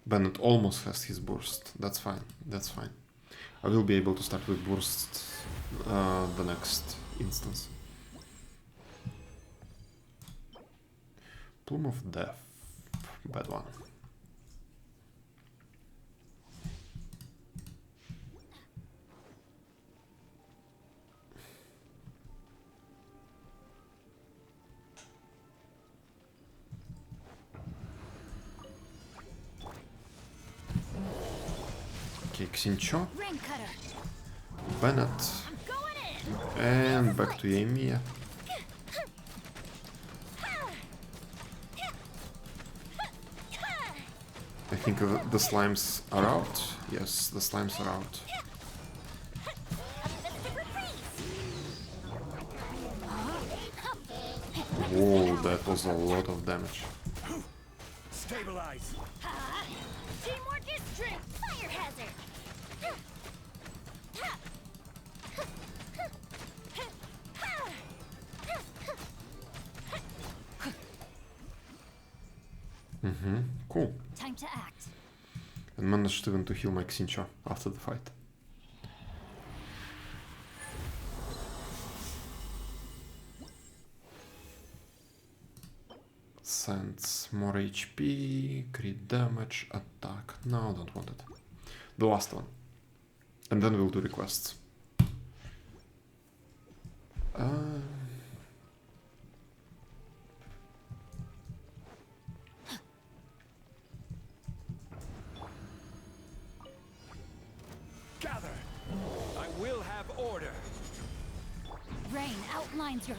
Bennett almost has his burst. That's fine, that's fine. I will be able to start with burst the next instance. Plume of Death. Bad one. Okay, Xincho, Rain cutter. Bennett, I'm going in. and back to Ymir. I think the slimes are out. Yes, the slimes are out. Whoa, that was a lot of damage. Stabilize. Teamwork is strength. Fire hazard! Cool. Time to act. And managed even to heal my Xincha after the fight. Sends more HP, crit damage, attack. No, don't want it. The last one. And then we'll do requests. Gather! I will have order. Rain outlines your...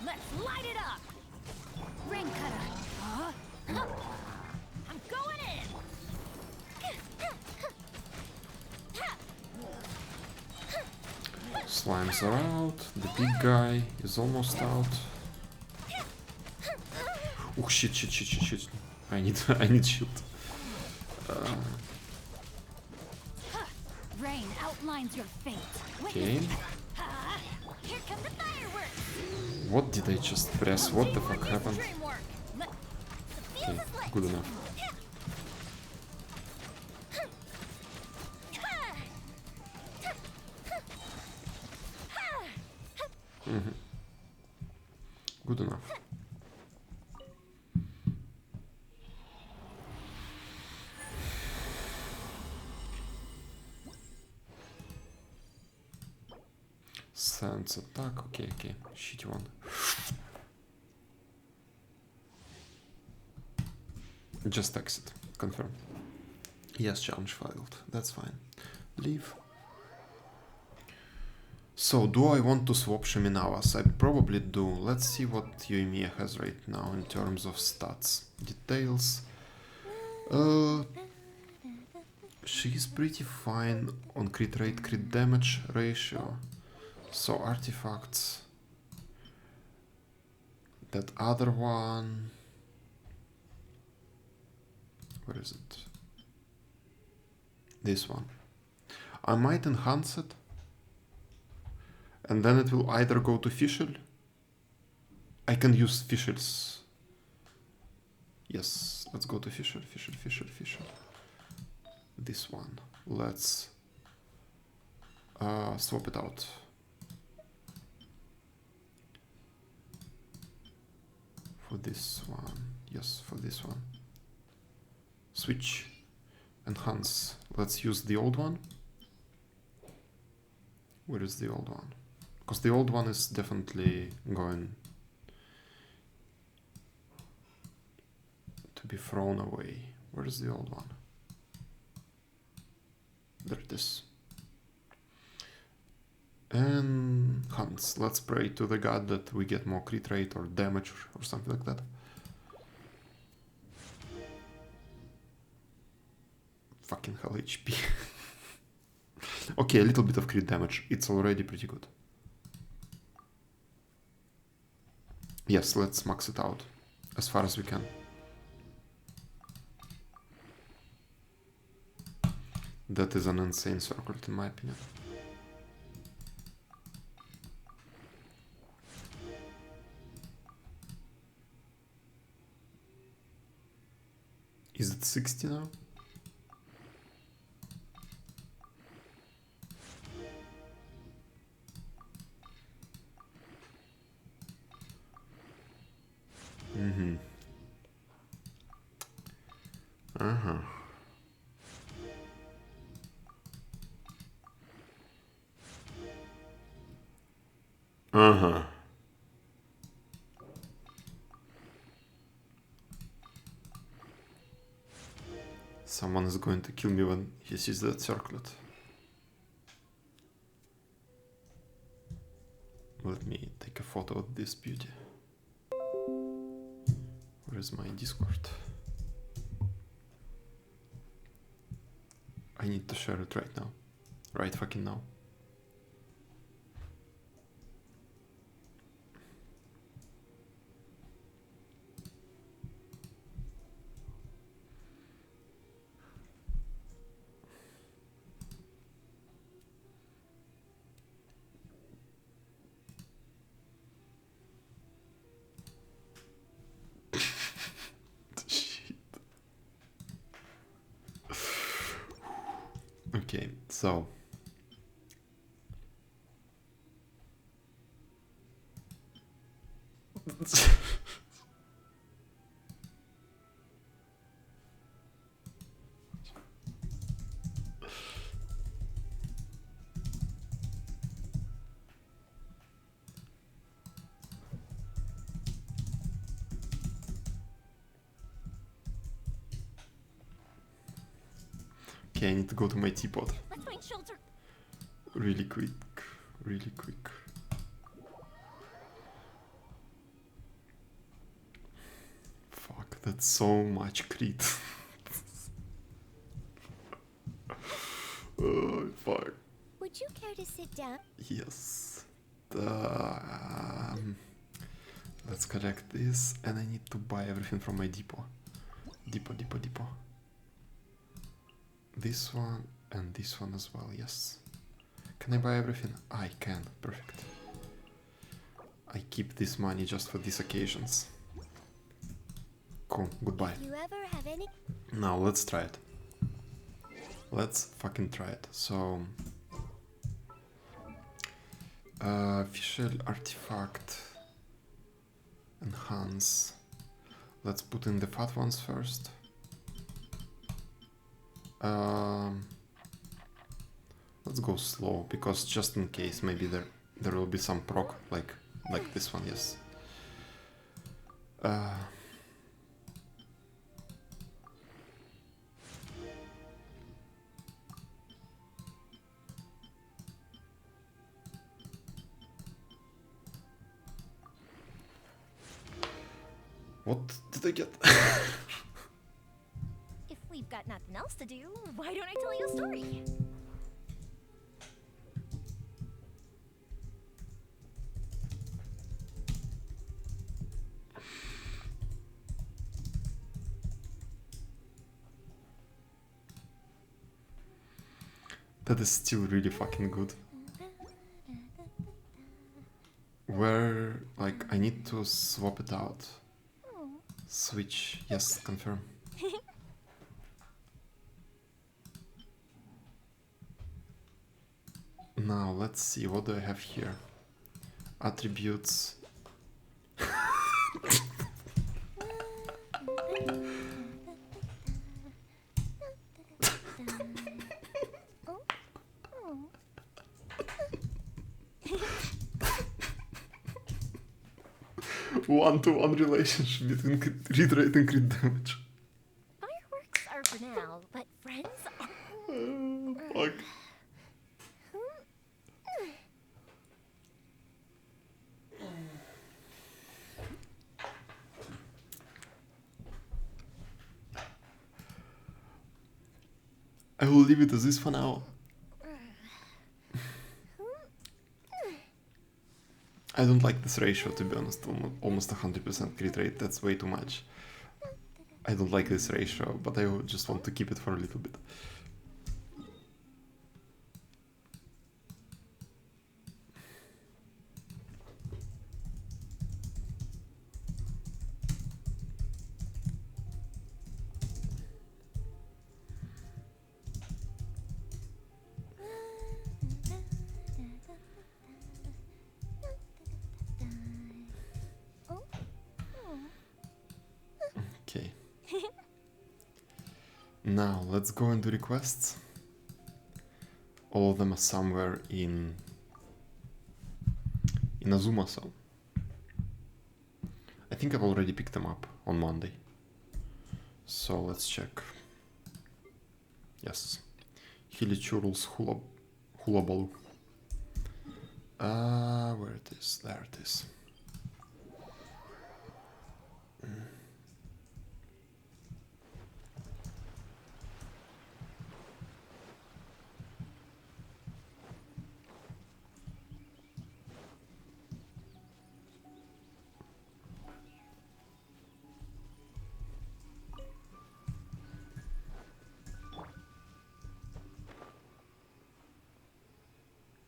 Let's light it up! Rain cutter. Huh? I'm going in! Slimes are out. The big guy is almost out. Oh shit, shit, shit, shit, shit. I need shield. Rain outlines your fate. Okay. Here come the fireworks! What did I just press? What the fuck happened? Okay, good enough. Good enough. Sense attack. Okay, okay. Shitty one. Just exit. Confirm. Yes, challenge failed. That's fine. Leave. So, do I want to swap Shiminawas? I probably do. Let's see what Yoimiya has right now in terms of stats. Details. She's pretty fine on crit rate, crit damage ratio. So, artifacts. That other one. Where is it? This one. I might enhance it. And then it will either go to Fischl. I can use Fischl's. Yes, let's go to Fischl, Fischl, Fischl, Fischl. This one. Let's swap it out. For this one. Yes, for this one. Switch. Enhance. Let's use the old one. Where is the old one? Because the old one is definitely going to be thrown away. Where is the old one? There it is. And Hans. Let's pray to the god that we get more crit rate or damage or something like that. Fucking hell HP. Okay, a little bit of crit damage. It's already pretty good. Yes, let's max it out as far as we can. That is an insane circlet in my opinion. Is it 60 now? Mm-hmm. Uh-huh. Uh-huh. Someone is going to kill me when he sees that circlet. Let me take a photo of this beauty. Where is my Discord? I need to share it right now. Right fucking now. Okay, so okay, I need to go to my teapot. Let's find shelter. Really quick, really quick. Fuck, that's so much crit. Oh, fuck. Would you care to sit down? Yes. Let's collect this, and I need to buy everything from my depot. Depot. This one and this one as well, yes. Can I buy everything? I can, perfect. I keep this money just for these occasions. Cool, goodbye. You ever have any? Now let's try it. Let's fucking try it. So, official artifact, enhance. Let's put in the fat ones first. Let's go slow, because just in case, maybe there will be some proc like this one. Yes. What did I get? If we've got nothing else to do, why don't I tell you a story? That is still really fucking good. Where, like, I need to swap it out. Switch, yes, confirm. Now, let's see, what do I have here? Attributes. One-to-one relationship between read rate and crit damage. Fireworks are for now, but friends are... Fuck. I will leave it as this for now. I don't like this ratio, to be honest. Almost 100% crit rate, that's way too much. I don't like this ratio, but I just want to keep it for a little bit. Okay. Now, let's go into requests. All of them are somewhere in Azuma, so I think I've already picked them up on Monday. So let's check. Yes. Hilichurl's Hula Balu. Where it is? There it is.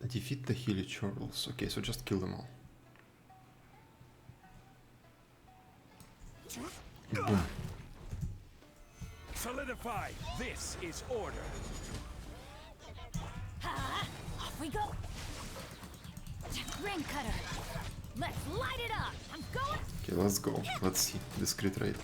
Defeat the Hilichurls. Okay, so just kill them all. Boom. Solidify. This is order. we go. Ring cutter. Let's light it up. I'm going. Okay, let's go. Let's see this crit rate.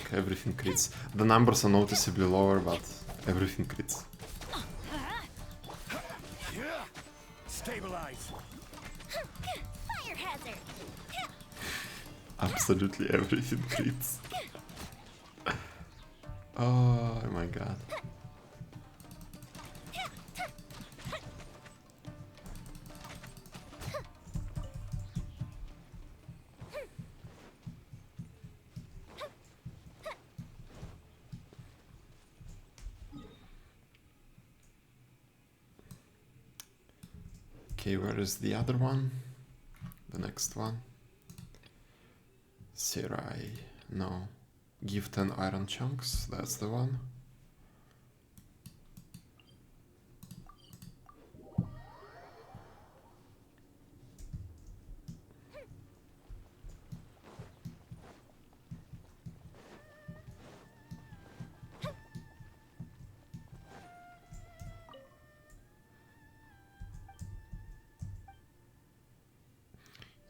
Okay, everything crits. The numbers are noticeably lower, but everything crits. Stabilize. Fire hazard. Absolutely everything crits. Oh my god. Okay, where is the other one? The next one? Serai. No. Give 10 iron chunks. That's the one.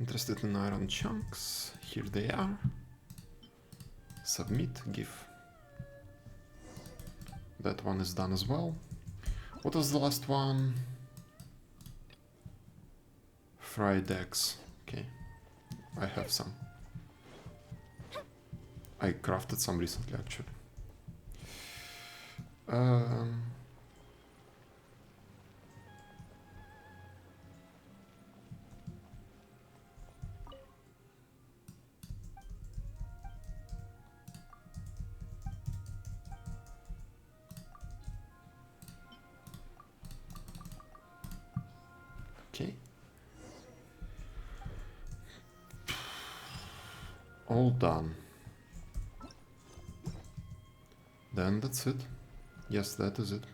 Interested in iron chunks? Here they are. Submit, give. That one is done as well. What was the last one? Fried eggs. Okay, I have some. I crafted some recently, actually. Okay. All done. Then that's it. Yes, that is it.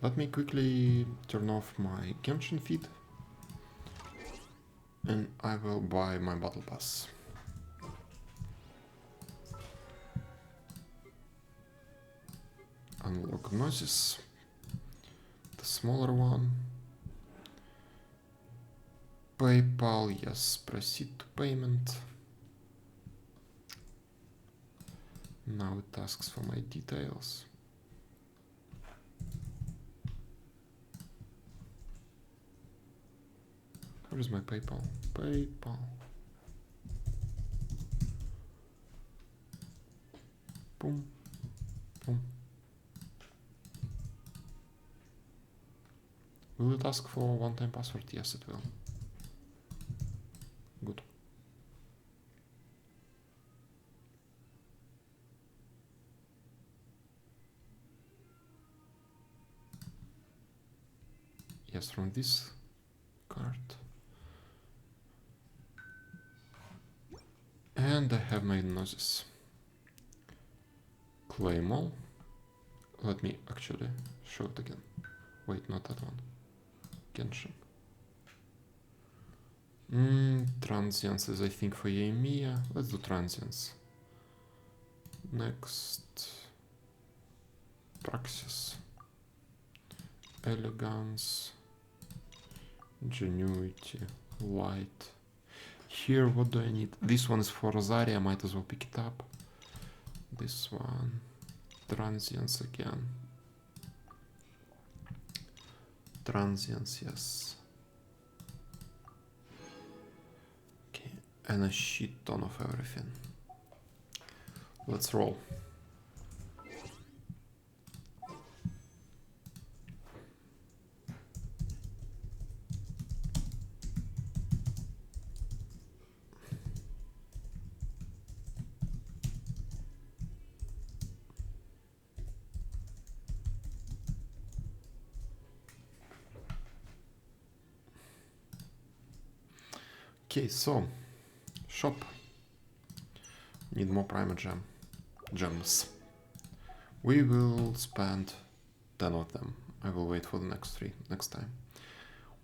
Let me quickly turn off my Genshin feed. And I will buy my battle pass. Unlock Gnosis. The smaller one. PayPal, yes, proceed to payment. Now it asks for my details. Where is my PayPal? PayPal. Boom. Boom. Will it ask for one-time password? Yes, it will. Good. Yes, from this card. And I have my Gnosis. Claim all. Let me actually show it again. Wait, not that one. Genshin. Transience is, I think, for Yemiya. Let's do transience. Next. Praxis. Elegance. Ingenuity. Light. Here, what do I need? This one is for Rosaria, I might as well pick it up. This one. Transience again. Transience, yes. Okay, and a shit ton of everything. Let's roll. Okay, so shop. Need more primer gems. We will spend 10 of them. I will wait for the next 3 next time.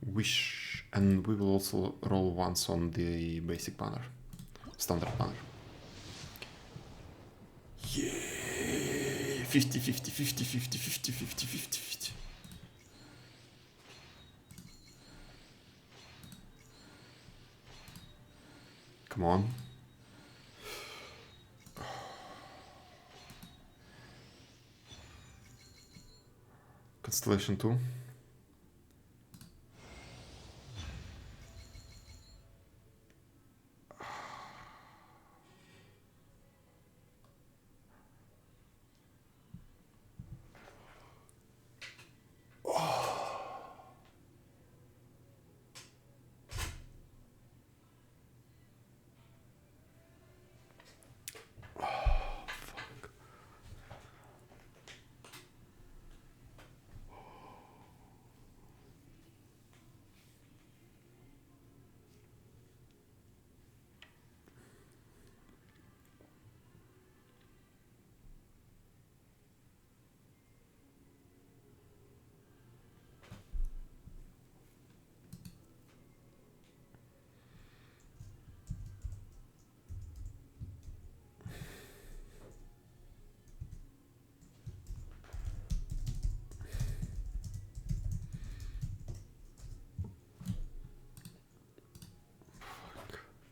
Wish, and we will also roll once on the basic banner, standard banner. Yeah. 50, 50, 50, 50, 50, 50, 50, 50. Come on. Constellation 2.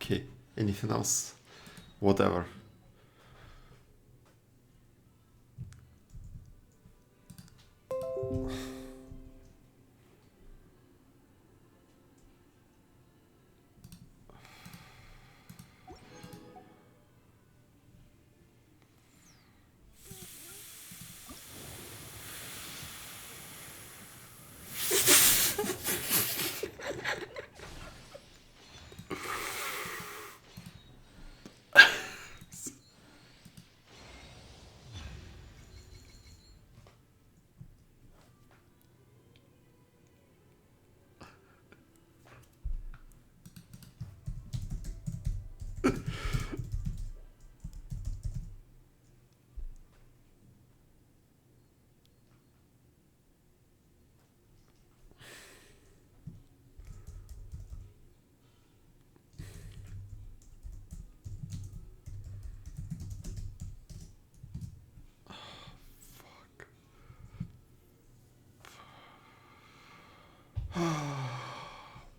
Okay, anything else? Whatever.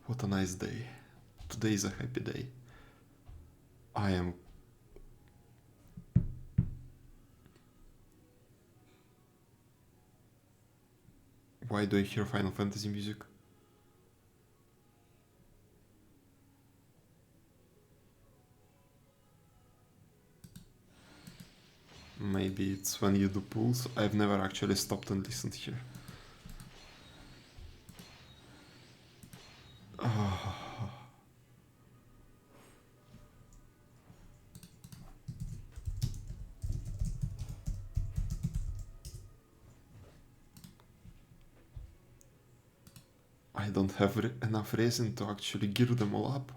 What a nice day. Today is a happy day. I am... Why do I hear Final Fantasy music? Maybe it's when you do pulls. I've never actually stopped and listened here. I don't have enough reason to actually gear them all up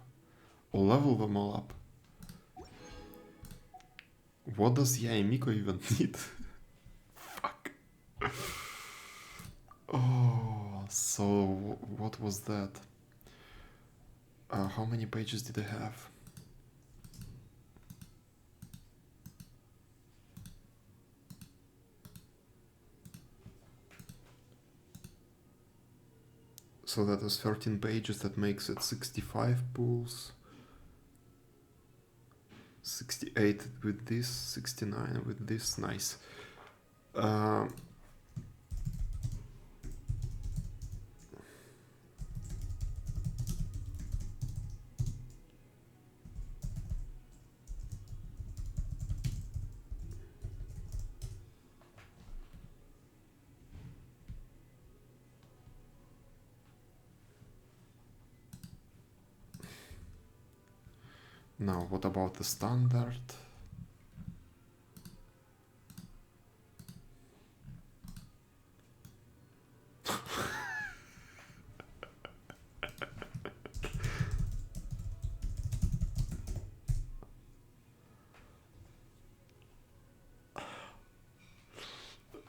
or level them all up. What does Yaemiko even need? Fuck. Oh, so what was that? How many pages did I have? So that was 13 pages, that makes it 65 pulls. 68 with this, 69 with this, nice. Now, what about the standard?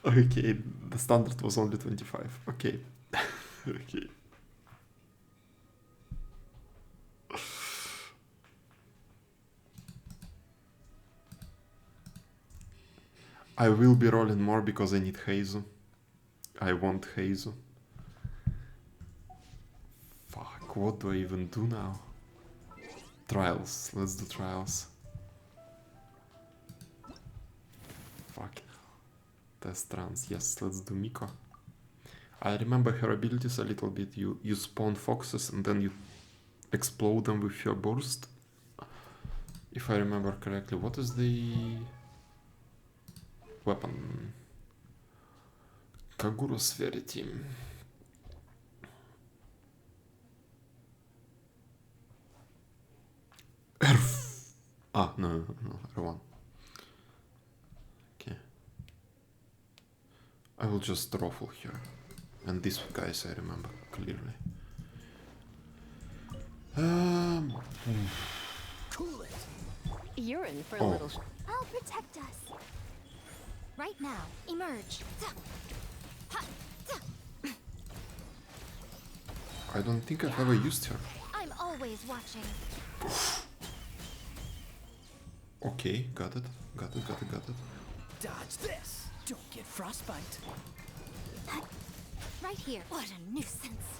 Okay, the standard was only 25. Okay. Okay. I will be rolling more because I need Heizu. I want Heizu. Fuck, what do I even do now? Trials. Let's do trials. Fuck. Test runs. Yes, let's do Miko. I remember her abilities a little bit. You spawn foxes and then you explode them with your burst. If I remember correctly. What is the weapon? Kaguru's Verity. Ah, no, R1. Okay. I will just ruffle here. And these guys I remember clearly. Cool it. You're in for a Oh. little. I'll protect us. Right now, emerge. I don't think I've ever used her. I'm always watching. Okay, got it. Got it. Dodge this. Don't get frostbite. Right here. What a nuisance.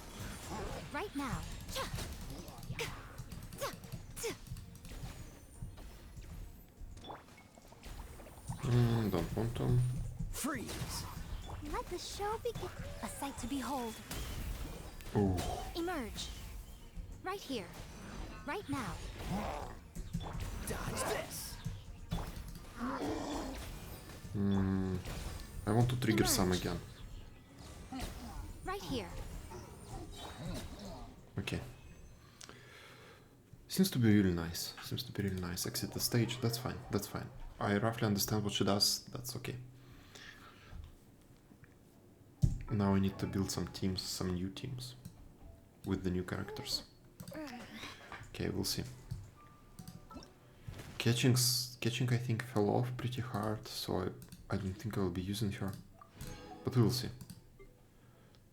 Right now. Don't want to. Freeze. Let the show begin. A sight to behold. Oh. Emerge. Right here. Right now. Dodge this. I want to trigger some again. Right here. Okay. Seems to be really nice. Exit the stage. That's fine. I roughly understand what she does. That's okay. Now I need to build some teams, some new teams. With the new characters. Okay, we'll see. Catching I think fell off pretty hard, so I don't think I'll be using her. But we'll see.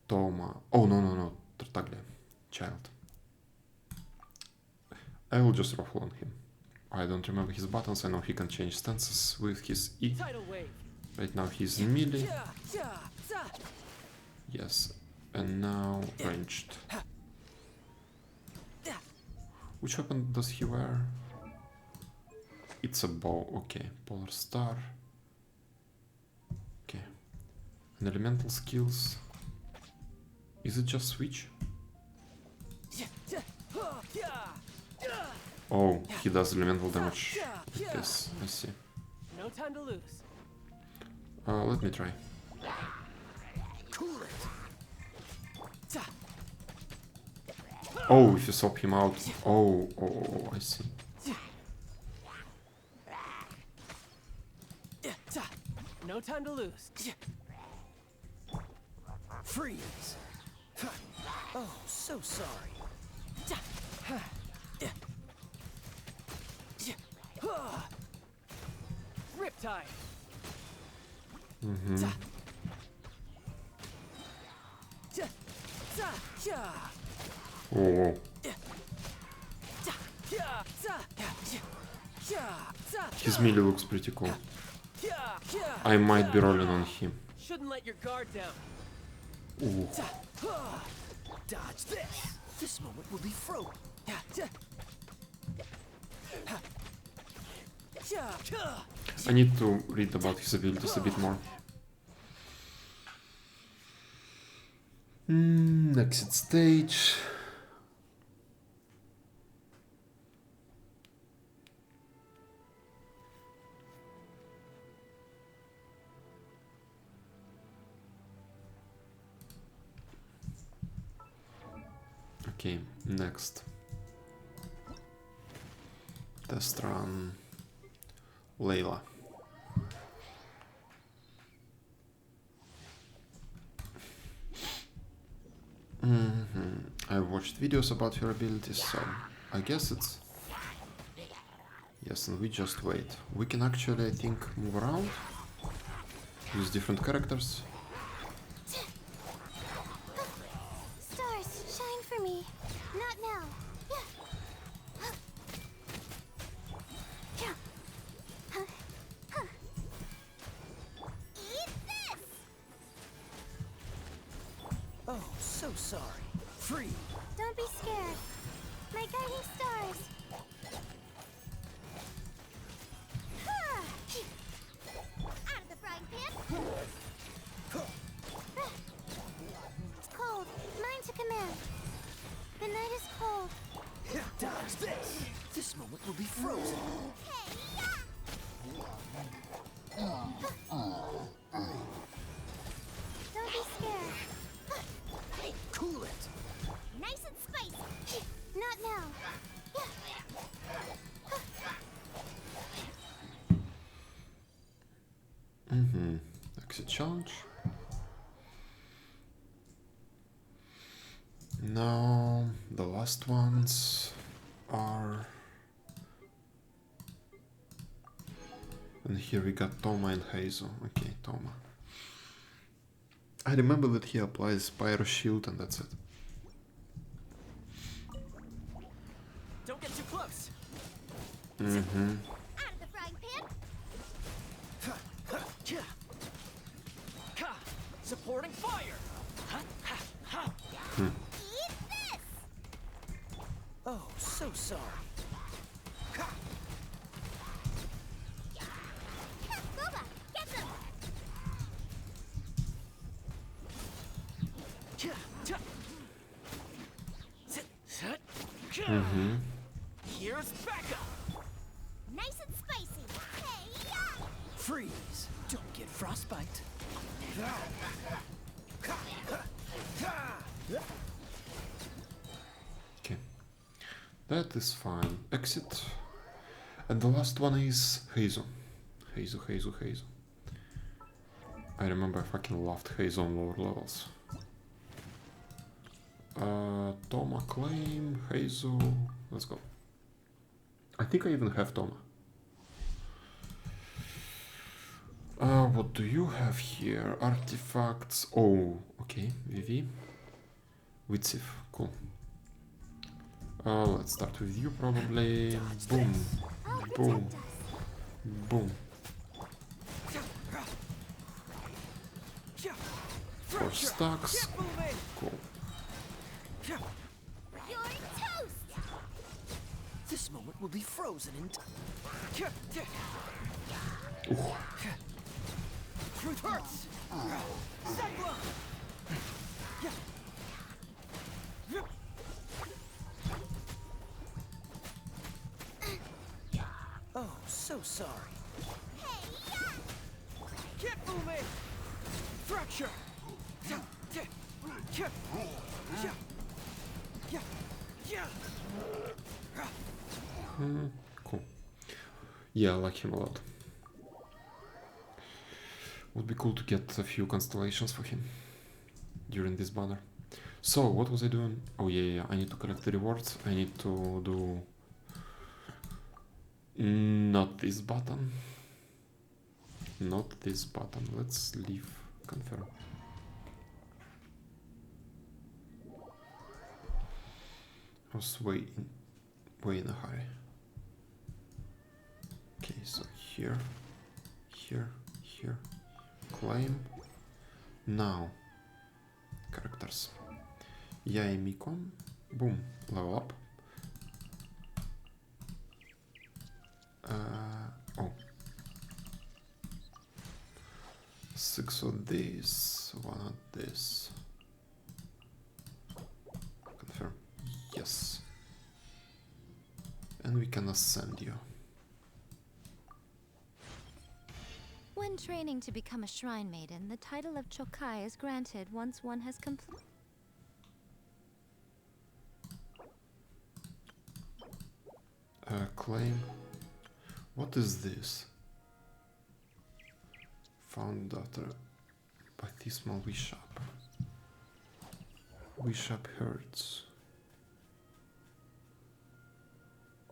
Toma. Oh, no. Tartaglia. Child. I will just ruffle on him. I don't remember his buttons. I know he can change stances with his E. Tidal wave. Right now he's melee. Yes. And now ranged. Which weapon does he wear? It's a bow. Okay. Polar Star. Okay. And elemental skills. Is it just switch? Oh, he does elemental damage with this. I see. No time to lose. Let me try. Cool it. Oh, if you swap him out. Oh, I see. No time to lose. Freeze. Oh, so sorry. Riptide. Oh. His melee looks pretty cool. I might be rolling on him. Shouldn't let your guard down. Ooh. Dodge this. This moment will be frozen. I need to read about his abilities a bit more. Exit stage. Okay, next. Test run. Layla. I've watched videos about her abilities, so I guess it's... Yes, and we just wait. We can actually, I think, move around. Use different characters. Stars, shine for me. Not now. so sorry. Free. Don't be scared. My guiding stars. Out of the frying pan. It's cold. Mine to command. The night is cold. Dodge this. This moment will be frozen. Don't be scared. Cool it. Nice and spicy. Not now. Exit challenge. Now the last ones are, and here we got Toma and Hazel. Okay, Toma. I remember that he applies Pyro Shield and that's it. Don't get too close. Out of the frying pan. Supporting fire. Eat this. Oh, so sorry. Boba, get them. Here's backup. Nice and spicy. Hey, yeah. Freeze. Don't get frostbite. Okay, that is fine. Exit. And the last one is Hazel. Hazel. I remember I fucking loved Hazel on lower levels. Toma claim, Hazel, let's go. I think I even have Toma. What do you have here? Artifacts. Oh, okay. Vivi. Witsif. Cool. Let's start with you probably. Boom. Boom. Boom. 4 stacks. Cool. You're toast. This moment will be frozen in time. Ooh. Truth hurts. Cyclone. Oh, so sorry. Hey, yeah. Keep moving. Fracture. Cool. Yeah, I like him a lot. Would be cool to get a few constellations for him during this banner. So, what was I doing? Oh yeah, I need to collect the rewards. I need to do not this button. Not this button. Let's leave confirm. I was way in a hurry. Okay, so here, claim. Now, characters. Я и Мико. Boom, level up. Oh. 6 of this, 1 of this. Confirm. Yes. And we can ascend you. When training to become a shrine maiden, the title of Chokai is granted once one has completed. Claim. What is this? Found daughter. Baptismal Bishop. Bishop hurts.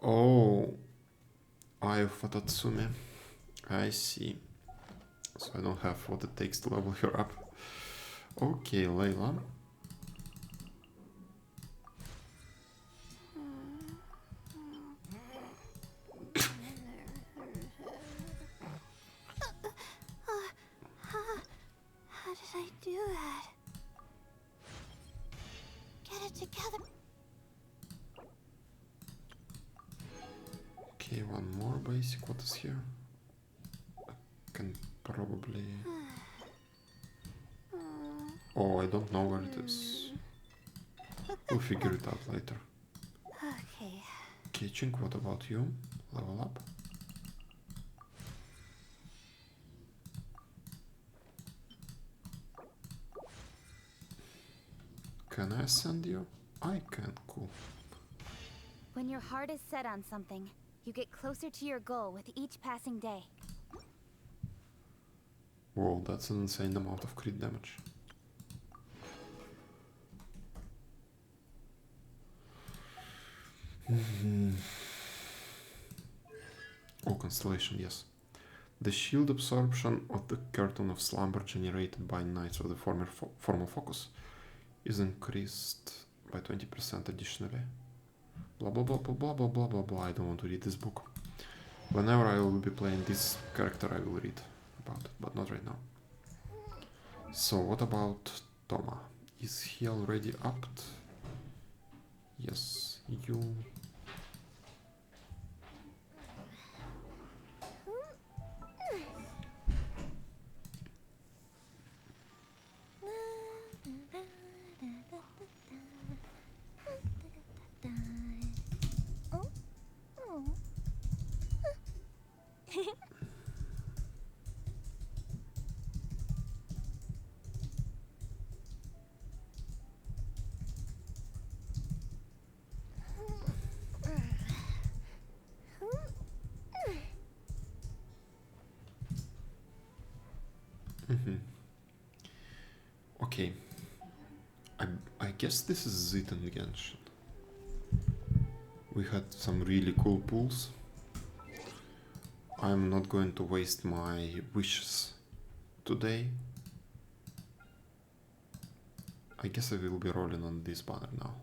Oh, Eye of Watatsumi. I see. So I don't have what it takes to level her up. Okay, Layla. How did I do that? basic. What is here? I can probably... Oh, I don't know where it is. We'll figure it out later. Okay. Okay, Chink, what about you? Level up. Can I send you? I can, cool. When your heart is set on something, you get closer to your goal with each passing day. Whoa, that's an insane amount of crit damage. Oh, Constellation, yes. The shield absorption of the curtain of slumber generated by Knights of the formal focus is increased by 20% additionally. Blah blah blah blah blah blah blah blah blah. I don't want to read this book. Whenever I will be playing this character, I will read about it, but not right now. So what about Toma? Is he already upped? Yes, you... Okay. I guess this is it in Genshin. We had some really cool pulls. I'm not going to waste my wishes today. I guess I will be rolling on this banner now.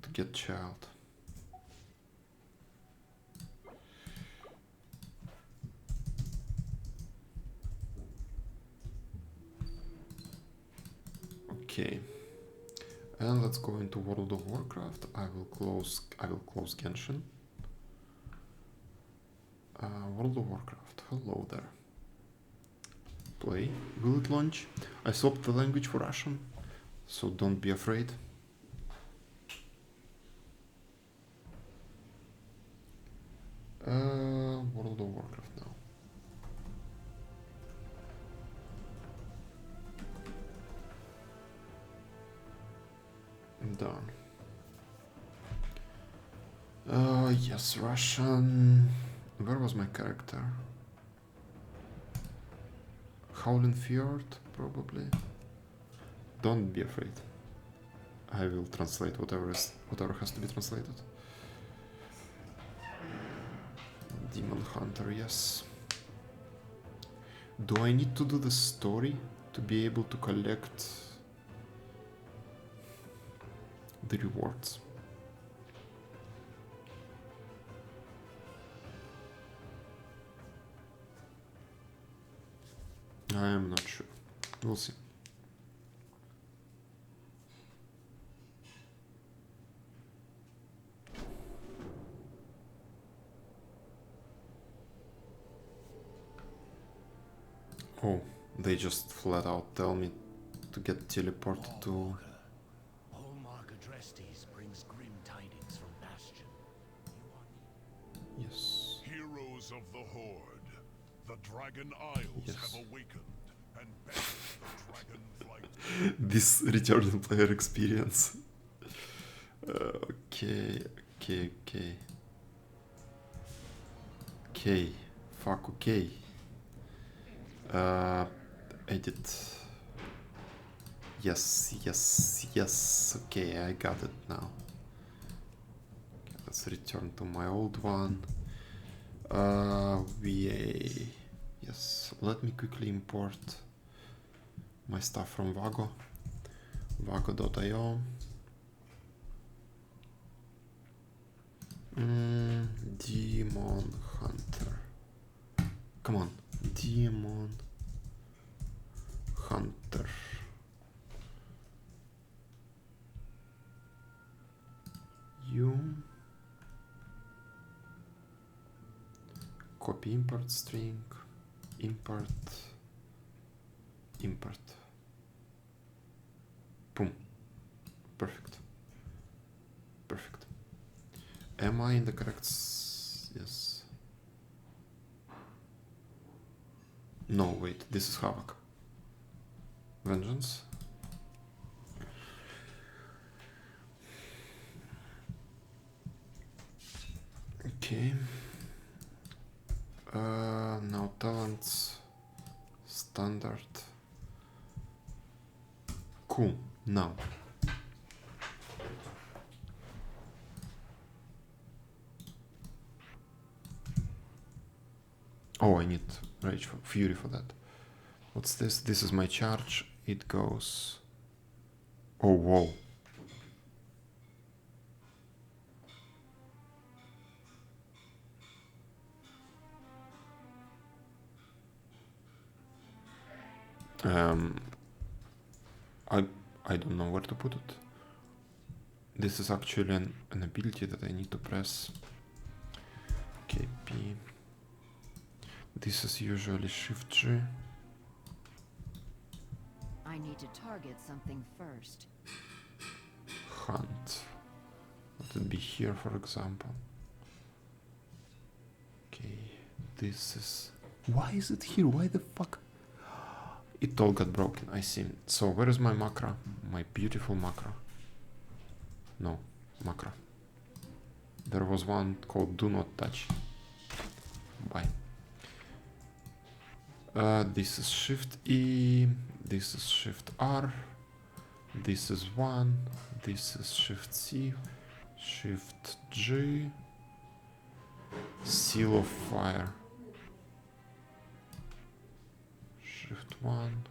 To get child. Okay, and let's go into World of Warcraft. I will close Genshin. World of Warcraft. Hello there. Play. Will it launch? I swapped the language for Russian, so don't be afraid. World of Warcraft now. Done. Yes, Russian. Where was my character? Howling Fjord, probably. Don't be afraid. I will translate whatever has to be translated. Demon Hunter, yes. Do I need to do the story to be able to collect the rewards? I am not sure. We'll see. Oh, they just flat out tell me to get teleported to... Hallmark Adrestes brings grim tidings from Bastion. Yes. Heroes of the Horde, the Dragon Isles have awakened and banished the Dragonflight. This returning player experience. Okay. Fuck, okay. Edit. Yes. Okay, I got it now. Okay, let's return to my old one. VA. Yes, let me quickly import my stuff from Vago. Vago.io. Demon Hunter. Come on, Demon Hunter. You Copy import string, import, import. Boom. Perfect. Perfect. Am I in the correct? Yes. No, wait. This is Havoc. Vengeance. Okay. Now talents. Standard. Cool. Now. Oh, I need Rage for Fury for that. What's this? This is my charge. It goes... Oh, whoa. I don't know where to put it. This is actually an ability that I need to press. Okay, P. This is usually Shift G. I need to target something first. Hunt. Let it be here, for example. Okay, this is... Why is it here? Why the fuck? It all got broken, I see. So where is my macro? My beautiful macro. No, macro. There was one called Do Not Touch. Bye. This is Shift E. This is Shift R. This is 1. This is Shift C. Shift G. Seal of Fire. Shift 1.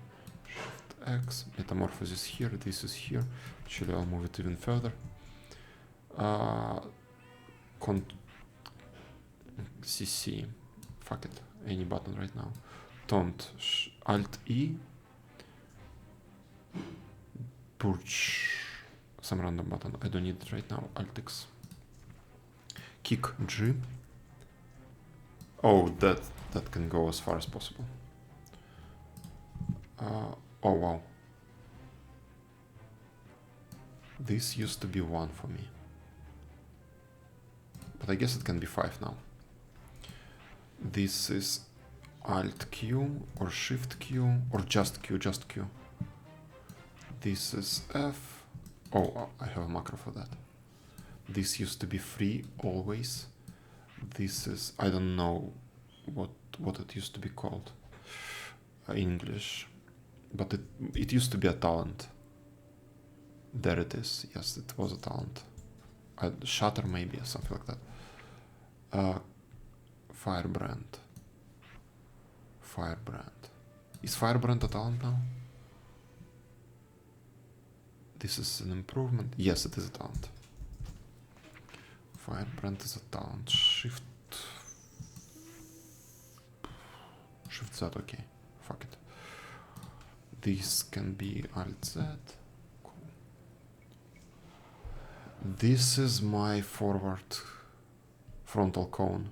Shift X. Metamorphosis here. This is here. Actually, I'll move it even further. CC. Fuck it. Any button right now. Taunt. Alt E. Purge. Some random button. I don't need it right now. Alt X. Kick G. Oh, that can go as far as possible. Oh wow. This used to be 1 for me. But I guess it can be 5 now. This is Alt Q or Shift Q or just Q, just Q. This is F. Oh, I have a macro for that. This used to be free always. This is, I don't know what it used to be called in English, but it used to be a talent. There it is. Yes, it was a talent. Shatter maybe or something like that. Firebrand. Firebrand. Is Firebrand a talent now? This is an improvement. Yes, it is a talent. Firebrand is a talent. Shift Z, okay. Fuck it. This can be Alt Z. Cool. This is my forward frontal cone.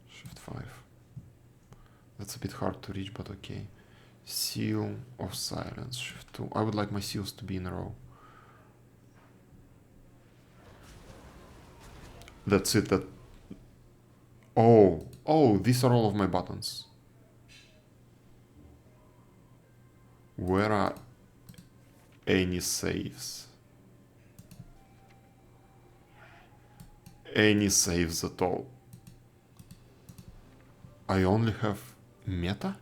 Shift 5. That's a bit hard to reach, but okay. Seal of Silence. Shift 2. I would like my seals to be in a row. That's it. Oh, these are all of my buttons. Where are any saves? Any saves at all? I only have meta?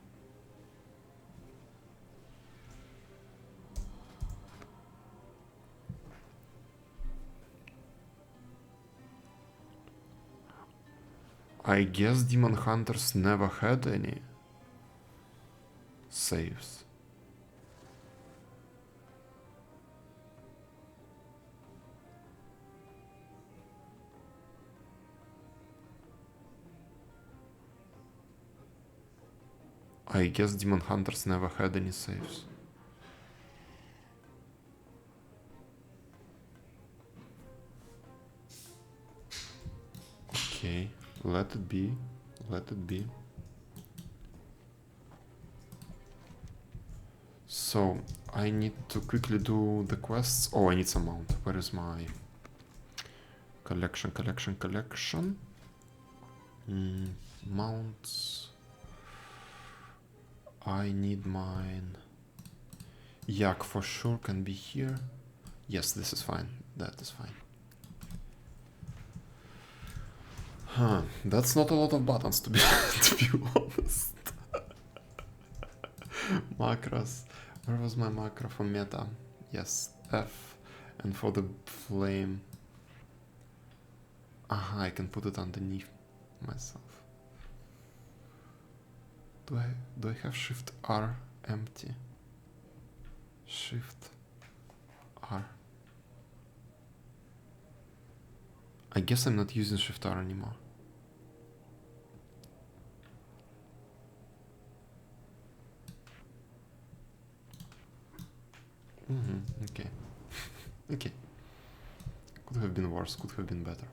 I guess Demon Hunters never had any saves. I guess Demon Hunters never had any saves. Okay, let it be. Let it be. So, I need to quickly do the quests. Oh, I need some mount. Where is my collection? Mounts. I need mine. Yak for sure can be here. Yes, this is fine. That is fine. Huh, that's not a lot of buttons to be to be honest. Macros. Where was my macro for meta? Yes, F. And for the flame. Aha, I can put it underneath myself. Do I have Shift R empty? Shift R. I guess I'm not using Shift R anymore. Okay. Okay. Could have been worse, could have been better.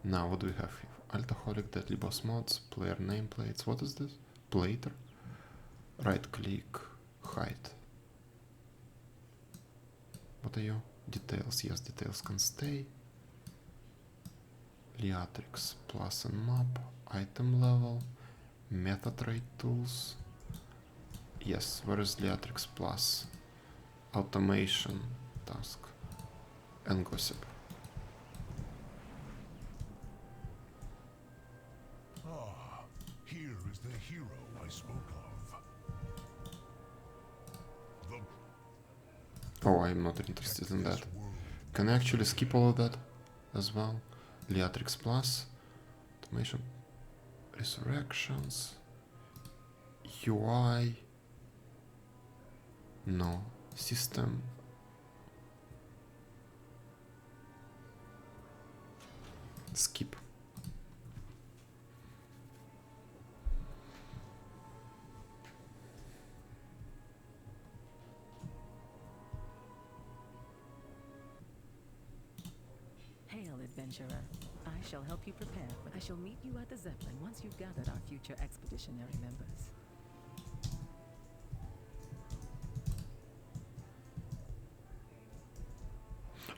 Now, what do we have here? Alcoholic, Deadly Boss mods, player nameplates. What is this? Plater? Right click, hide. What are you? Details. Yes, details can stay. Leatrix plus and map. Item level. Meta trade tools. Yes, where is Leatrix plus? Automation task. And gossip. Ah, here is the hero I spoke of. Oh, I'm not interested in that. Can I actually skip all of that as well? Leatrix plus. Automation. Resurrections. UI. No. System. Skip. Hail, adventurer. I shall help you prepare, but I shall meet you at the Zeppelin once you've gathered our future expeditionary members.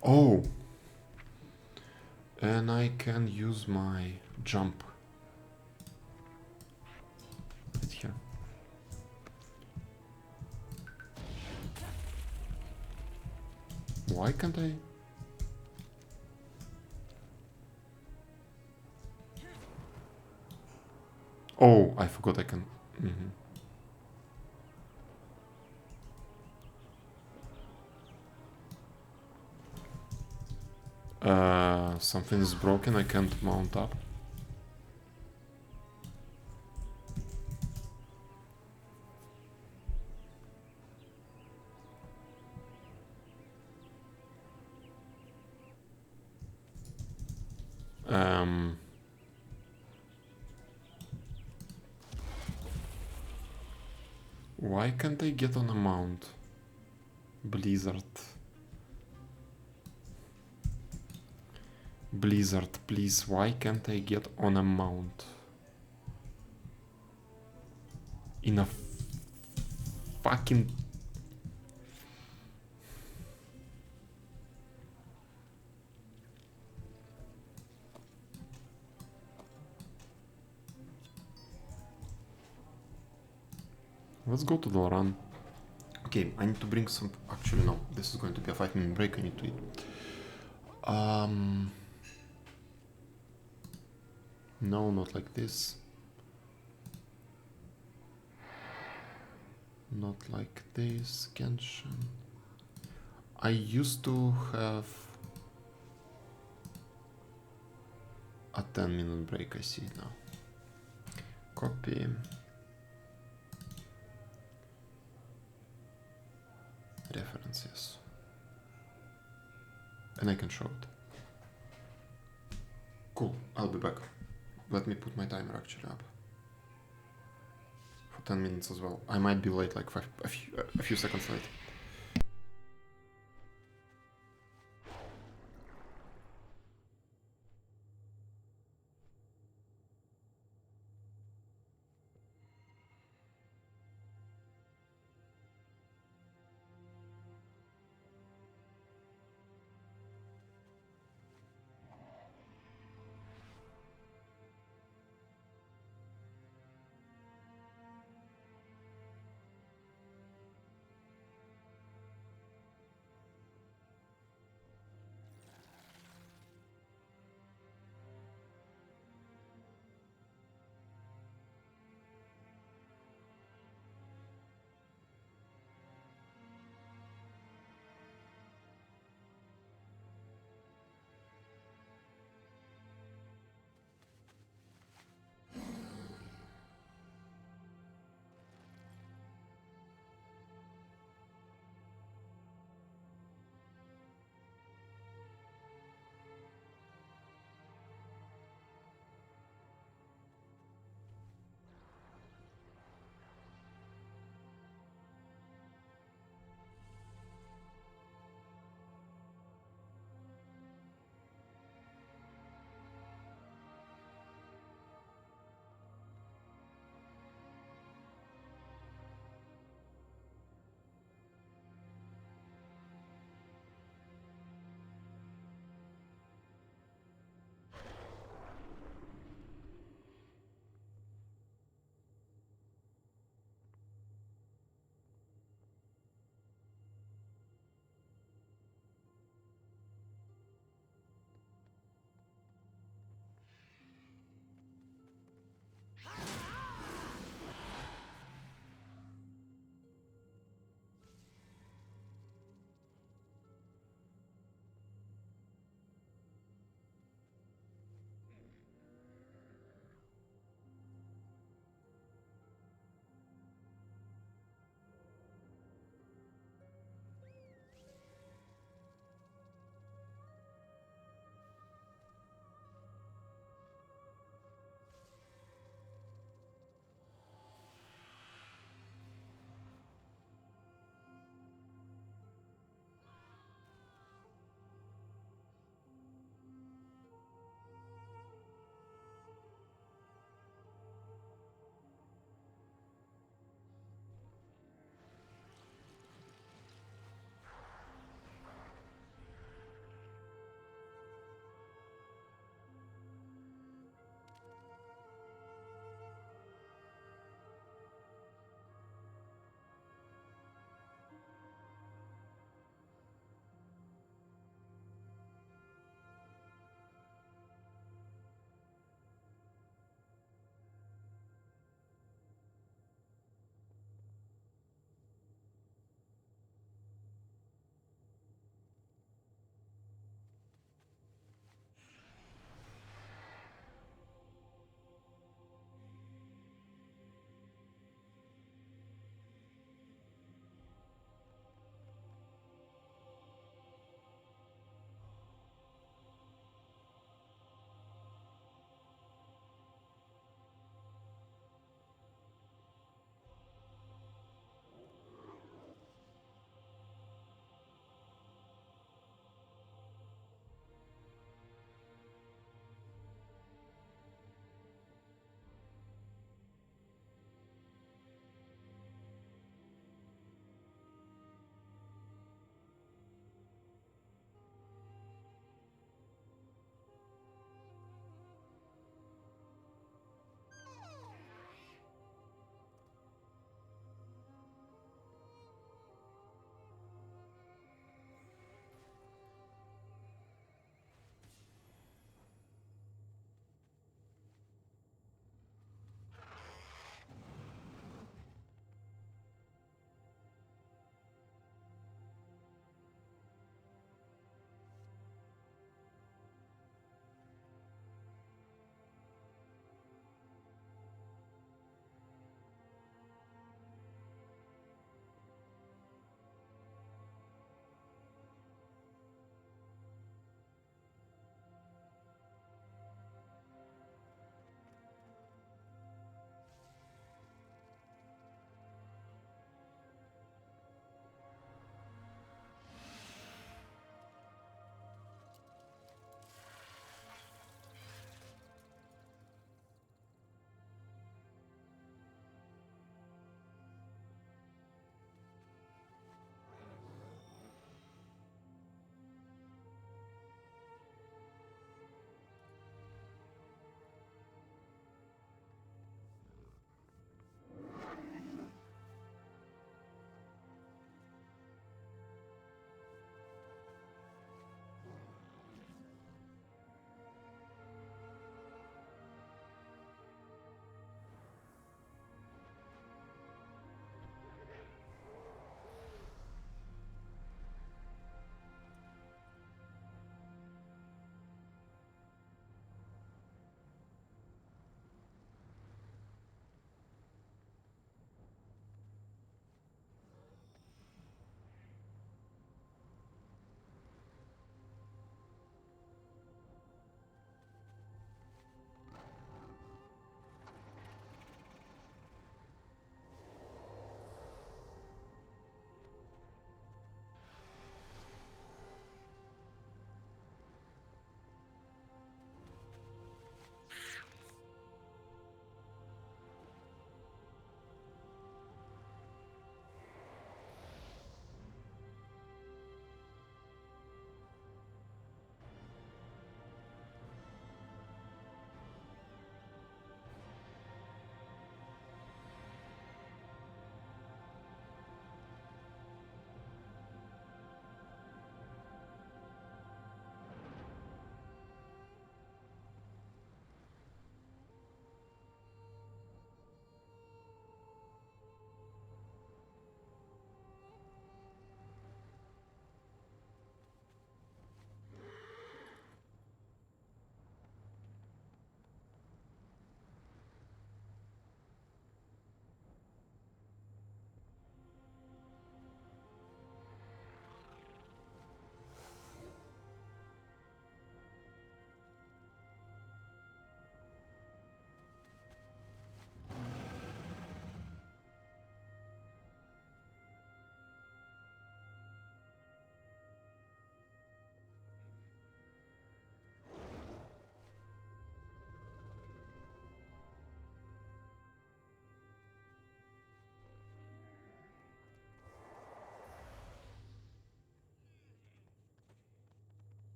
Oh! And I can use my jump. Right here. Why can't I? Oh, I forgot I can. Something is broken, I can't mount up. Why can't I get on a mount? Blizzard. Blizzard, please, why can't I get on a mount? In a fucking... Let's go to the run. Okay, I need to bring some... Actually, no. This is going to be a 5-minute break. I need to eat. No, not like this. Not like this. Genshin. I used to have a 10-minute break. I see it now. Copy. References. And I can show it. Cool, I'll be back. Let me put my timer actually up. For 10 minutes as well. I might be late, like a few seconds late.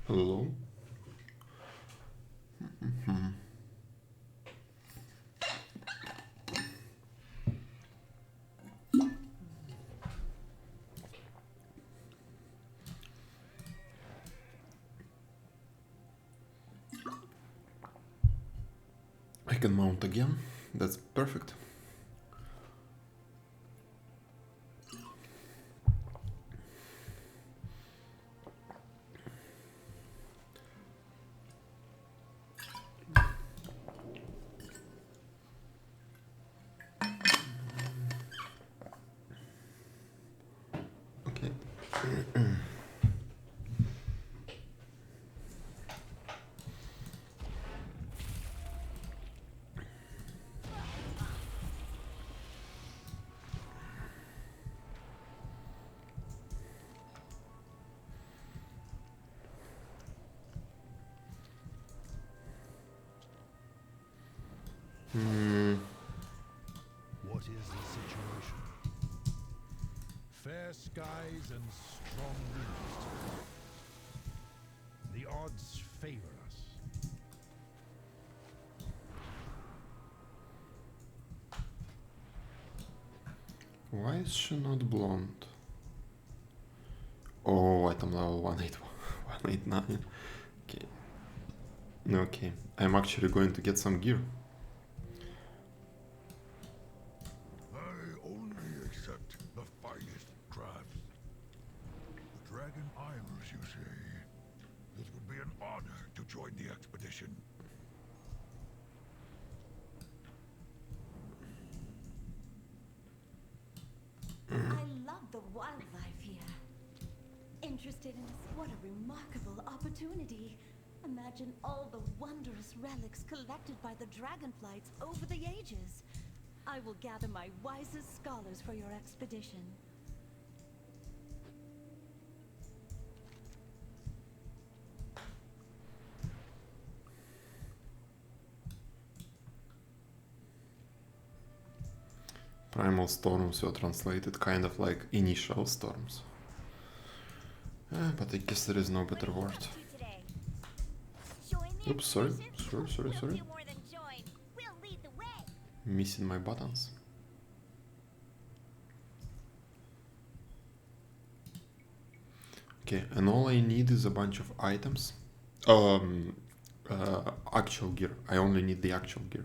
Hello. I can mount again. That's perfect. Okay. What is the situation? Fair skies and strong winds. The odds favor us. Why is she not blonde? Oh, item level 189. Okay. Okay, I'm actually going to get some gear. I only accept the finest crafts. The Dragon Isles, you say? It would be an honor to join the expedition. I love the wildlife here. Interested in this? What a remarkable opportunity. Imagine all the wondrous relics collected by the dragonflights over the ages. I will gather my wisest scholars for your expedition. Primal storms were translated kind of like initial storms. But I guess there is no better word. Oops, sorry. Sorry. Missing my buttons. Okay, and all I need is a bunch of items. Actual gear. I only need the actual gear.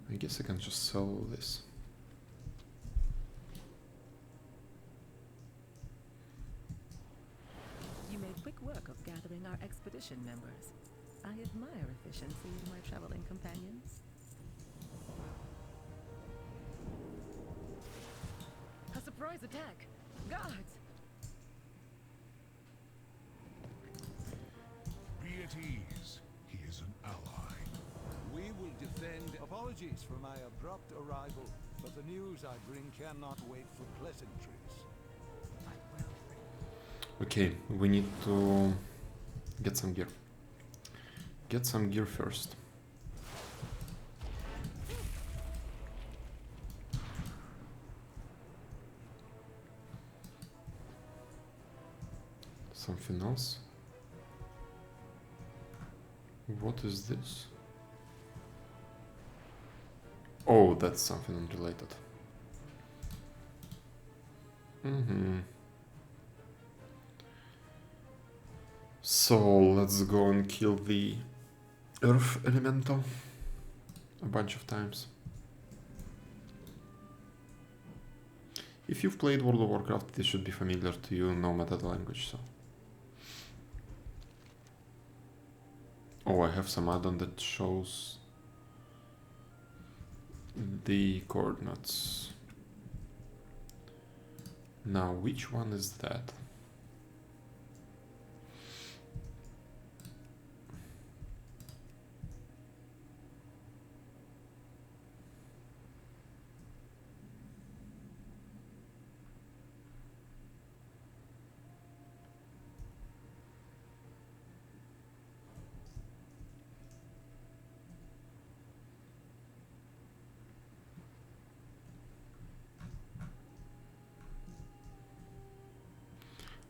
I guess I can just sell this. You made quick work of gathering our expedition members. I admire efficiency in my traveling companions. A surprise attack! Guards! Be at ease. He is an ally. We will defend. Apologies for my abrupt arrival, but the news I bring cannot wait for pleasantries. Okay, we need to get some gear. Get some gear first. Something else? What is this? Oh, that's something unrelated. So let's go and kill the Earth Elemental a bunch of times. If you've played World of Warcraft, this should be familiar to you no matter the language, so. Oh, I have some add-on that shows the coordinates. Now, which one is that?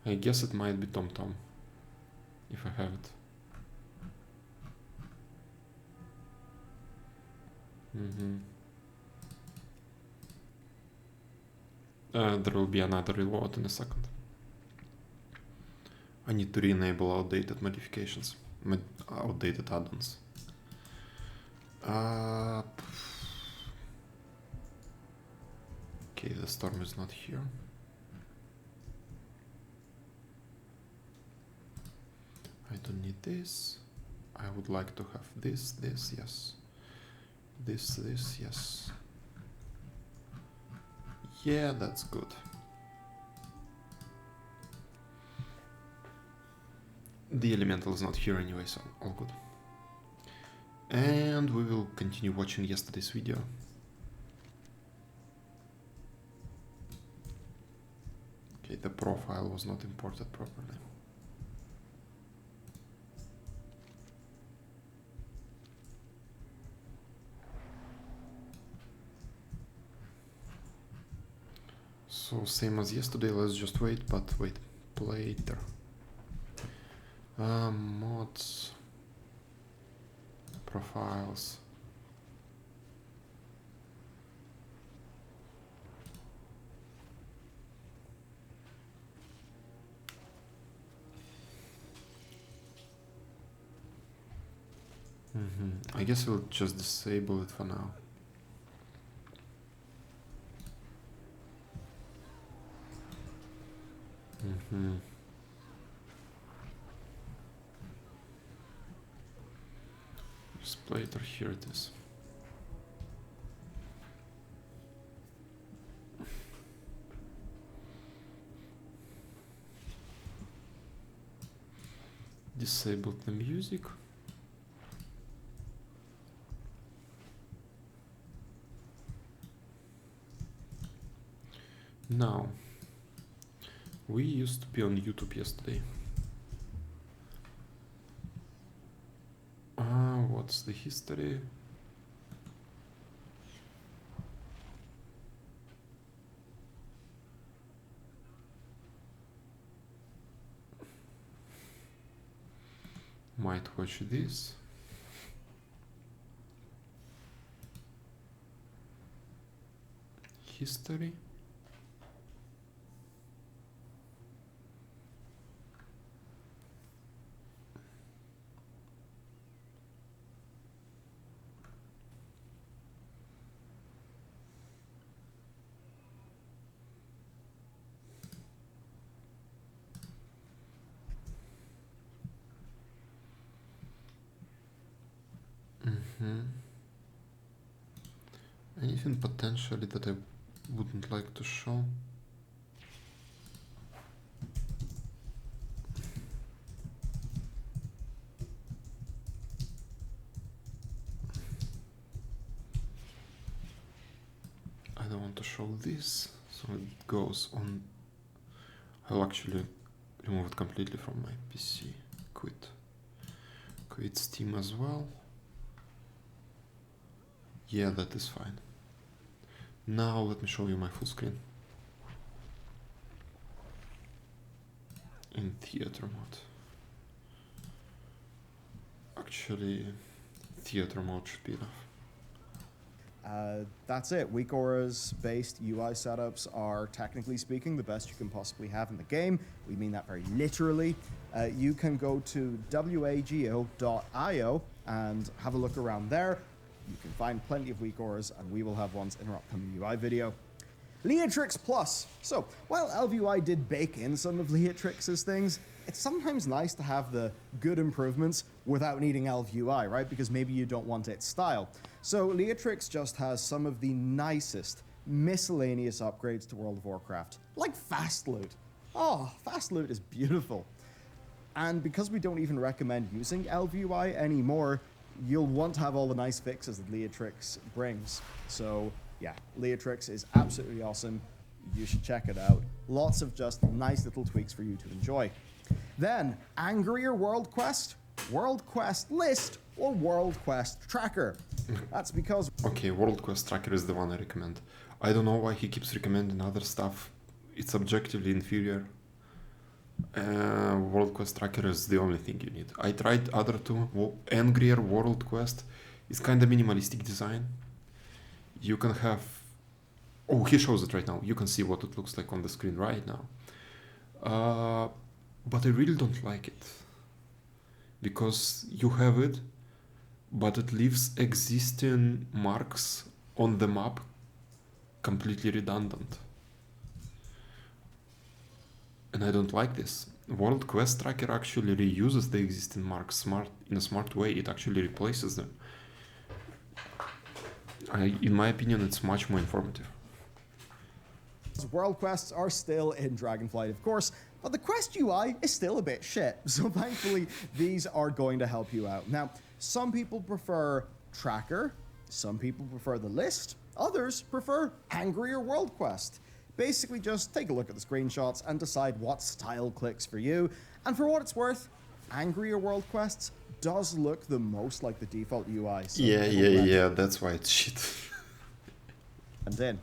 I guess it might be TomTom, if I have it. There will be another reload in a second. I need to re-enable outdated modifications, outdated add-ons. Okay, the storm is not here. I don't need this. I would like to have this, yes. This, yes. Yeah, that's good. The elemental is not here anyway, so all good. And we will continue watching yesterday's video. Okay, the profile was not imported properly. So same as yesterday, let's just wait, but wait, later. Mods, profiles. I guess we'll just disable it for now. Splitter, here it is. Disabled the music. Now, we used to be on YouTube yesterday. What's the history? Might watch this. History. Anything potentially that I wouldn't like to show? I don't want to show this, so it goes on. I'll actually remove it completely from my PC. Quit Steam as well. Yeah, that is fine. Now let me show you my full screen. In theater mode. Actually, theater mode should be enough. That's it. Weak Aura's based UI setups are, technically speaking, the best you can possibly have in the game. We mean that very literally. You can go to wago.io and have a look around there. You can find plenty of Weak Auras, and we will have ones in our upcoming UI video. Leatrix Plus. So, while ElvUI did bake in some of Leatrix's things, it's sometimes nice to have the good improvements without needing ElvUI, right? Because maybe you don't want its style. So Leatrix just has some of the nicest miscellaneous upgrades to World of Warcraft, like Fast Loot. Oh, Fast Loot is beautiful. And because we don't even recommend using ElvUI anymore, you'll want to have all the nice fixes that Leatrix brings. So yeah, Leatrix is absolutely awesome. You should check it out. Lots of just nice little tweaks for you to enjoy. Then, Angrier World Quest, World Quest List, or World Quest Tracker. That's because... Okay, World Quest Tracker is the one I recommend. I don't know why he keeps recommending other stuff. It's objectively inferior. World Quest Tracker is the only thing you need. I tried other two. Angrier World Quest is kind of minimalistic design. You can have... Oh, he shows it right now. You can see what it looks like on the screen right now. But I really don't like it. Because you have it, but it leaves existing marks on the map completely redundant. And I don't like this. World Quest Tracker actually reuses the existing marks in a smart way. It actually replaces them. In my opinion, it's much more informative. World quests are still in Dragonflight, of course, but the quest UI is still a bit shit. So thankfully, these are going to help you out. Now, some people prefer Tracker, some people prefer the list, others prefer Angrier World Quest. Basically, just take a look at the screenshots and decide what style clicks for you. And for what it's worth, Angrier World Quests does look the most like the default UI. So yeah, that's why it's shit. And then,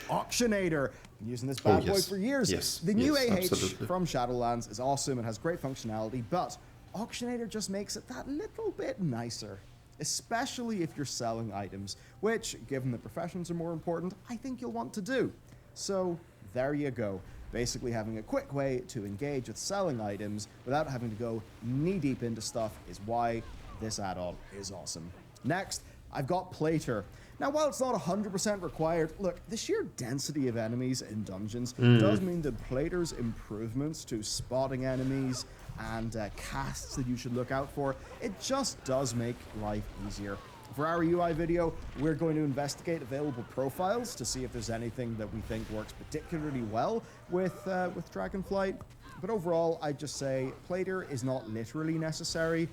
Auctionator. Been using this bad boy for years. Yes, the new absolutely. from Shadowlands is awesome. It has great functionality, but Auctionator just makes it that little bit nicer. Especially if you're selling items, which, given that professions are more important, I think you'll want to do. So, there you go. Basically having a quick way to engage with selling items without having to go knee-deep into stuff is why this add-on is awesome. Next, I've got Plater. Now, while it's not 100% required, look, the sheer density of enemies in dungeons does mean that Plater's improvements to spotting enemies and casts that you should look out for, it just does make life easier. For our UI video, we're going to investigate available profiles to see if there's anything that we think works particularly well with Dragonflight. But overall, I'd just say Plater is not literally necessary,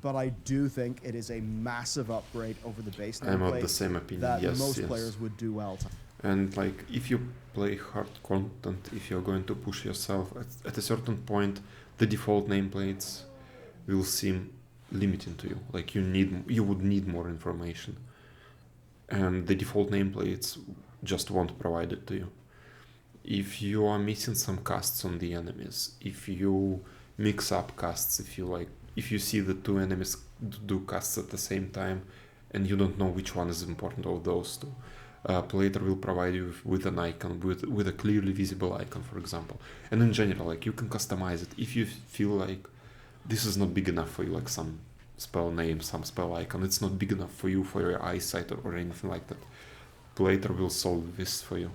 but I do think it is a massive upgrade over the base I'm of nameplate the same opinion, that yes, most yes. players would do well to. And like, if you play hard content, if you're going to push yourself, at a certain point, the default nameplates will seem limiting to you. Like you would need more information, and the default nameplates just won't provide it to you. If you are missing some casts on the enemies, if you mix up casts, if you see the two enemies do casts at the same time, and you don't know which one is important of those two, Plater will provide you with an icon, with a clearly visible icon, for example. And in general, like, you can customize it if you feel like this is not big enough for you, like some spell name, some spell icon, it's not big enough for you, for your eyesight or anything like that. Plater will solve this for you.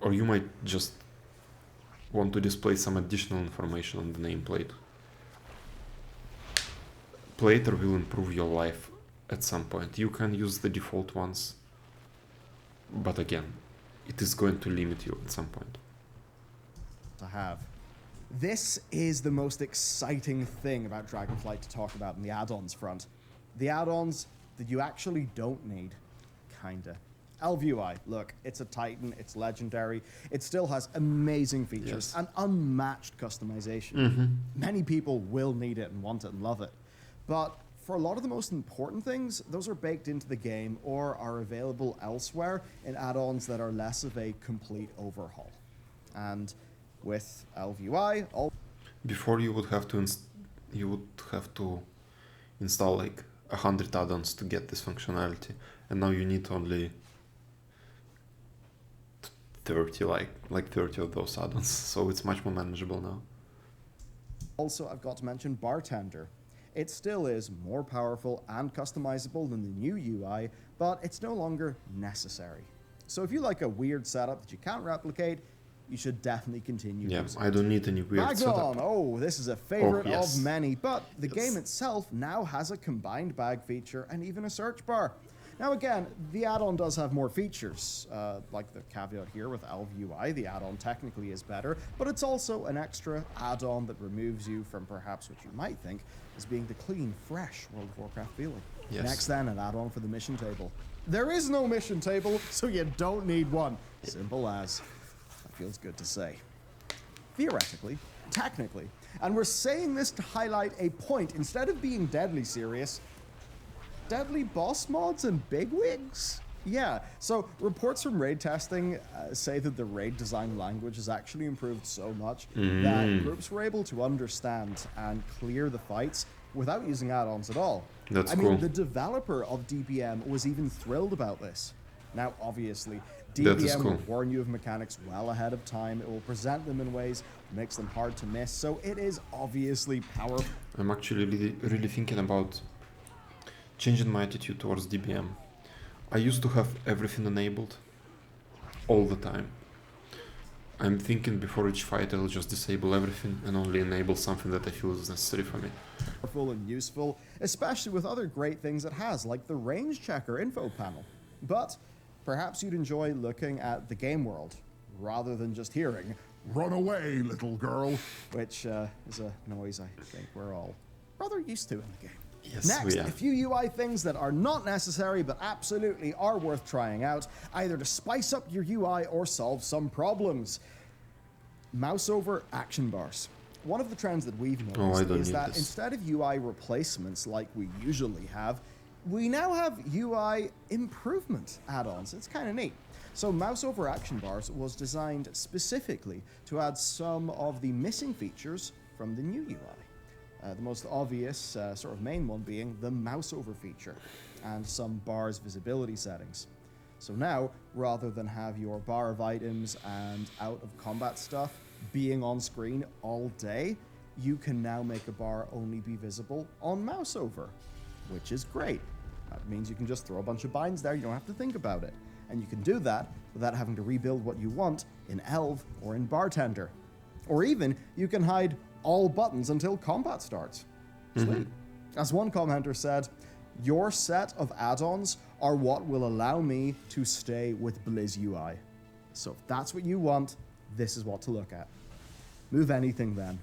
Or you might just want to display some additional information on the nameplate. Plater will improve your life at some point. You can use the default ones, but again, it is going to limit you at some point. To have. This is the most exciting thing about Dragonflight to talk about in the add-ons front. The add-ons that you actually don't need, kinda. LVUI, look, it's a Titan, it's legendary, it still has amazing features and unmatched customization. Many people will need it and want it and love it. But for a lot of the most important things, those are baked into the game or are available elsewhere in add-ons that are less of a complete overhaul. And with LVUI, before you would have to install like 100 add-ons to get this functionality, and now you need only 30, like 30 of those add-ons, so it's much more manageable now. Also, I've got to mention Bartender. It still is more powerful and customizable than the new UI, but it's no longer necessary. So if you like a weird setup that you can't replicate, you should definitely continue using I don't need any weird setup. Oh, this is a favorite of many, but the game itself now has a combined bag feature and even a search bar. Now again, the add-on does have more features, like the caveat here with LVUI, the add-on technically is better, but it's also an extra add-on that removes you from perhaps what you might think as being the clean, fresh World of Warcraft feeling. Yes. Next then, an add-on for the mission table. There is no mission table, so you don't need one. Simple as. That feels good to say. Theoretically, technically, and we're saying this to highlight a point, instead of being deadly serious, deadly boss mods and bigwigs? Yeah, so reports from raid testing say that the raid design language has actually improved so much that groups were able to understand and clear the fights without using add-ons at all. That's I mean, cool. the developer of DBM was even thrilled about this. Now, obviously, That is DBM cool. will warn you of mechanics well ahead of time. It will present them in ways that makes them hard to miss, so it is obviously powerful. I'm actually really thinking about changing my attitude towards DBM. I used to have everything enabled all the time. I'm thinking before each fight I'll just disable everything and only enable something that I feel is necessary for me. Powerful and useful, especially with other great things it has, like the range checker info panel. But perhaps you'd enjoy looking at the game world rather than just hearing, "Run away, little girl," which is a noise I think we're all rather used to in the game. Yes, Next, we are. a few UI things that are not necessary but absolutely are worth trying out, either to spice up your UI or solve some problems. Mouse over action bars. One of the trends that we've noticed is that instead of UI replacements like we usually have, we now have UI improvement add-ons. It's kind of neat. So mouse over action bars was designed specifically to add some of the missing features from the new UI. The most obvious sort of main one being the mouse over feature and some bars visibility settings. So now, rather than have your bar of items and out of combat stuff being on screen all day, you can now make a bar only be visible on mouse over, which is great. That means you can just throw a bunch of binds there, you don't have to think about it. And you can do that without having to rebuild what you want in Elv or in Bartender. Or even, you can hide all buttons until combat starts. Sweet. As one commenter said, your set of add-ons are what will allow me to stay with Blizz UI. So if that's what you want, this is what to look at. Move anything then.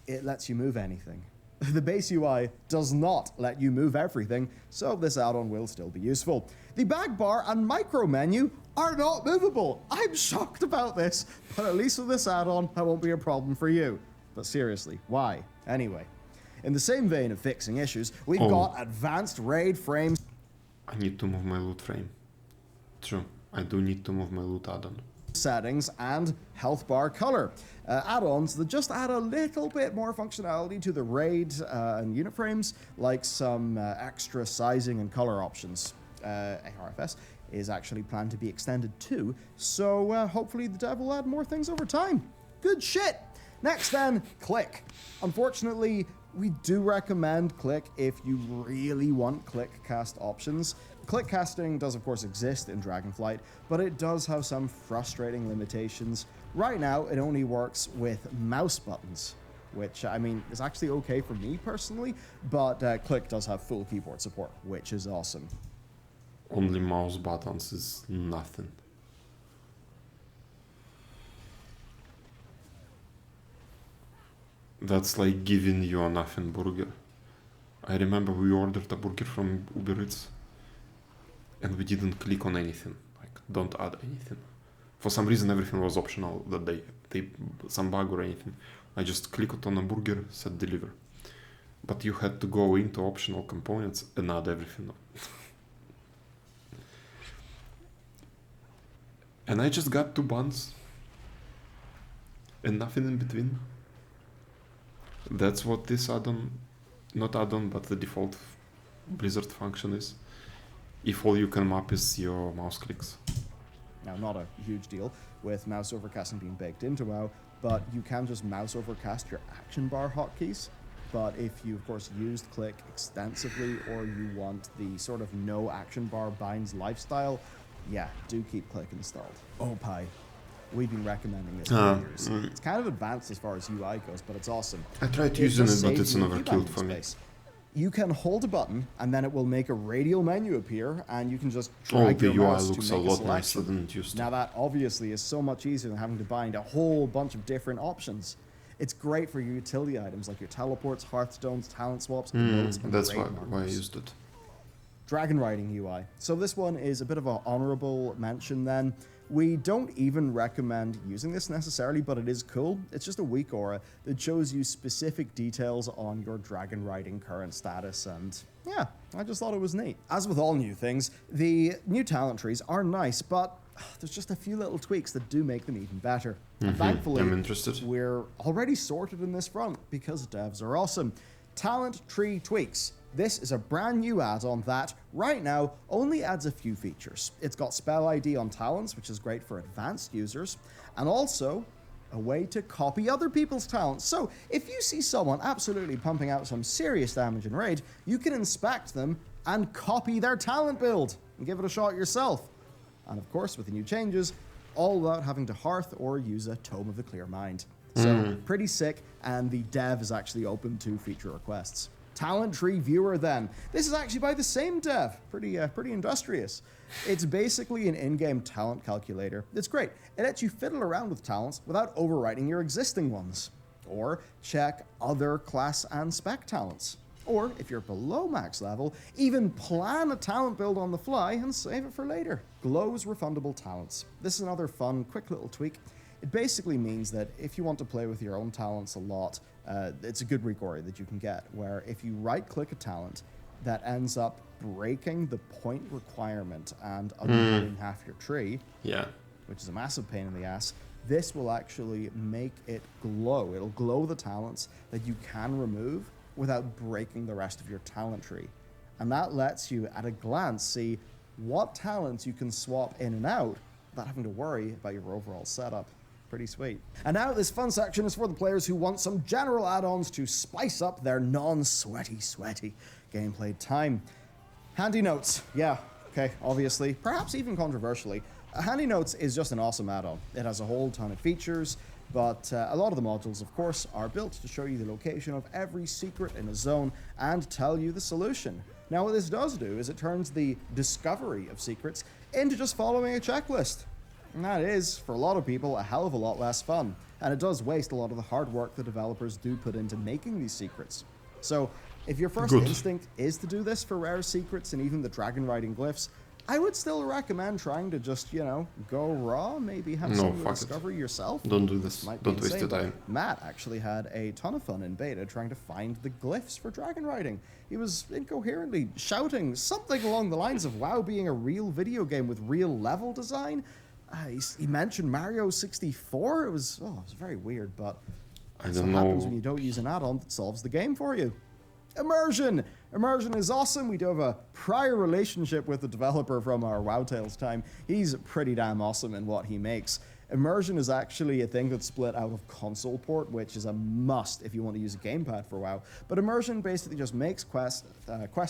It lets you move anything. The base UI does not let you move everything, so this add-on will still be useful. The bag bar and micro menu are not movable. I'm shocked about this, but at least with this add-on, that won't be a problem for you. But seriously, why? Anyway, in the same vein of fixing issues, we've got advanced raid frames. I need to move my loot frame. True, I do need to move my loot add-on. Settings and health bar color. Add-ons that just add a little bit more functionality to the raid and unit frames, like some extra sizing and color options. ARFS is actually planned to be extended too, so hopefully the dev will add more things over time. Good shit! Next then, Click. Unfortunately, we do recommend Click if you really want Click cast options. Click casting does of course exist in Dragonflight, but it does have some frustrating limitations. Right now, it only works with mouse buttons, which, I mean, is actually okay for me personally, but Click does have full keyboard support, which is awesome. Only mouse buttons is nothing. That's like giving you a nothing burger. I remember we ordered a burger from Uber Eats and we didn't click on anything, like don't add anything. For some reason everything was optional that day, some bug or anything. I just clicked on a burger, said deliver. But you had to go into optional components and add everything. And I just got 2 buns and nothing in between. That's what this add-on, not add-on, but the default Blizzard function is. If all you can map is your mouse clicks. Now, not a huge deal with mouse overcasting being baked into WoW, but you can just mouse overcast your action bar hotkeys. But if you, of course, used Click extensively or you want the sort of no action bar binds lifestyle, yeah, do keep Click installed. Oh, Pi. We've been recommending this for years. It's kind of advanced as far as UI goes, but it's awesome. I tried using it, but it's an overkill for me. You can hold a button, and then it will make a radial menu appear, and you can just drag your mouse to make a selection. The UI looks a lot nicer than it used to. Now that obviously is so much easier than having to bind a whole bunch of different options. It's great for your utility items like your teleports, hearthstones, talent swaps, emotes, and that's raid why I used it. Dragon riding UI. So this one is a bit of an honorable mention then. We don't even recommend using this necessarily, but it is cool. It's just a weak aura that shows you specific details on your dragon riding current status, and yeah, I just thought it was neat. As with all new things, the new talent trees are nice, but there's just a few little tweaks that do make them even better. And thankfully, I'm interested. We're already sorted in this front because devs are awesome. Talent tree tweaks. This is a brand new add-on that, right now, only adds a few features. It's got spell ID on talents, which is great for advanced users, and also a way to copy other people's talents. So, if you see someone absolutely pumping out some serious damage in raid, you can inspect them and copy their talent build and give it a shot yourself. And of course, with the new changes, all without having to hearth or use a Tome of the Clear Mind. So, pretty sick, and the dev is actually open to feature requests. Talent Tree Viewer then. This is actually by the same dev. Pretty industrious. It's basically an in-game talent calculator. It's great. It lets you fiddle around with talents without overwriting your existing ones. Or check other class and spec talents. Or, if you're below max level, even plan a talent build on the fly and save it for later. Glow's refundable talents. This is another fun, quick little tweak. It basically means that if you want to play with your own talents a lot, it's a good recovery that you can get, where if you right-click a talent that ends up breaking the point requirement and undoing half your tree, which is a massive pain in the ass, this will actually make it glow. It'll glow the talents that you can remove without breaking the rest of your talent tree. And that lets you, at a glance, see what talents you can swap in and out without having to worry about your overall setup. Pretty sweet. And now this fun section is for the players who want some general add-ons to spice up their non-sweaty gameplay time. Handy Notes. Yeah, okay, obviously, perhaps even controversially, Handy Notes is just an awesome add-on. It has a whole ton of features, but a lot of the modules, of course, are built to show you the location of every secret in a zone and tell you the solution. Now, what this does do is it turns the discovery of secrets into just following a checklist. And that is, for a lot of people, a hell of a lot less fun. And it does waste a lot of the hard work the developers do put into making these secrets. So, if your first instinct is to do this for rare secrets and even the dragon riding glyphs, I would still recommend trying to just, go raw, maybe have some discovery yourself. Don't do this. Don't waste your time. Matt actually had a ton of fun in beta trying to find the glyphs for dragon riding. He was incoherently shouting something along the lines of WoW being a real video game with real level design. He mentioned Mario 64. It was very weird, but that's what happens when you don't use an add-on that solves the game for you. Immersion! Immersion is awesome. We do have a prior relationship with the developer from our WoW Tales time. He's pretty damn awesome in what he makes. Immersion is actually a thing that's split out of console port, which is a must if you want to use a gamepad for WoW. But Immersion basically just makes quest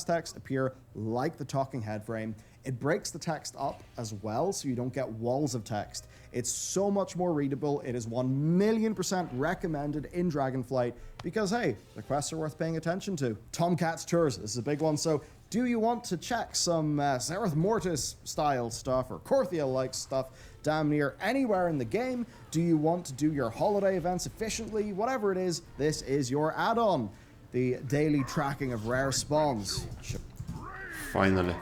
text appear like the talking head frame. It breaks the text up as well, so you don't get walls of text. It's so much more readable. It is 1,000,000% recommended in Dragonflight because, hey, the quests are worth paying attention to. Tomcat's Tours, this is a big one. So do you want to check some Zereth Mortis style stuff or Corthiel-like stuff damn near anywhere in the game? Do you want to do your holiday events efficiently? Whatever it is, this is your add-on. The daily tracking of rare spawns. Finally.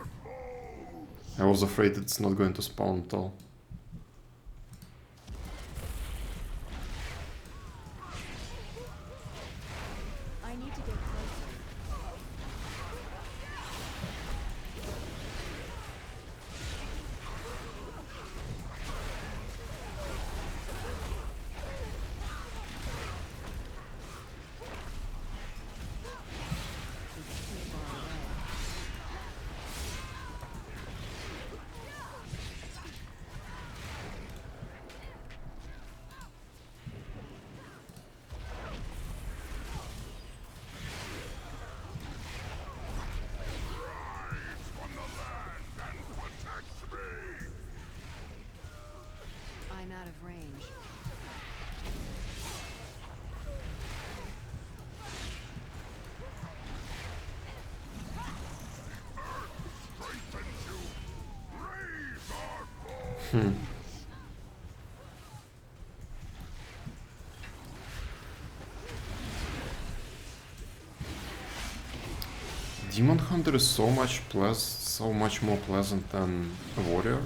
I was afraid it's not going to spawn at all. I need to get closer. I'm out of range. Demon Hunter is so much more pleasant than a warrior.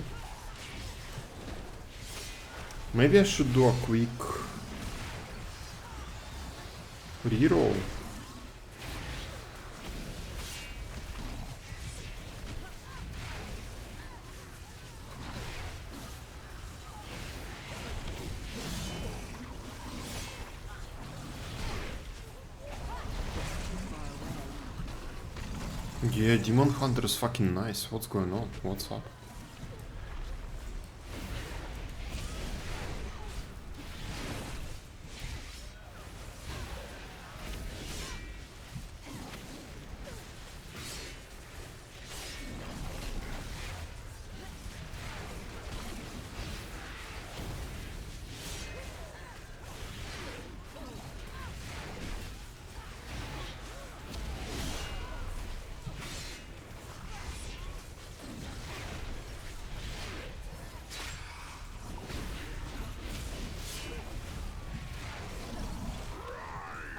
Maybe I should do a quick reroll. Yeah, Demon Hunter is fucking nice. What's going on? What's up?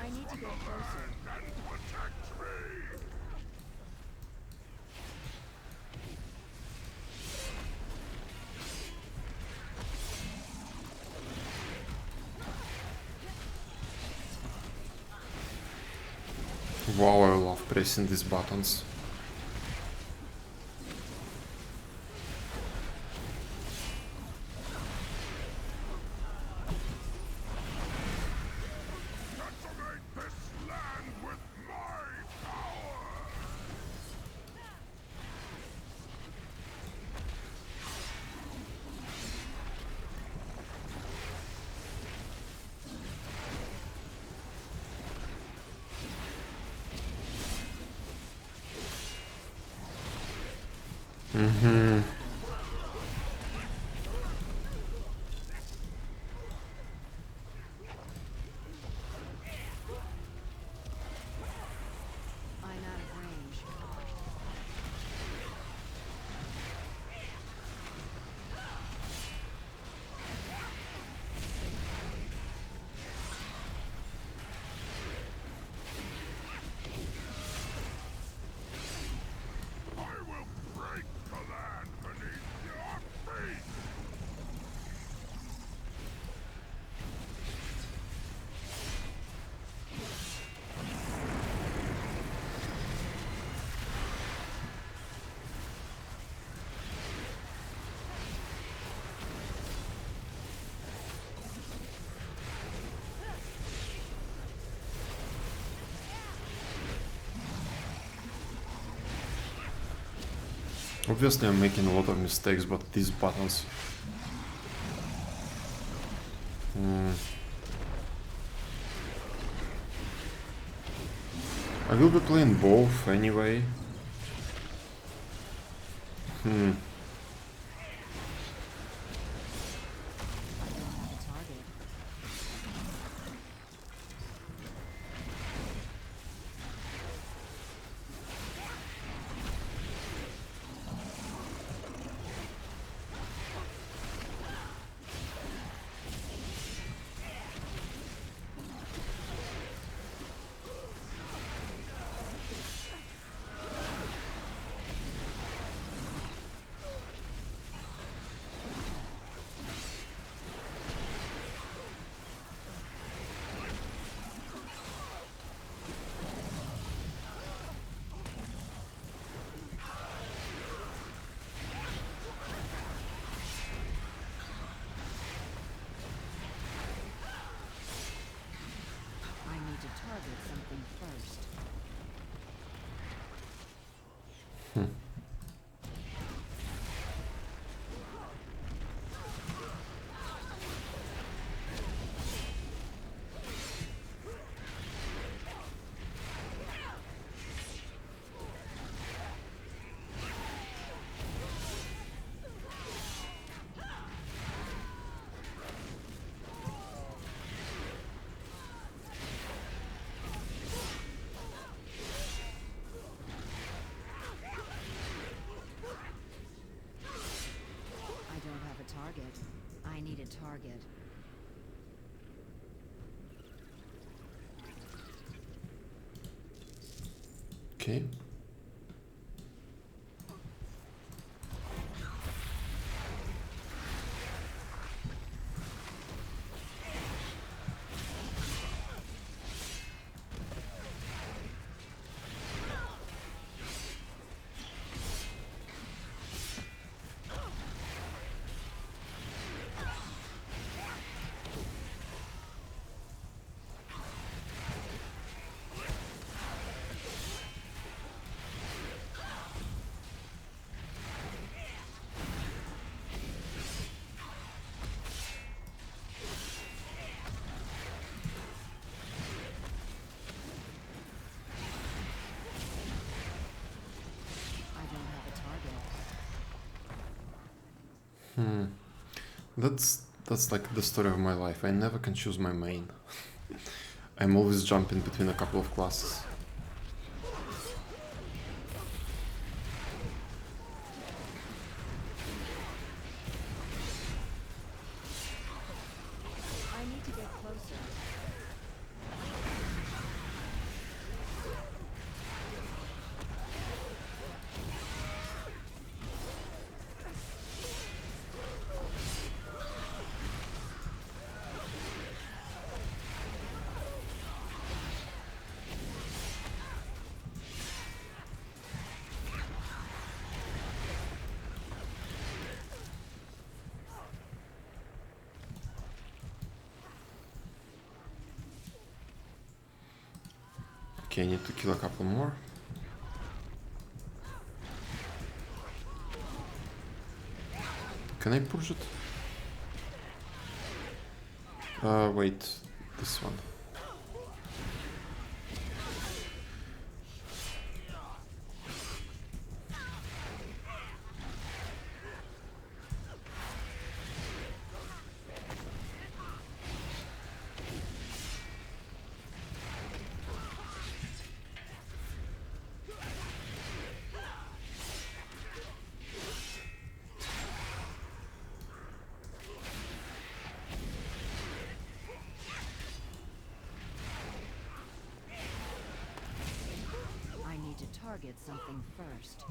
I need to go closer. Wow, I love pressing these buttons. Mm-hmm. I'm out of range. Obviously I'm making a lot of mistakes, but these buttons... I will be playing both anyway. Target something first. Target. I need a target. Okay. That's like the story of my life. I never can choose my main. I'm always jumping between a couple of classes. I need to get closer. Okay, I need to kill a couple more. Can I push it? Wait, this one. I need to target something first.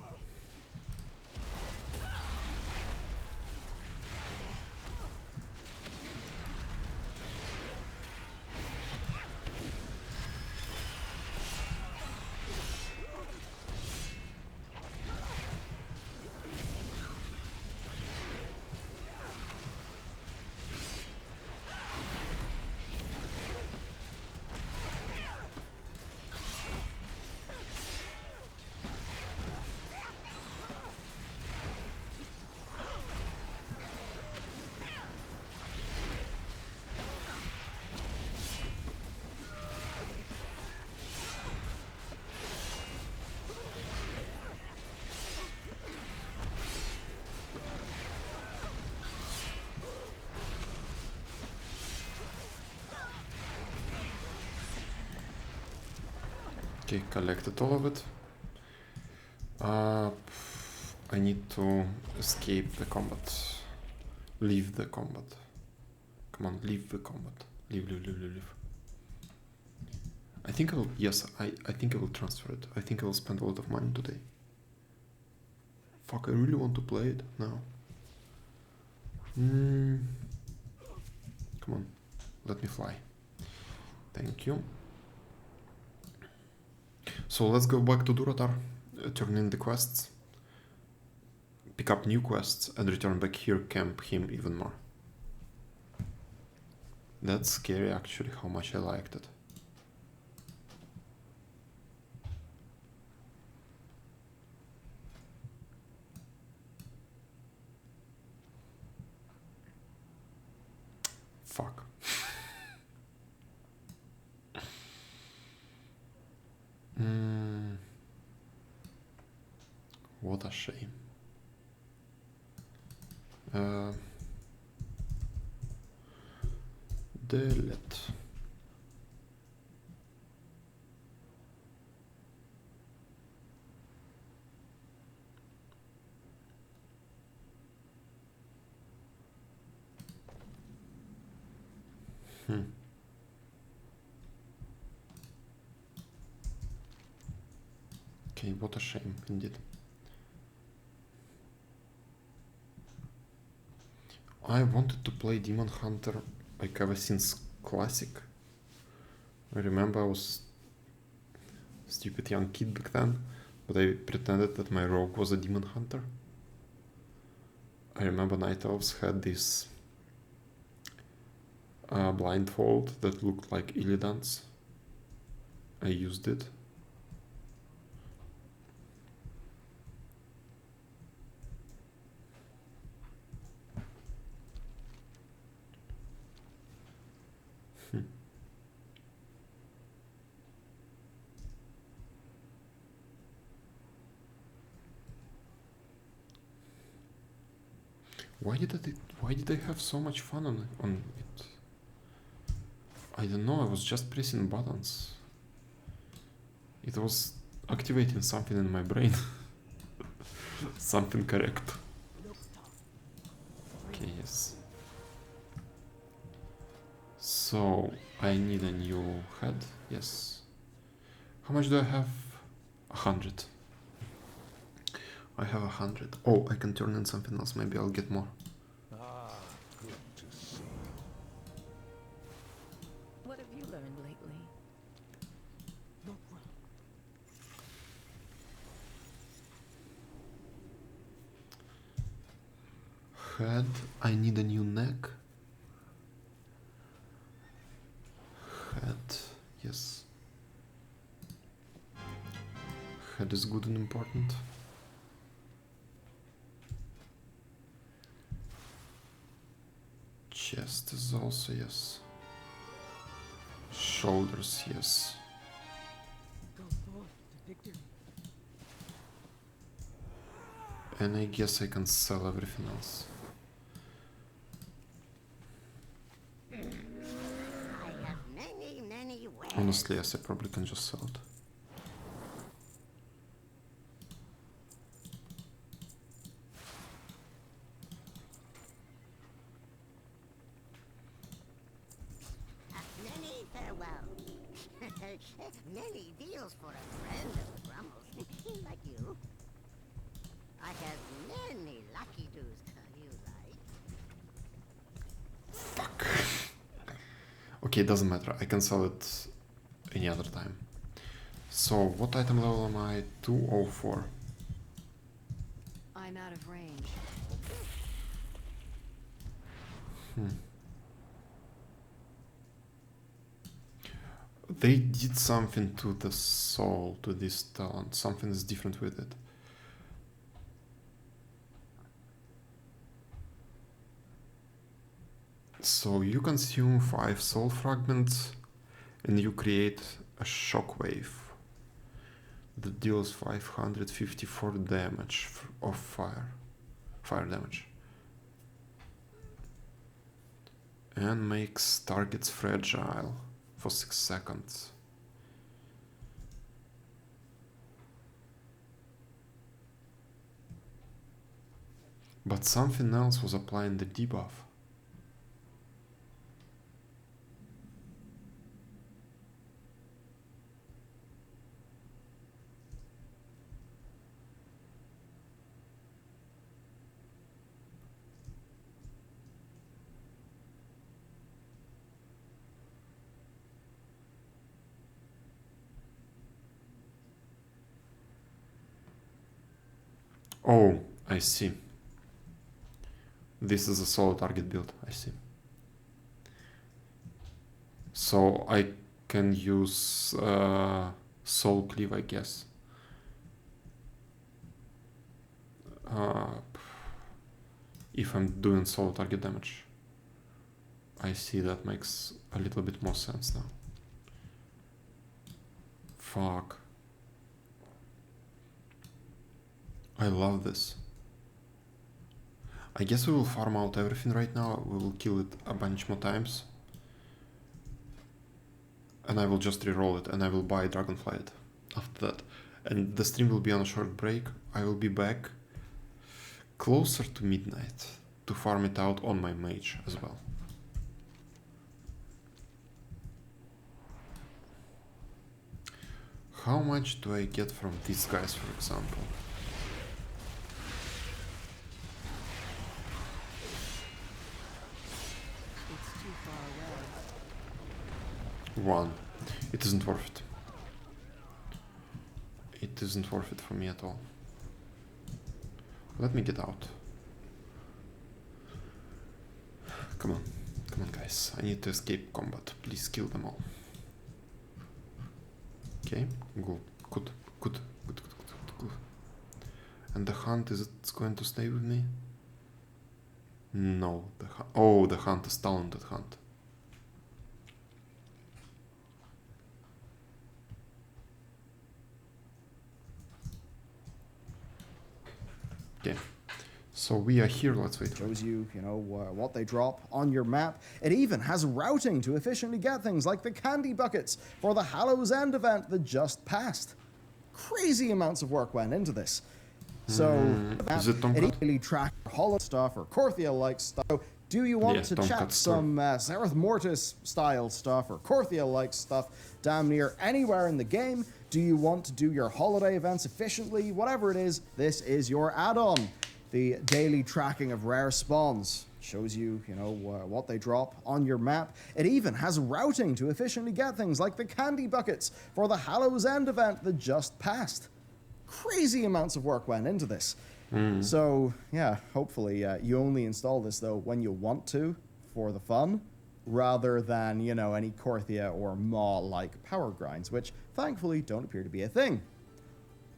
Okay, collected all of it. I need to escape the combat. Leave the combat. Come on, leave the combat. Leave. I think I'll, yes, I think I will transfer it. I think I will spend a lot of money today. Fuck, I really want to play it now. Come on, let me fly. Thank you. So let's go back to Duratar, turn in the quests, pick up new quests, and return back here, camp him even more. That's scary actually, how much I liked it. Fuck. What a shame. Delete. Okay, what a shame indeed. I wanted to play Demon Hunter like ever since Classic. I remember I was a stupid young kid back then, but I pretended that my rogue was a Demon Hunter. I remember Night Elves had this blindfold that looked like Illidan's. I used it. Why did I have so much fun on it? I don't know, I was just pressing buttons. It was activating something in my brain. Something correct. Okay, yes. So, I need a new head, yes. How much do I have? 100. I have 100. Oh, I can turn in something else, maybe I'll get more. Ah, good to see you. What have you learned lately? Head, I need a new neck. Head, yes. Head is good and important. Chest is also yes. Shoulders, yes. And I guess I can sell everything else. Honestly, yes, I probably can just sell it. Many farewell. Many deals for a friend of Grumbles, like you. I have many lucky do's tell you like. Okay, it doesn't matter. I can sell it any other time. So, what item level am I? 204. I'm out of range. They did something to the soul, to this talent. Something is different with it. So you consume 5 soul fragments and you create a shockwave that deals 554 damage of fire damage, and makes targets fragile for 6 seconds. But something else was applying the debuff. Oh, I see. This is a solo target build, I see. So I can use Soul Cleave, I guess. If I'm doing solo target damage. I see, that makes a little bit more sense now. Fuck. I love this. I guess we will farm out everything right now. We will kill it a bunch more times. And I will just reroll it and I will buy Dragonflight after that. And the stream will be on a short break. I will be back closer to midnight to farm it out on my mage as well. How much do I get from these guys, for example? It's too far away. 1. It isn't worth it. It isn't worth it for me at all. Let me get out. Come on. Come on, guys. I need to escape combat. Please kill them all. Okay, good. Good. Good. Good. Good. Good. Good. And the hunt, is it going to stay with me? No. The hunt is talented hunt. Okay. So we are here, let's wait. Shows you, what they drop on your map. It even has routing to efficiently get things like the candy buckets for the Hallows End event that just passed. Crazy amounts of work went into this. So, Is it it easily tracks Hollow stuff or Korthia-like stuff. So do you want to check some Zereth Mortis-style stuff or Korthia-like stuff damn near anywhere in the game? Do you want to do your holiday events efficiently? Whatever it is, this is your add-on. The daily tracking of rare spawns shows you, what they drop on your map. It even has routing to efficiently get things like the candy buckets for the Hallows End event that just passed. Crazy amounts of work went into this. So, yeah, hopefully you only install this, though, when you want to, for the fun, rather than, any Korthia or Maw-like power grinds, which, thankfully, don't appear to be a thing.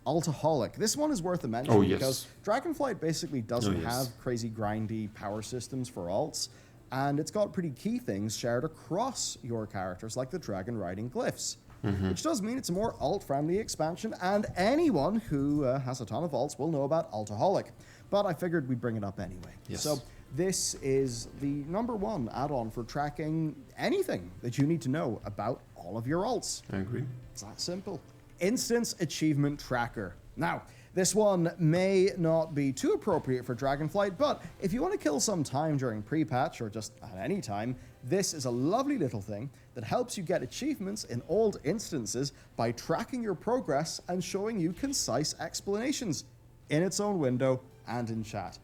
Altaholic. This one is worth a mention because Dragonflight basically doesn't have crazy grindy power systems for alts, and it's got pretty key things shared across your characters, like the dragon riding glyphs. Which does mean it's a more alt-friendly expansion, and anyone who has a ton of alts will know about Altaholic. But I figured we'd bring it up anyway. So this is the #1 add-on for tracking anything that you need to know about all of your alts. I agree. It's that simple. Instance Achievement Tracker. Now, this one may not be too appropriate for Dragonflight, but if you want to kill some time during pre-patch or just at any time, this is a lovely little thing that helps you get achievements in old instances by tracking your progress and showing you concise explanations in its own window and in chat.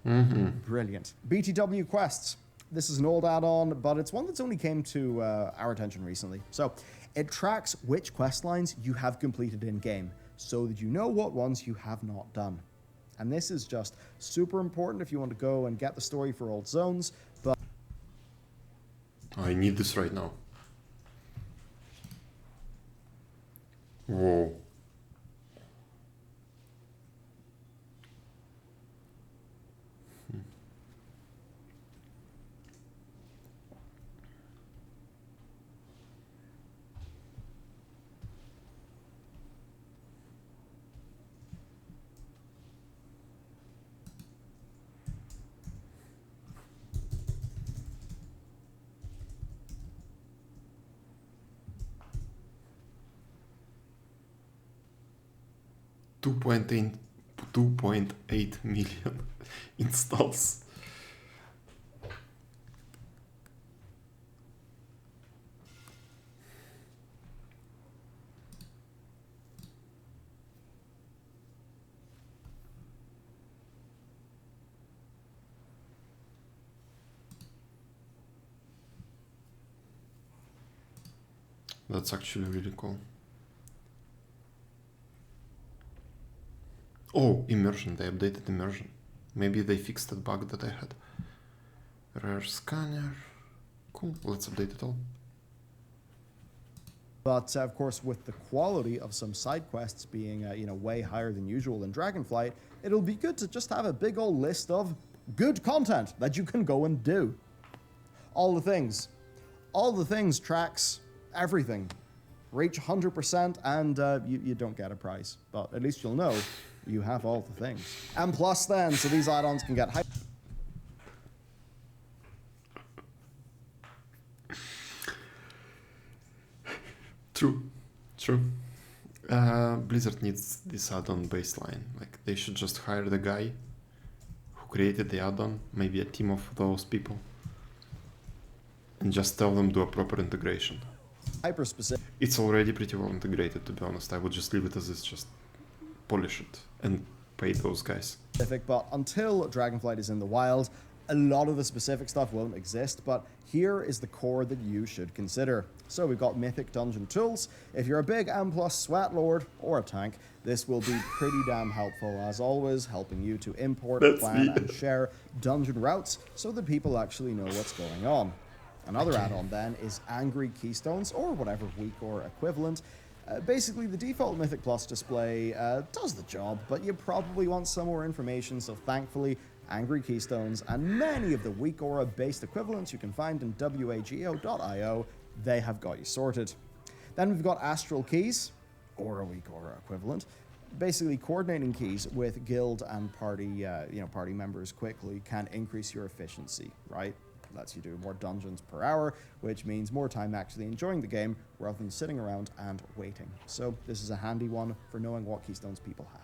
Brilliant. BTW Quests. This is an old add-on, but it's one that's only came to our attention recently. So it tracks which quest lines you have completed in-game, so that you know what ones you have not done. And this is just super important if you want to go and get the story for old zones, but I need this right now. Whoa. $2.8 million installs. That's actually really cool. Oh, immersion. They updated immersion. Maybe they fixed that bug that I had. Rare scanner. Cool. Let's update it all. But of course, with the quality of some side quests being, way higher than usual in Dragonflight, it'll be good to just have a big old list of good content that you can go and do. All the things tracks everything. Reach 100% and you don't get a prize, but at least you'll know you have all the things. And plus then, so these add-ons can get hype. True. Blizzard needs this add-on baseline. Like, they should just hire the guy who created the add-on, maybe a team of those people, and just tell them do a proper integration. Hyper-specific. It's already pretty well integrated, to be honest. I would just leave it as is, just polish it and pay those guys. But until Dragonflight is in the wild, a lot of the specific stuff won't exist, but here is the core that you should consider. So we've got Mythic Dungeon Tools. If you're a big M+ Sweat Lord or a tank, this will be pretty damn helpful, as always, helping you to import, plan, and share dungeon routes so that people actually know what's going on. Another add-on then is Angry Keystones, or whatever weak or equivalent. Basically, the default Mythic Plus display does the job, but you probably want some more information, so thankfully, Angry Keystones and many of the weak aura-based equivalents you can find in wago.io, they have got you sorted. Then we've got Astral Keys, or a weak aura equivalent. Basically, coordinating keys with guild and party, party members quickly can increase your efficiency, right? Lets you do more dungeons per hour, which means more time actually enjoying the game rather than sitting around and waiting. So this is a handy one for knowing what keystones people have.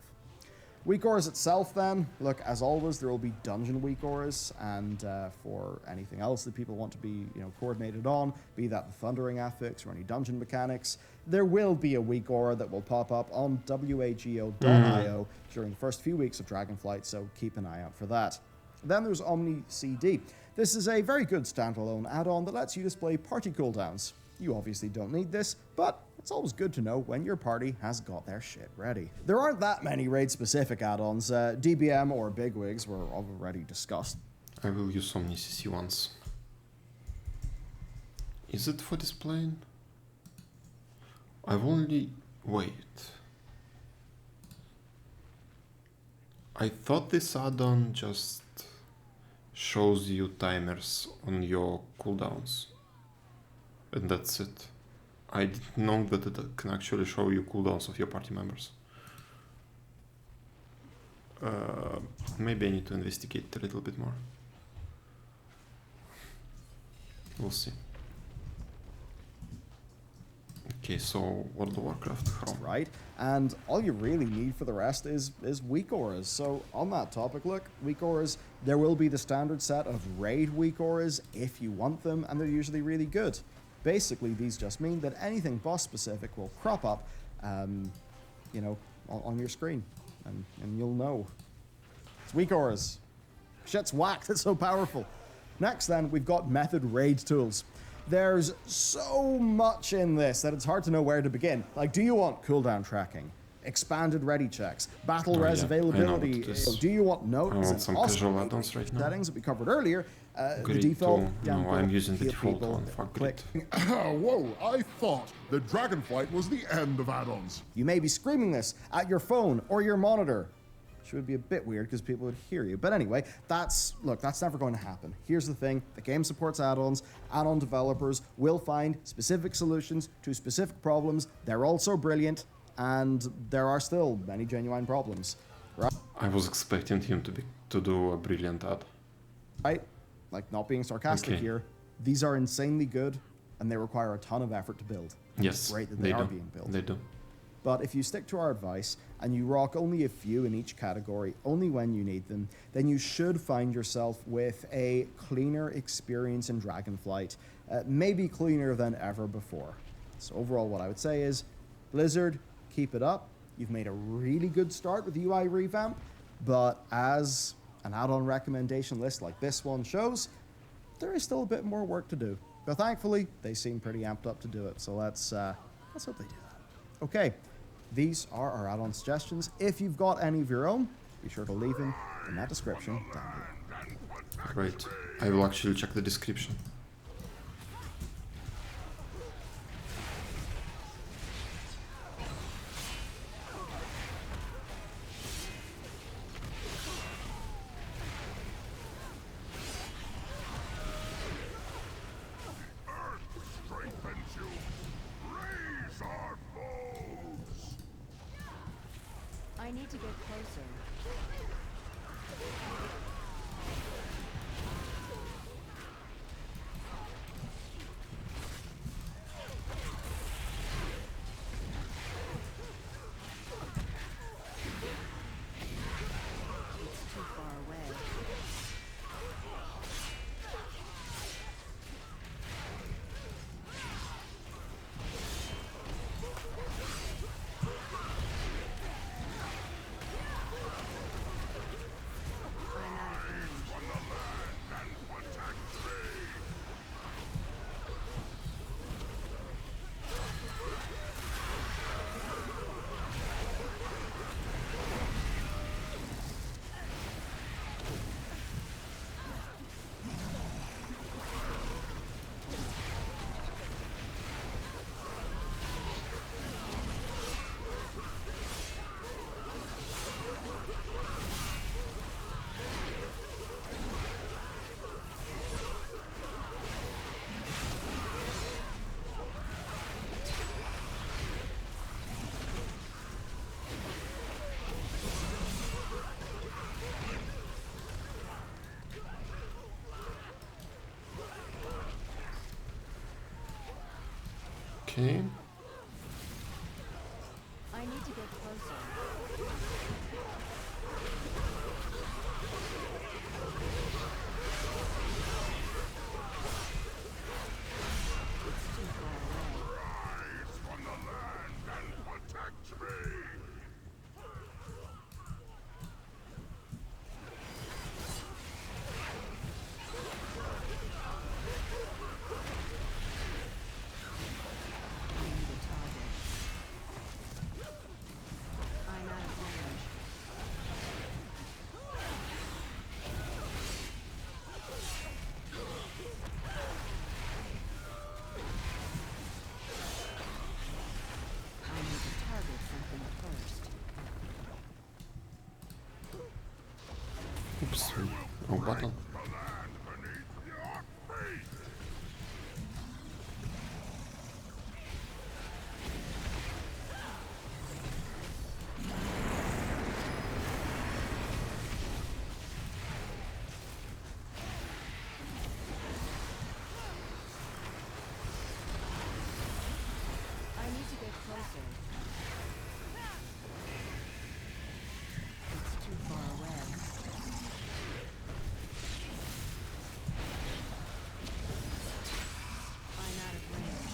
Weak auras itself then, look, as always, there will be dungeon weak auras, and for anything else that people want to be, coordinated on, be that the thundering affix or any dungeon mechanics, there will be a weak aura that will pop up on wago.io during the first few weeks of Dragonflight, so keep an eye out for that. Then there's Omni CD. This is a very good standalone add-on that lets you display party cooldowns. You obviously don't need this, but it's always good to know when your party has got their shit ready. There aren't that many raid-specific add-ons. DBM or Bigwigs were already discussed. I will use Omni CC once. Is it for displaying? I've only... wait. I thought this add-on just shows you timers on your cooldowns. And that's it. I didn't know that it can actually show you cooldowns of your party members. Maybe I need to investigate a little bit more. We'll see. Okay, so World of Warcraft Chrome. Right, and all you really need for the rest is weak auras. So on that topic, look, weak auras, there will be the standard set of raid weak auras if you want them, and they're usually really good. Basically, these just mean that anything boss specific will crop up, on your screen, and you'll know. It's weak auras. Shit's whack, that's so powerful. Next then, we've got method raid tools. There's so much in this that it's hard to know where to begin. Like, do you want cooldown tracking? Expanded ready checks, battle res availability. Do you want notes? I want some casual add-ons right now. Settings that we covered earlier. The Grid default. No, I'm using the default one. Fuck Grid. Whoa, I thought that Dragonflight was the end of add-ons. You may be screaming this at your phone or your monitor. Which would be a bit weird because people would hear you. But anyway, that's never going to happen. Here's the thing, the game supports add-ons. Add-on developers will find specific solutions to specific problems. They're also brilliant, and there are still many genuine problems. Right? I was expecting him to do a brilliant ad. Right? Like, not being sarcastic here, these are insanely good, and they require a ton of effort to build. Yes, it's great that they are being built. They do. But if you stick to our advice, and you rock only a few in each category, only when you need them, then you should find yourself with a cleaner experience in Dragonflight, maybe cleaner than ever before. So overall, what I would say is, Blizzard, keep it up. You've made a really good start with the UI revamp, but as an add-on recommendation list like this one shows, there is still a bit more work to do. But thankfully, they seem pretty amped up to do it, so let's hope they do that. Okay, these are our add-on suggestions. If you've got any of your own, be sure to leave them in that description down below. Great. I will actually check the description. I need to get closer. It's too far away. Okay. I need to get closer. It's too far away. Rise from the land and protect me! I need a target. I'm out of range. I need to target something first. Oops. Wrong button. I need to get closer. It's too far away. I'm out of range.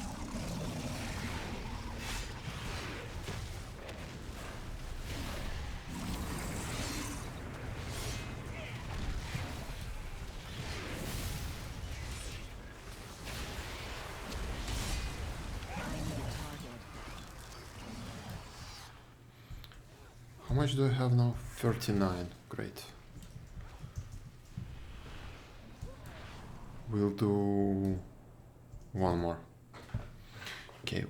I need a target. How much do I have now? 39. Great. We'll do one more. Okay,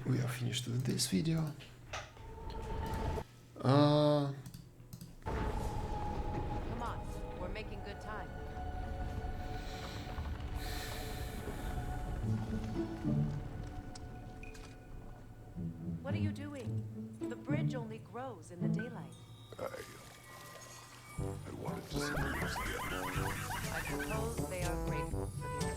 we are finished with this video. Come on, we're making good time. What are you doing? The bridge only grows in the daylight. I wanted to see this again. I suppose they are grateful for the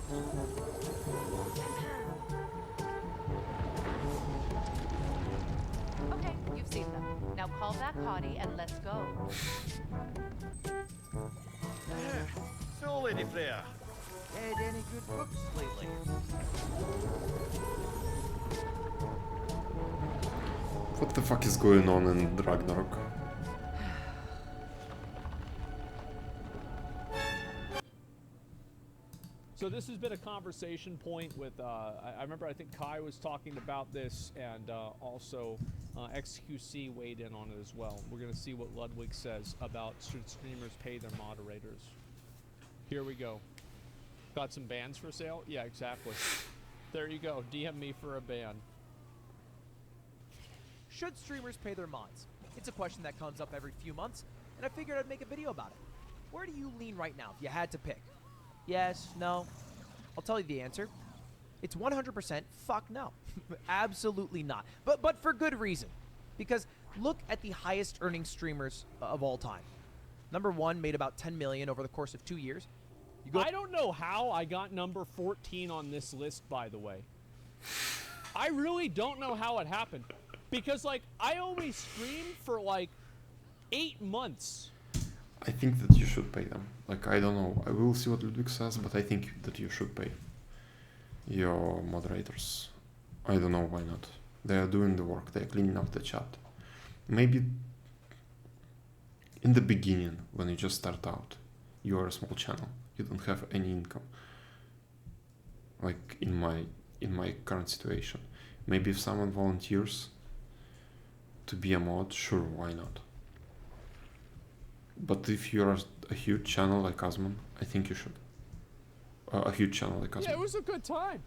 Okay, you've seen them. Now call back Hottie and let's go. So, Lady Freya, Had any good books lately? What the fuck is going on in Ragnarok? So this has been a conversation point with, I remember I think Kai was talking about this, and also XQC weighed in on it as well. We're going to see what Ludwig says about should streamers pay their moderators. Here we go. Got some bans for sale? Yeah, exactly. There you go. DM me for a ban. Should streamers pay their mods? It's a question that comes up every few months, and I figured I'd make a video about it. Where do you lean right now if you had to pick? Yes, no? I'll tell you the answer. It's 100% fuck no. Absolutely not. But for good reason. Because look at the highest earning streamers of all time. Number one made about 10 million over the course of 2 years. I don't know how I got number 14 on this list, by the way. I really don't know how it happened. Because, like, I only streamed for, like, 8 months. I think that you should pay them. Like, I don't know. I will see what Ludwig says, but I think that you should pay your moderators. I don't know why not. They are doing the work. They are cleaning up the chat. Maybe in the beginning, when you just start out, you are a small channel. You don't have any income. Like in my current situation. Maybe if someone volunteers to be a mod, sure, why not? But if you're a huge channel like Osman, I think you should. A huge channel like Osman. Yeah, it was a good time.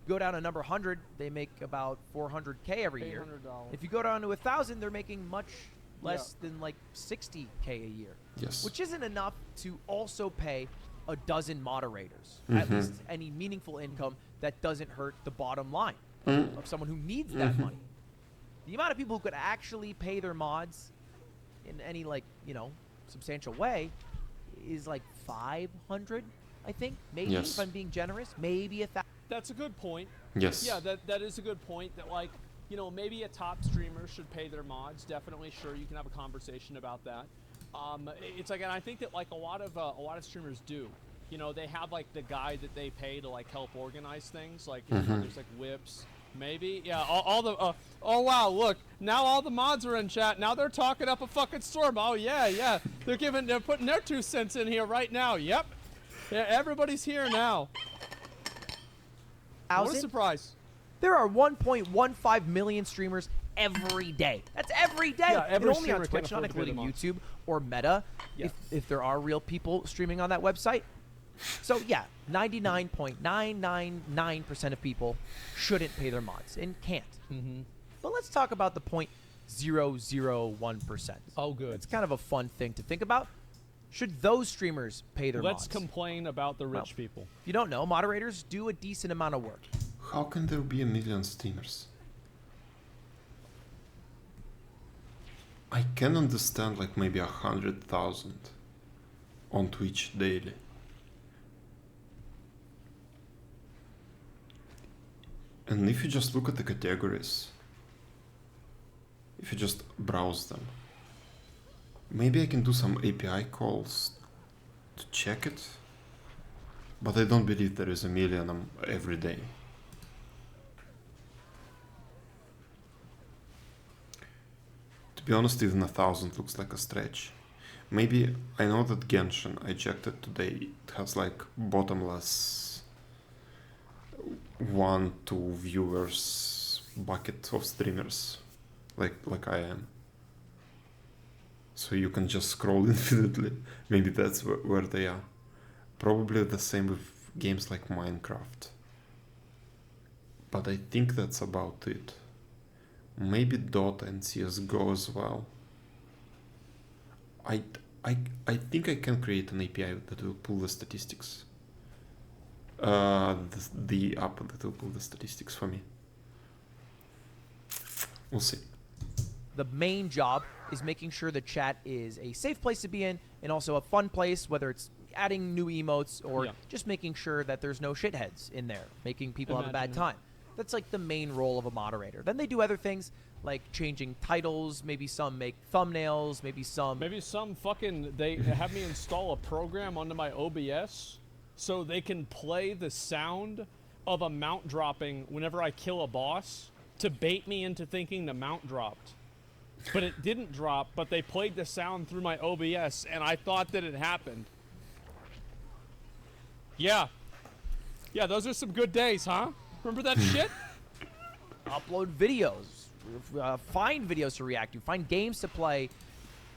Go down to number 100, they make about 400K every year. $800. If you go down to 1,000, they're making much less than like 60K a year. Yes. Which isn't enough to also pay a dozen moderators. At least any meaningful income that doesn't hurt the bottom line of someone who needs that money. The amount of people who could actually pay their mods in any, like, you know, substantial way is like 500, I think. Maybe, Yes. if I'm being generous. Maybe 1,000. That's a good point. Yes. Yeah, that is a good point. That like, you know, maybe a top streamer should pay their mods. Definitely, sure, you can have a conversation about that. It's like, and I think that like a lot of streamers do. You know, they have like the guy that they pay to like help organize things. Like, you know, there's like whips. Maybe, yeah. All the oh wow, look, now all the mods are in chat. Now they're talking up a fucking storm. Oh yeah. They're putting their 2 cents in here right now. Yep. Yeah, everybody's here now. What a surprise. There are 1.15 million streamers every day. That's every day. Yeah, every and only on streamer can Twitch, not afford to pay including them off. YouTube or Meta, Yeah. if there are real people streaming on that website. So yeah, 99.999% of people shouldn't pay their mods and can't. But let's talk about the 0.001%. Oh, good. It's kind of a fun thing to think about. Should those streamers pay their Let's mods? complain about the rich people. If you don't know, moderators do a decent amount of work. How can there be a million streamers? I can understand like maybe 100,000 on Twitch daily. And if you just look at the categories, if you just browse them, maybe I can do some API calls to check it, but I don't believe there is a million every day. To be honest, even 1,000 looks like a stretch. Maybe, I know that Genshin, I checked it today, it has like bottomless 1-2 viewers bucket of streamers, like I am. So you can just scroll infinitely. Maybe that's where they are. Probably the same with games like Minecraft. But I think that's about it. Maybe Dota and CSGO as well. I think I can create an API that will pull the statistics. The app that will pull the statistics for me. We'll see. The main job is making sure the chat is a safe place to be in and also a fun place, whether it's adding new emotes or just making sure that there's no shitheads in there, making people have a bad time. That's like the main role of a moderator. Then they do other things like changing titles, maybe some make thumbnails, maybe some fucking, they have me install a program onto my OBS so they can play the sound of a mount dropping whenever I kill a boss to bait me into thinking the mount dropped. But it didn't drop, but they played the sound through my OBS and I thought that it happened. Yeah. Yeah, those are some good days, huh? Remember that shit? Upload videos, find videos to react to, find games to play.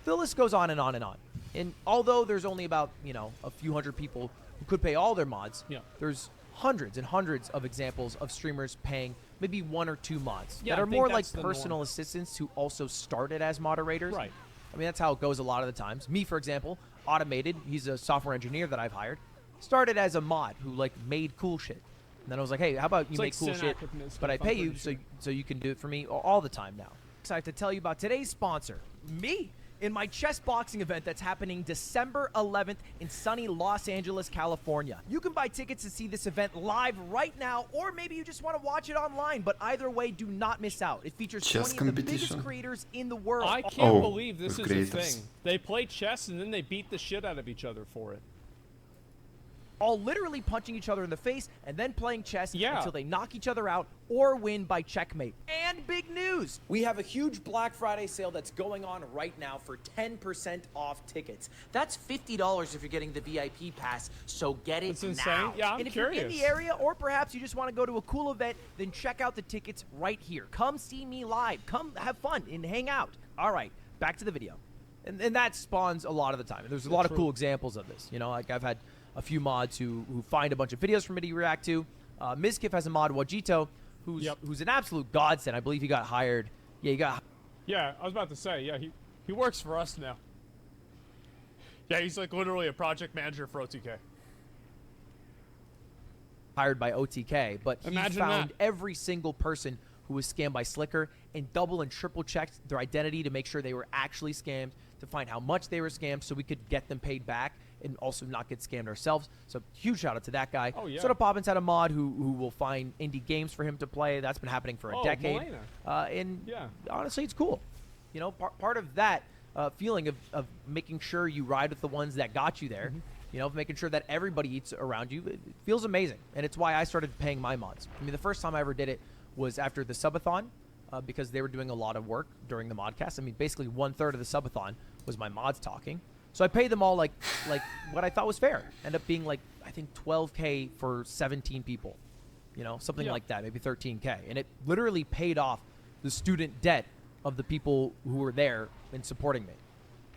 The list goes on and on and on. And although there's only about, you know, a few hundred people who could pay all their mods, there's hundreds and hundreds of examples of streamers paying maybe 1 or 2 mods that are more like personal assistants who also started as moderators. Right. I mean, that's how it goes a lot of the times. Me, for example, Automated, he's a software engineer that I've hired, started as a mod who like made cool shit. And then I was like, hey, how about you make cool shit, but I pay you so you can do it for me all the time now. Excited to tell you about today's sponsor, me, in my chess boxing event that's happening December 11th in sunny Los Angeles, California. You can buy tickets to see this event live right now, or maybe you just want to watch it online, but either way, do not miss out. It features 20 of the biggest creators in the world. I can't believe this is a thing. They play chess and then they beat the shit out of each other for it. All literally punching each other in the face and then playing chess until they knock each other out or win by checkmate. And big news! We have a huge Black Friday sale that's going on right now for 10% off tickets. That's $50 if you're getting the VIP pass, so get it insane. now. Yeah, I'm and if curious. you're in the area or perhaps you just want to go to a cool event, then check out the tickets right here. Come see me live. Come have fun and hang out. All right, back to the video. And that spawns a lot of the time. There's a lot of cool examples of this. You know, like I've had a few mods who find a bunch of videos for me to react to. Mizkif has a mod, Wajito, who's an absolute godsend. I believe he got hired. Yeah, he got. Yeah, I was about to say. Yeah, he works for us now. Yeah, he's like literally a project manager for OTK. Hired by OTK, but he Imagine found that. every single person who was scammed by Slicker and double and triple checked their identity to make sure they were actually scammed, to find how much they were scammed so we could get them paid back. and also not get scammed ourselves. So huge shout out to that guy. Oh, yeah. Soda Poppins had a mod who will find indie games for him to play. That's been happening for a decade. And Yeah. honestly, it's cool. You know, part of that feeling of making sure you ride with the ones that got you there, you know, of making sure that everybody eats around you, it feels amazing. And it's why I started paying my mods. I mean, the first time I ever did it was after the subathon, because they were doing a lot of work during the modcast. I mean, basically 1/3 of the subathon was my mods talking. So I paid them all like what I thought was fair. End up being like, I think 12K for 17 people, you know, something like that, maybe 13K. And it literally paid off the student debt of the people who were there and supporting me.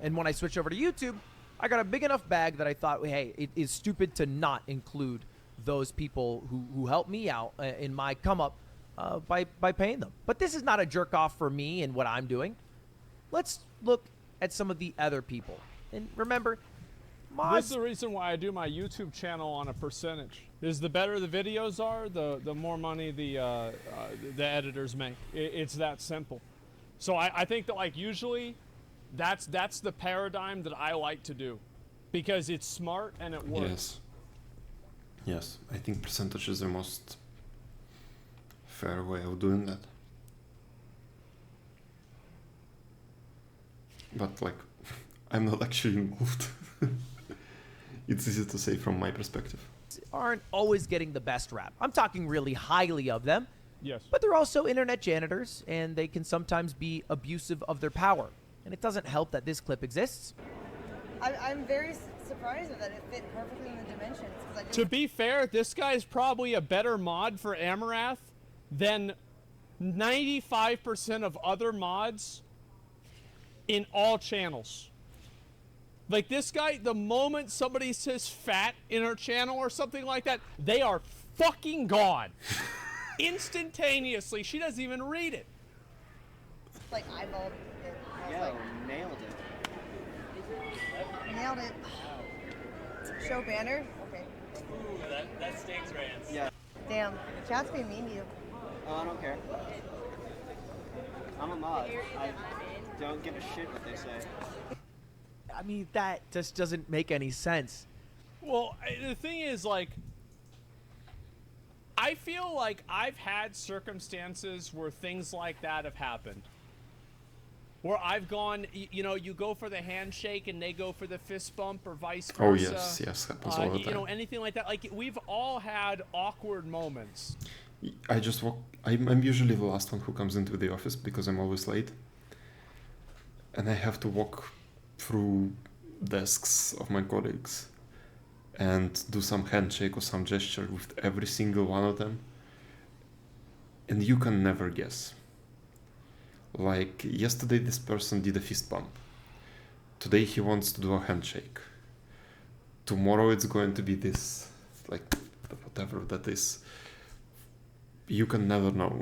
And when I switched over to YouTube, I got a big enough bag that I thought, hey, it is stupid to not include those people who helped me out in my come up by paying them. But this is not a jerk off for me and what I'm doing. Let's look at some of the other people. And remember, This is the reason why I do my YouTube channel on a percentage. Is the better the videos are, the more money the editors make. It's that simple. So I think that, like, usually that's the paradigm that I like to do, because it's smart and it works. Yes, I think percentage is the most fair way of doing that. But like, I'm not actually involved. It's easy to say from my perspective. Aren't always getting the best rap. I'm talking really highly of them. Yes. But they're also internet janitors, and they can sometimes be abusive of their power. And it doesn't help that this clip exists. I'm very surprised that it fit perfectly in the dimensions. 'Cause I just... To be fair, this guy's probably a better mod for Amarath than 95% of other mods in all channels. Like, this guy, the moment somebody says fat in her channel or something like that, they are fucking gone. Instantaneously. She doesn't even read it. Like eyeballed it. Yo, nailed it. Nailed it. Show banner? Okay. Ooh, that stings, Rance. Yeah. Damn. Chat's being mean to you. Oh, I don't care. I'm a mod. I don't give a shit what they say. I mean, that just doesn't make any sense. Well, the thing is, like, I feel like I've had circumstances where things like that have happened. Where I've gone, you know, you go for the handshake and they go for the fist bump, or vice versa. Oh yes, yes, happens all the time. You know, anything like that. Like, we've all had awkward moments. I just walk. I'm usually the last one who comes into the office because I'm always late, and I have to walk through desks of my colleagues and do some handshake or some gesture with every single one of them, and you can never guess. Like, yesterday this person did a fist bump. Today he wants to do a handshake. Tomorrow it's going to be this, like, whatever that is. You can never know.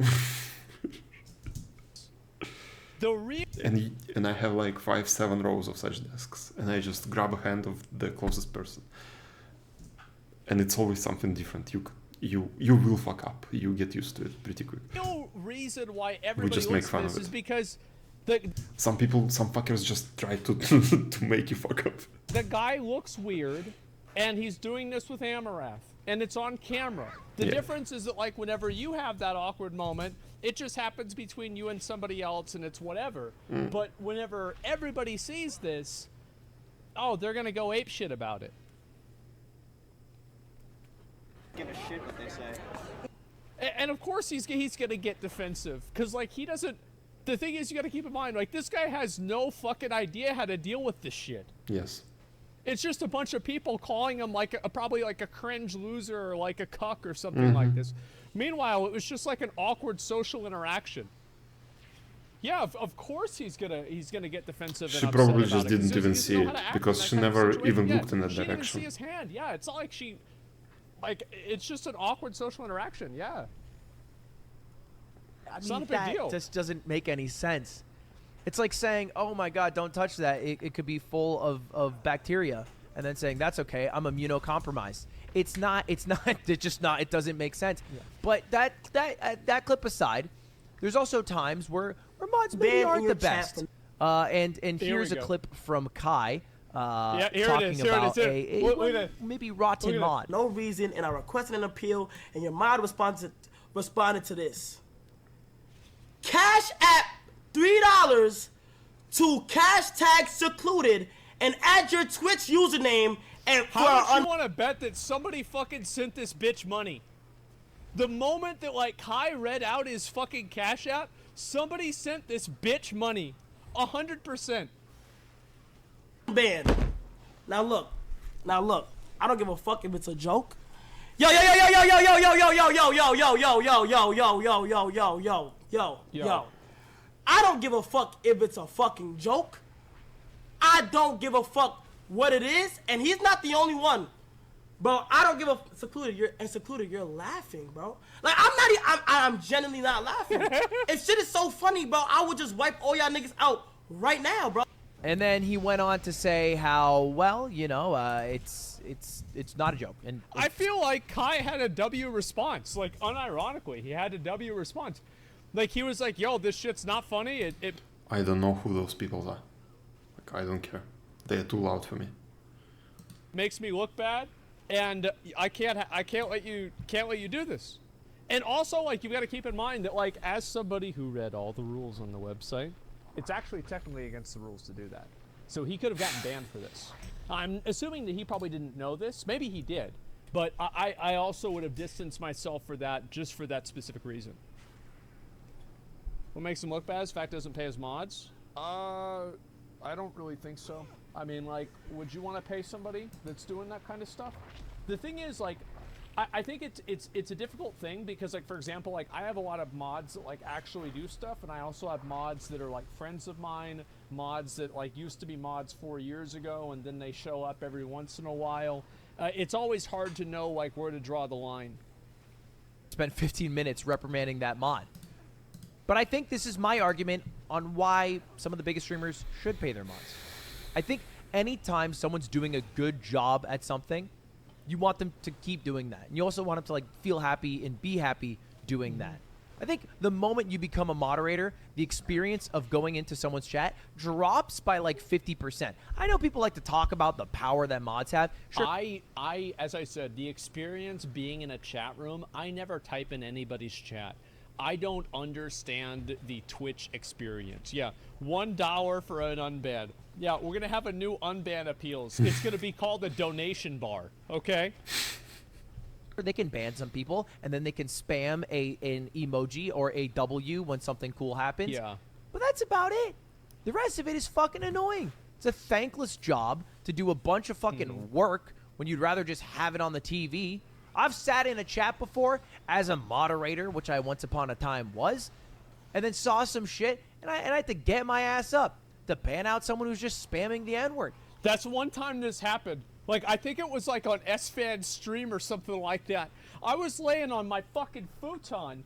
And I have like 5-7 rows of such desks, and I just grab a hand of the closest person, and it's always something different. You will fuck up. You get used to it pretty quick. No reason why everybody just make looks fun at this of is it. because some fuckers just try to to make you fuck up. the guy looks weird, and he's doing this with Amarath, and it's on camera. The Yeah. difference is that, like, whenever you have that awkward moment, it just happens between you and somebody else, and it's whatever. Mm. But whenever everybody sees this, oh, they're gonna go ape shit about it. Give a shit what they say. And of course he's gonna get defensive, because, like, he doesn't. The thing is, you gotta keep in mind, like, this guy has no fucking idea how to deal with this shit. Yes. It's just a bunch of people calling him like probably like a cringe loser or like a cuck or something like this. Meanwhile, it was just like an awkward social interaction. Yeah, of course he's gonna get defensive. She and probably upset just about it, 'cause didn't even he doesn't see know it how to act because in that she kind of never situation. even Yeah, looked in that she didn't even direction. see his hand. Yeah, it's not like she, like, it's just an awkward social interaction. Yeah. I It's mean, not a big that deal. just doesn't make any sense. It's like saying, oh my god, don't touch that. It could be full of bacteria. And then saying, that's okay, I'm immunocompromised. It's not, it doesn't make sense. Yeah. But that clip aside, there's also times where mods maybe aren't the best. And here's a clip from Kai Yeah, here it talking is, here it about is, here. a Look at that. maybe rotten mod. No reason, and I requested an appeal, and your mod responded to this. Cash App $3 to cash tag secluded and add your Twitch username and How much you want to bet that somebody fucking sent this bitch money? The moment that like Kai read out his fucking Cash App, somebody sent this bitch money. 100%. Band. Now look. I don't give a fuck if it's a joke. Yo. I don't give a fuck if it's a fucking joke. I don't give a fuck what it is, and he's not the only one. Bro, I don't give a secluded. You're laughing, bro. Like I'm genuinely not laughing. If shit is so funny, bro, I would just wipe all y'all niggas out right now, bro. And then he went on to say how, well, you know, it's not a joke. And I feel like Kai had a W response. Like, unironically, he had a W response. Like, he was like, yo, this shit's not funny. I don't know who those people are. Like, I don't care. They're too loud for me. Makes me look bad, and I can't let you do this. And also, like, you've got to keep in mind that, like, as somebody who read all the rules on the website, it's actually technically against the rules to do that. So he could have gotten banned for this. I'm assuming that he probably didn't know this. Maybe he did. But I also would have distanced myself for that, just for that specific reason. What makes him look bad is fact doesn't pay his mods? I don't really think so. I mean, like, would you want to pay somebody that's doing that kind of stuff? The thing is, like, I think it's a difficult thing because, like, for example, like, I have a lot of mods that, like, actually do stuff, and I also have mods that are, like, friends of mine, mods that, like, used to be mods 4 years ago, and then they show up every once in a while. It's always hard to know, like, where to draw the line. Spent 15 minutes reprimanding that mod. But I think this is my argument on why some of the biggest streamers should pay their mods. I think anytime someone's doing a good job at something, you want them to keep doing that. And you also want them to, like, feel happy and be happy doing that. I think the moment you become a moderator, the experience of going into someone's chat drops by like 50%. I know people like to talk about the power that mods have. Sure. As I said, the experience being in a chat room, I never type in anybody's chat. I don't understand the Twitch experience. Yeah, $1 for an unban. Yeah, we're going to have a new unban appeals. It's going to be called a donation bar, okay? They can ban some people, and then they can spam an emoji or a W when something cool happens. Yeah. But that's about it. The rest of it is fucking annoying. It's a thankless job to do a bunch of fucking work when you'd rather just have it on the TV. I've sat in a chat before as a moderator, which I once upon a time was, and then saw some shit, and I had to get my ass up to ban out someone who's just spamming the N-word. That's one time this happened. Like, I think it was like on S-Fan's stream or something like that. I was laying on my fucking futon,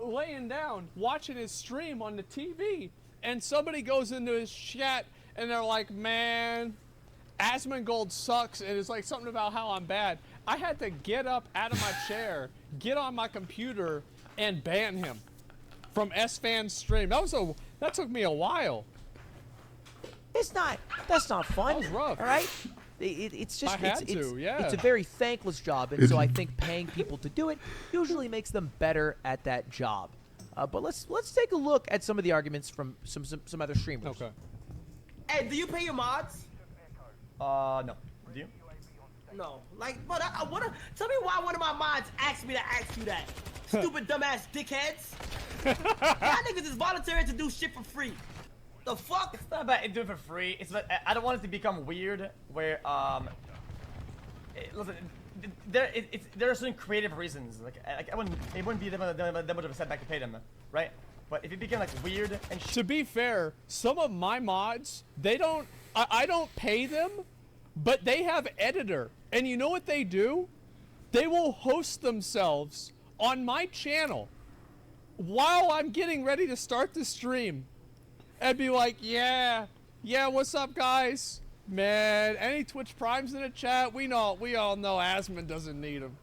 laying down, watching his stream on the TV, and somebody goes into his chat, and they're like, man, Asmongold sucks, and it's like something about how I'm bad. I had to get up out of my chair, get on my computer, and ban him from S-Fan's stream. That took me a while. That's not fun. That was rough. All right? It's just yeah. It's a very thankless job, and so I think paying people to do it usually makes them better at that job. But let's take a look at some of the arguments from some other streamers. Okay. Hey, do you pay your mods? No. Do you? No. Like, but I wanna tell me why one of my mods asked me to ask you that. Stupid dumbass dickheads. Y'all niggas is volunteering to do shit for free. The fuck? It's not about doing it for free. It's about, I don't want it to become weird where listen, there are certain creative reasons. Like it wouldn't be that much of a setback to pay them, right? But if it became like weird and to be fair, some of my mods, I don't pay them, but they have editor, and you know what they do? They will host themselves on my channel while I'm getting ready to start the stream. And be like, yeah, what's up, guys? Man, any Twitch Primes in the chat? We all know Asmon doesn't need them.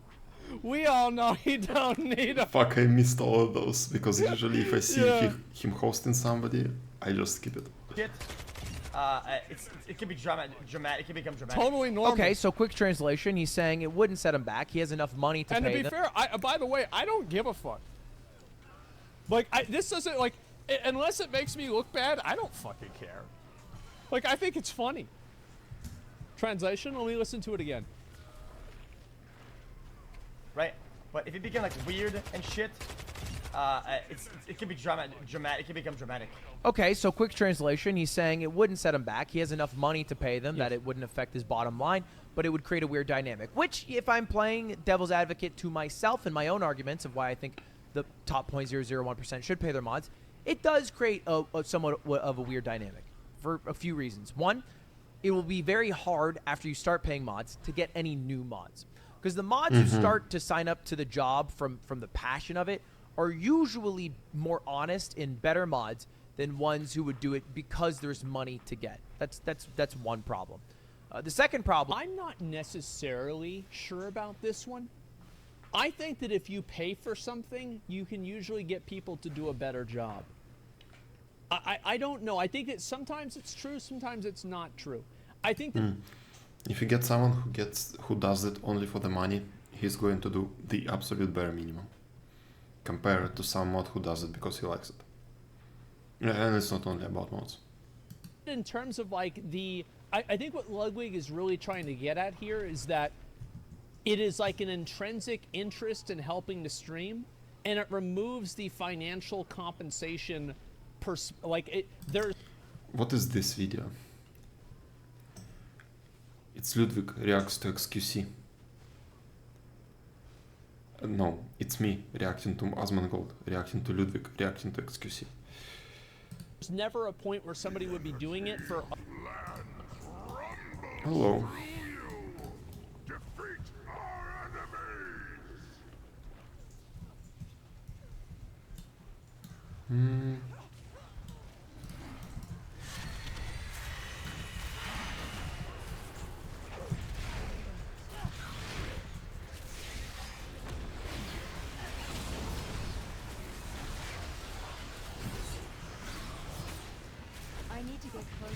We all know he don't need them. Fuck, I missed all of those, because usually if I see him hosting somebody, I just skip it. Shit. it can be dramatic. It can become dramatic. Totally normal. Okay, so quick translation. He's saying it wouldn't set him back. He has enough money to And pay to be them. fair, by the way, I don't give a fuck. Like, this doesn't, like, unless it makes me look bad, I don't fucking care. Like, I think it's funny. Translation, let me listen to it again. Right? But if it became like weird and shit, it can be dramatic. It can become dramatic. Okay, so quick translation. He's saying it wouldn't set him back. He has enough money to pay them that it wouldn't affect his bottom line, but it would create a weird dynamic. Which, if I'm playing devil's advocate to myself and my own arguments of why I think the top 0.001% should pay their mods, it does create a somewhat of a weird dynamic for a few reasons. One, it will be very hard after you start paying mods to get any new mods. Because the mods who start to sign up to the job from the passion of it are usually more honest and better mods than ones who would do it because there's money to get. That's one problem. The second problem... I'm not necessarily sure about this one. I think that if you pay for something, you can usually get people to do a better job. I don't know. I think that sometimes it's true, sometimes it's not true. I think that... If you get someone who does it only for the money, he's going to do the absolute bare minimum. Compared to some mod who does it because he likes it. And it's not only about mods. In terms of like I think what Ludwig is really trying to get at here is that it is like an intrinsic interest in helping the stream, and it removes the financial compensation What is this video? It's Ludwig reacts to XQC. No, it's me reacting to Asmongold, reacting to Ludwig, reacting to XQC. There's never a point where somebody would be doing it for... Hello. I need to get closer.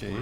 Okay.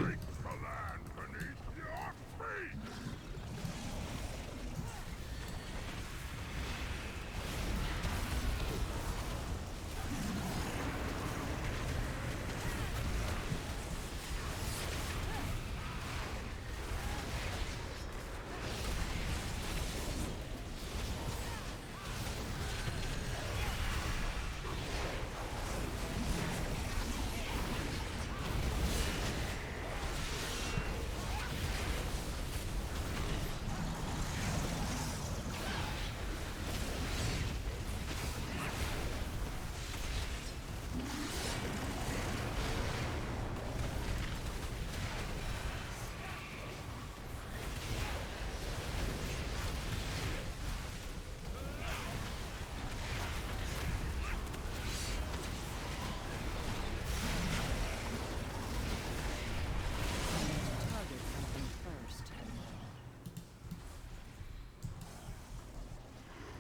Target something first.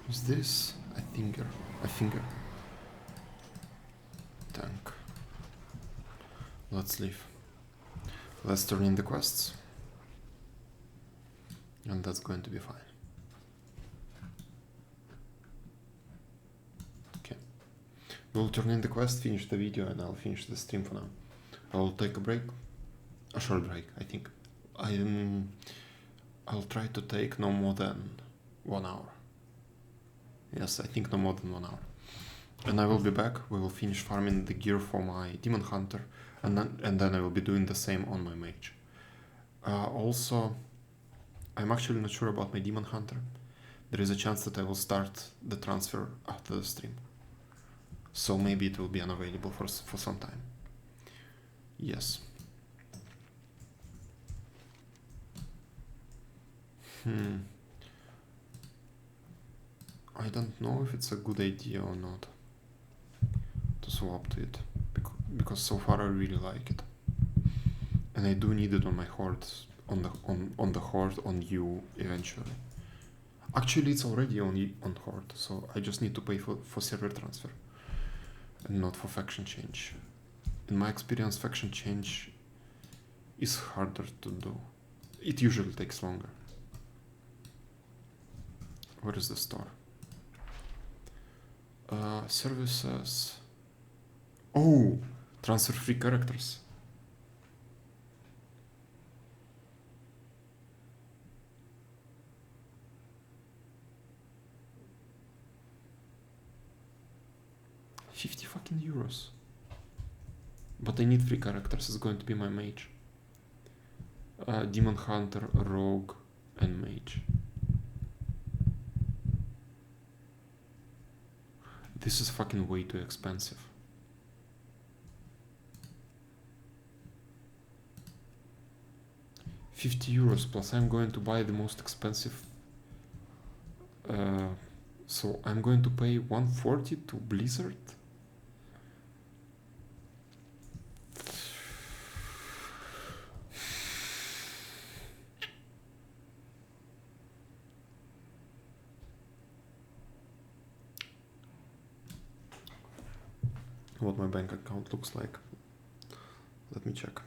Is this a finger? A finger. Tank. Let's leave. Let's turn in the quests. And that's going to be fine. Okay. We'll turn in the quest, finish the video, and I'll finish the stream for now. I'll take a break. A short break, I think. I'll try to take no more than 1 hour. Yes, I think no more than 1 hour. And I will be back. We will finish farming the gear for my Demon Hunter, and then I will be doing the same on my mage. Also, I'm actually not sure about my Demon Hunter. There is a chance that I will start the transfer after the stream. So maybe it will be unavailable for some time. Yes. I don't know if it's a good idea or not to swap to it, because so far I really like it, and I do need it on my horde, on the horde on you eventually. Actually, it's already on horde, so I just need to pay for server transfer and not for faction change. In my experience, faction change is harder to do. It usually takes longer. Where is the store? Services. Oh, transfer free characters. €50 fucking. But I need free characters. It's going to be my mage. Demon Hunter, Rogue, and Mage. This is fucking way too expensive. €50 plus I'm going to buy the most expensive. So I'm going to pay 140 to Blizzard. What my bank account looks like. Let me check.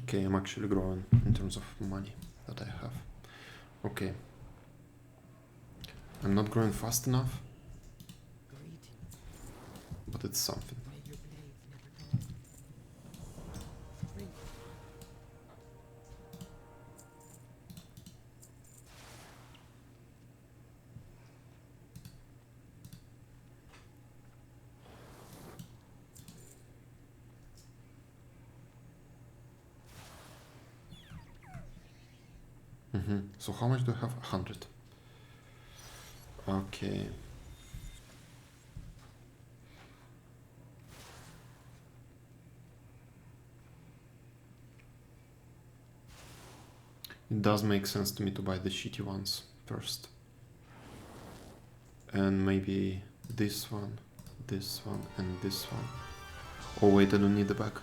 Okay, I'm actually growing in terms of money that I have. Okay. I'm not growing fast enough, but it's something. So how much do I have? 100. Okay. It does make sense to me to buy the shitty ones first. And maybe this one, and this one. Oh wait, I don't need the back.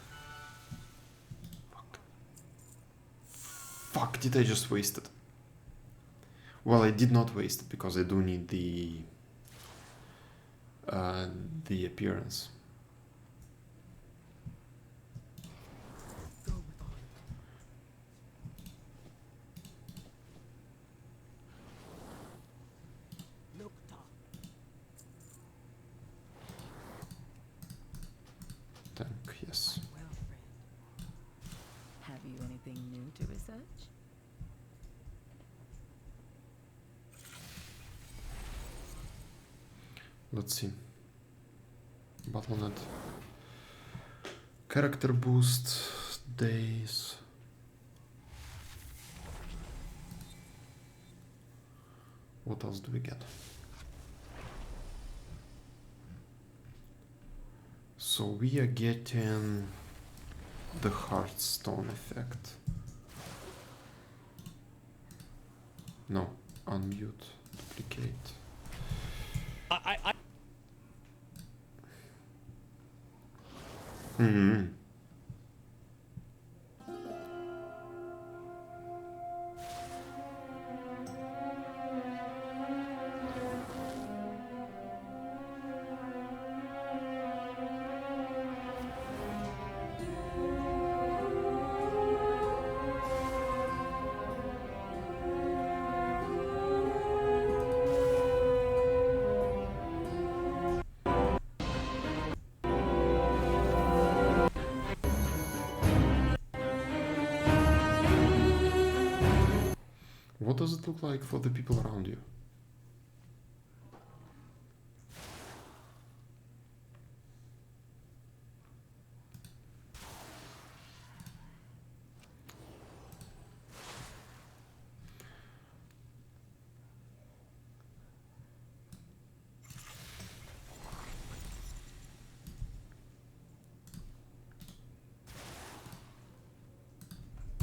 Fuck, did I just waste it? Well, I did not waste it because I do need the appearance. Tank, yes. Well, friend. Have you anything new to research? Let's see. Battle.net. Character boost, days. What else do we get? So we are getting the Hearthstone effect. No, unmute, duplicate. Hmm. What does it look like for the people around you?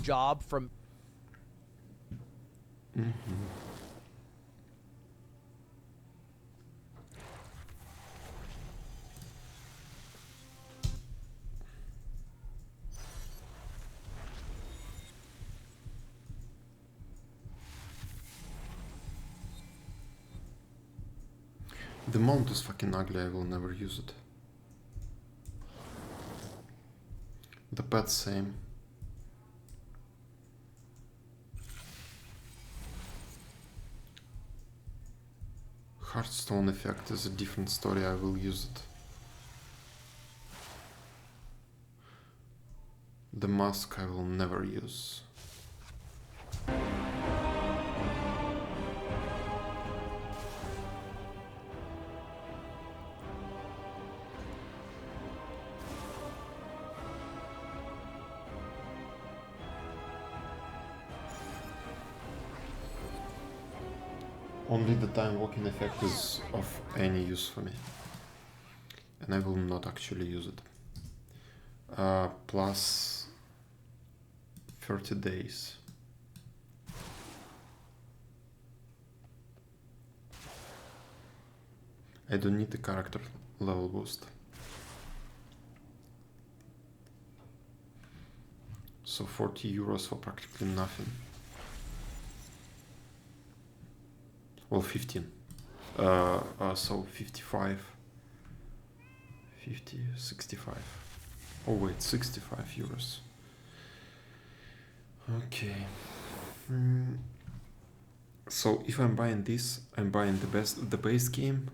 Job from. The mount is fucking ugly, I will never use it. The pet same. Hearthstone effect is a different story, I will use it. The mask I will never use. Only the time walking effect is of any use for me. And I will not actually use it. Plus 30 days. I don't need the character level boost. So 40 euros for practically nothing. Well, 15. So 55. 50, 65. Oh wait, 65 euros. Okay. So if I'm buying this, I'm buying the base game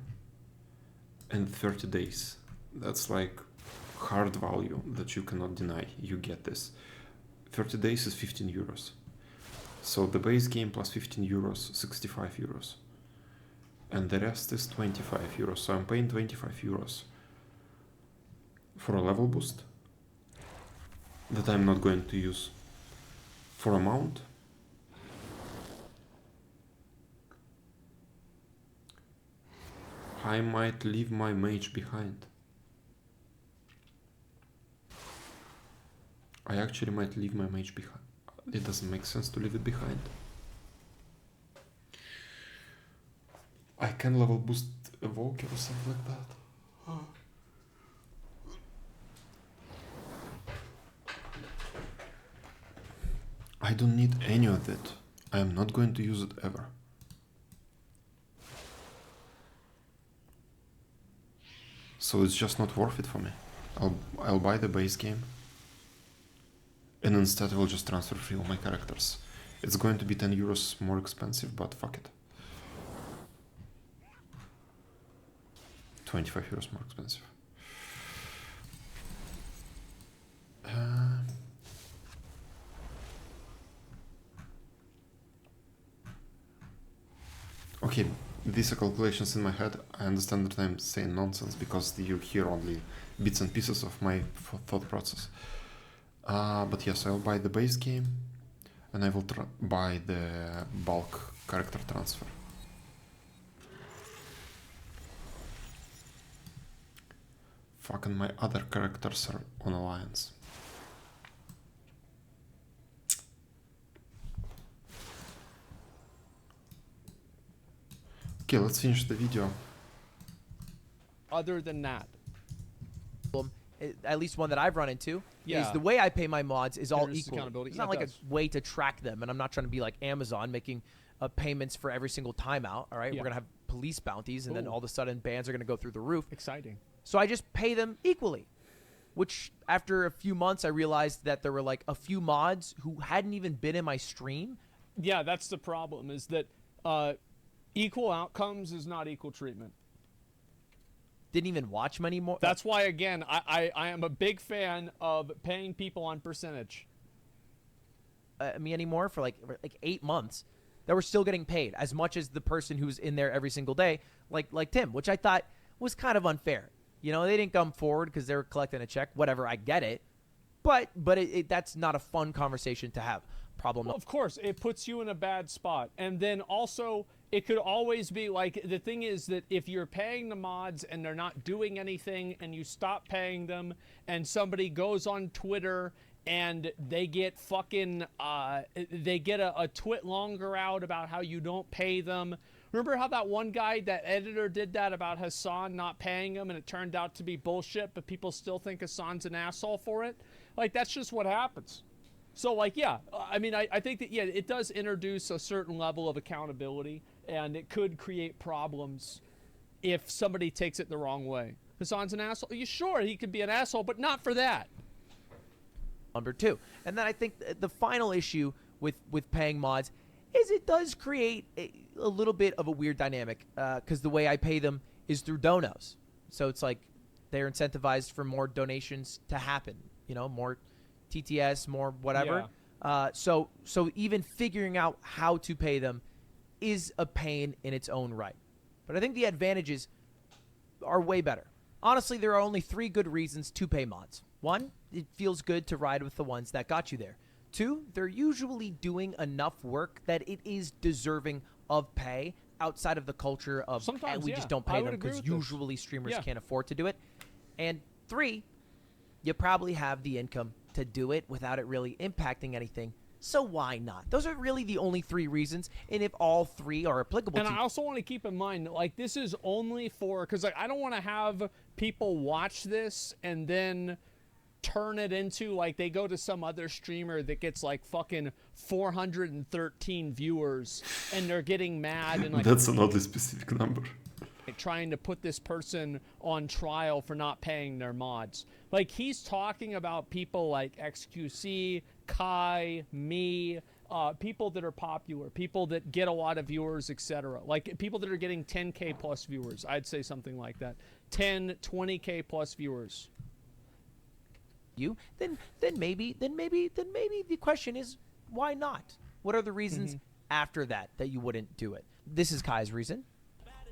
and 30 days. That's like hard value that you cannot deny. You get this. 30 days is 15 euros. So the base game plus 15 euros, 65 euros. And the rest is 25 euros. So I'm paying 25 euros for a level boost that I'm not going to use. For a mount, I might leave my mage behind. I actually might leave my mage behind. it doesn't make sense to leave it behind. I can level boost Evoker or something like that. I don't need any of it. I am not going to use it ever. So it's just not worth it for me. I'll buy the base game. And instead I will just transfer free all my characters. It's going to be 10 euros more expensive, but fuck it. 25 euros more expensive. Okay, these are calculations in my head. I understand that I'm saying nonsense because you hear only bits and pieces of my thought process. But yes, I'll buy the base game and I will buy the bulk character transfer. Fucking my other characters are on Alliance. Okay, let's finish the video. Other than that, at least one that I've run into, Yeah. is the way I pay my mods is all Introduces equal. accountability. It's Yeah, not it like does. a way to track them, and I'm not trying to be like Amazon making payments for every single timeout. All right, Yeah. we're gonna have police bounties, and then Ooh. all of a sudden bans are gonna go through the roof. Exciting. So I just pay them equally, which after a few months I realized that there were like a few mods who hadn't even been in my stream. Yeah, that's the problem, is that equal outcomes is not equal treatment. Didn't even watch them anymore. That's why, again, I am a big fan of paying people on percentage. Me anymore for like 8 months that were still getting paid as much as the person who's in there every single day, like Tim, which I thought was kind of unfair. You know, they didn't come forward because they were collecting a check. Whatever, I get it, but that's not a fun conversation to have. Problem. Well, of course, it puts you in a bad spot. And then also, it could always be like, the thing is that if you're paying the mods and they're not doing anything and you stop paying them and somebody goes on Twitter and they get fucking, they get a twit longer out about how you don't pay them. Remember how that one guy, that editor, did that about Hassan not paying him and it turned out to be bullshit, but people still think Hassan's an asshole for it? Like, that's just what happens. So, like, yeah, I mean, I think that, yeah, it does introduce a certain level of accountability, and it could create problems if somebody takes it the wrong way. Hassan's an asshole? You sure, he could be an asshole, but not for that. Number two. And then I think the final issue with paying mods is it does create a little bit of a weird dynamic because the way I pay them is through donos. So it's like they're incentivized for more donations to happen, you know, more TTS, more whatever. Yeah. So even figuring out how to pay them is a pain in its own right. But I think the advantages are way better. Honestly, there are only 3 good reasons to pay mods. 1, it feels good to ride with the ones that got you there. 2, they're usually doing enough work that it is deserving of pay outside of the culture of Sometimes, we yeah. just don't I pay would them agree because with this. usually streamers Yeah. can't afford to do it. And 3, you probably have the income to do it without it really impacting anything. So why not? Those are really the only 3 reasons. And if all 3 are applicable And to I also want to keep in mind, like, this is only for, because, like, I don't want to have people watch this and then turn it into, like, they go to some other streamer that gets, like, fucking 413 viewers and they're getting mad and, like, That's an oddly specific number. trying to put this person on trial for not paying their mods. Like, he's talking about people like XQC, Kai, me, people that are popular, people that get a lot of viewers, etc. Like, people that are getting 10K plus viewers. I'd say something like that. 10, 20K plus viewers. you, then maybe the question is, why not? What are the reasons after that you wouldn't do it? This is Kai's reason.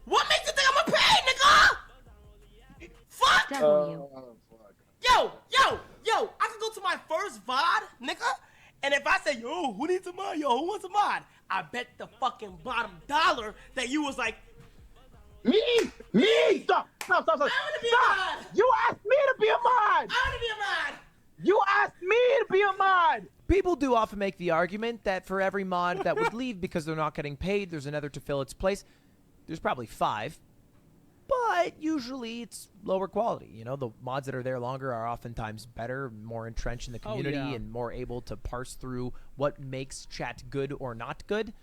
What makes you think I'm gonna pay, nigga? Fuck! Yo, I can go to my first VOD, nigga, and if I say, yo, who needs a mod? Yo, who wants a mod? I bet the fucking bottom dollar that you was like, Me! Stop! I wanna be a mod! You asked me to be a mod! I wanna be a mod! You asked me to be a mod! People do often make the argument that for every mod that would leave because they're not getting paid, there's another to fill its place. There's probably 5. But usually it's lower quality. You know, the mods that are there longer are oftentimes better, more entrenched in the community, and more able to parse through what makes chat good or not good.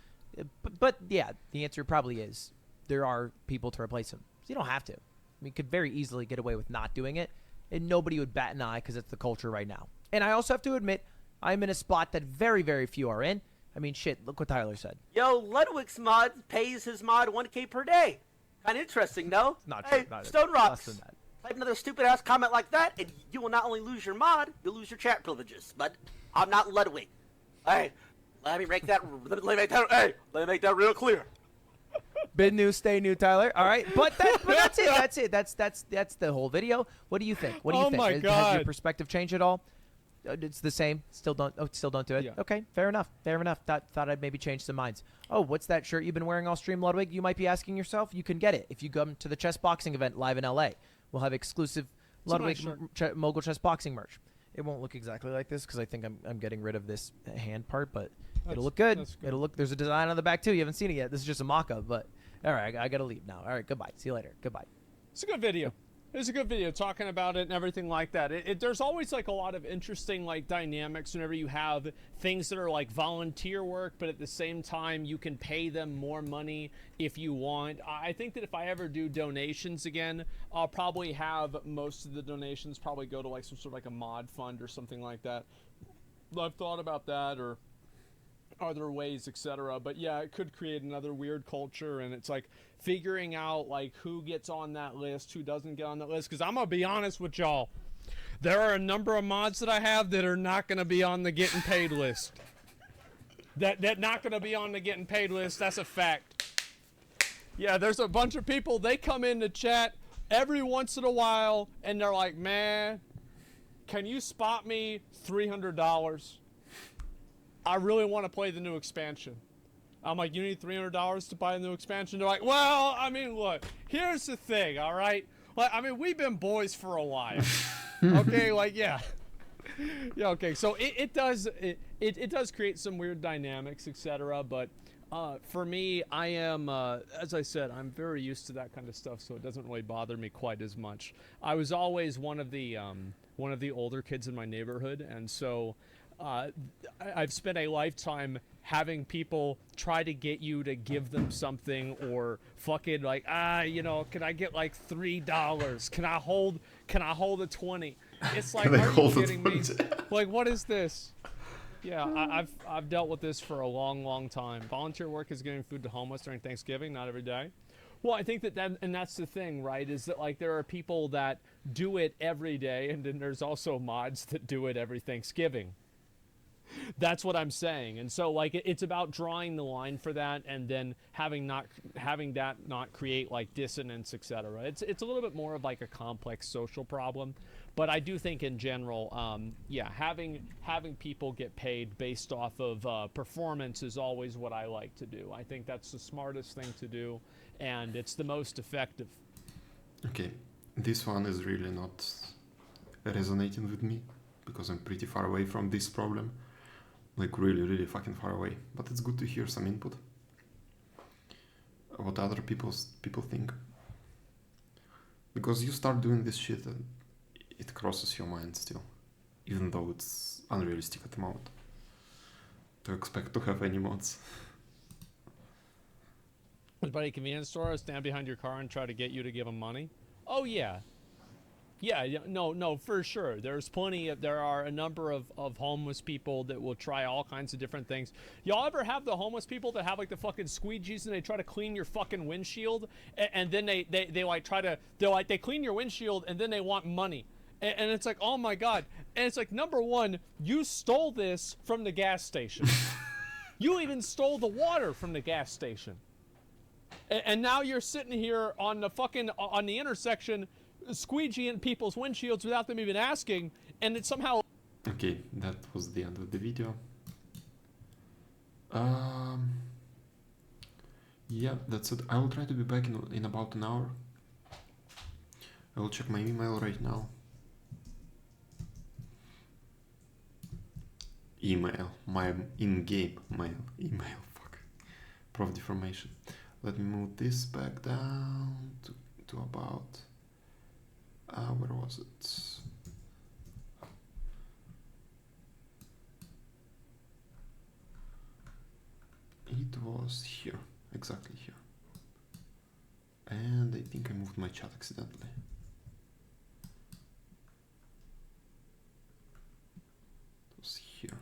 But yeah, the answer probably is there are people to replace them. So you don't have to. I mean, you could very easily get away with not doing it, and nobody would bat an eye because it's the culture right now. And I also have to admit, I'm in a spot that very, very few are in. I mean, shit, look what Tyler said. Yo, Ludwig's mod pays his mod 1K per day. Kind of interesting, no? Not true. Hey, Not Stone less Rocks. than that. Type another stupid-ass comment like that, and you will not only lose your mod, you'll lose your chat privileges. But I'm not Ludwig. Hey, let me make that real clear. Been new, stay new, Tyler. All right, but that's it. That's it. That's the whole video. What do you think? What do you think? my Has God. your perspective changed at all? It's the same. Still don't do it. Yeah. Okay, fair enough. Fair enough. Thought I'd maybe change some minds. Oh, what's that shirt you've been wearing all stream, Ludwig? You might be asking yourself. You can get it if you come to the chess boxing event live in LA. We'll have exclusive It's a Ludwig nice Mogul chess boxing merch. It won't look exactly like this because I think I'm getting rid of this hand part, but it'll look good. It'll look. There's a design on the back too. You haven't seen it yet. This is just a mock-up, but all right, I gotta leave now. All right, goodbye. See you later. Goodbye. It's a good video. It's a good video talking about it and everything like that. There's always like a lot of interesting like dynamics whenever you have things that are like volunteer work, but at the same time you can pay them more money if you want. I think that if I ever do donations again, I'll probably have most of the donations probably go to like some sort of like a mod fund or something like that. I've thought about that, or other ways, etc. But yeah, it could create another weird culture, and it's like figuring out like who gets on that list, who doesn't get on that list. Because I'm gonna be honest with y'all, there are a number of mods that I have that are not gonna be on the getting paid list. That not gonna be on the getting paid list. That's a fact. Yeah, there's a bunch of people. They come in to chat every once in a while, and they're like, "Man, can you spot me $300? I really want to play the new expansion." I'm like, "You need $300 to buy the new expansion?" They're like, "Well, I mean, look, here's the thing, all right? Like, I mean, we've been boys for a while, okay? Like, yeah, yeah, okay. So it does create some weird dynamics, etc. But for me, I am, as I said, I'm very used to that kind of stuff, so it doesn't really bother me quite as much. I was always one of the older kids in my neighborhood, and so. I've spent a lifetime having people try to get you to give them something, or fucking like, you know, can I get like $3? Can I hold a 20? It's like, are you kidding me? Like, what is this? Yeah, I've dealt with this for a long time. Volunteer work is getting food to homeless during Thanksgiving, not every day. Well, I think and that's the thing, right? Is that like there are people that do it every day, and then there's also mods that do it every Thanksgiving. That's what I'm saying. And so like it's about drawing the line for that, and then having that not create like dissonance, etc. It's a little bit more of like a complex social problem, but I do think in general, yeah, having people get paid based off of performance is always what I like to do. I think that's the smartest thing to do, and it's the most effective. Okay, this one is really not resonating with me because I'm pretty far away from this problem. Like really fucking far away, but it's good to hear some input, what other people think, because you start doing this shit and it crosses your mind still, even though it's unrealistic at the moment to expect to have any mods. Anybody at a convenience store stand behind your car and try to get you to give them money? Oh yeah. Yeah, no, for sure. There are a number of homeless people that will try all kinds of different things. Y'all ever have the homeless people that have like the fucking squeegees and they try to clean your fucking windshield, and then they like try to, they clean your windshield and then they want money. And it's like, oh my God. And it's like, number one, you stole this from the gas station. You even stole the water from the gas station. And now you're sitting here on the intersection squeegeeing people's windshields without them even asking, and it somehow... Okay, that was the end of the video. Yeah, that's it. I will try to be back in about an hour. I will check my email right now. email, my in-game mail, email, fuck, prof deformation. Let me move this back down to about, where was it? It was here, exactly here. And I think I moved my chat accidentally. It was here.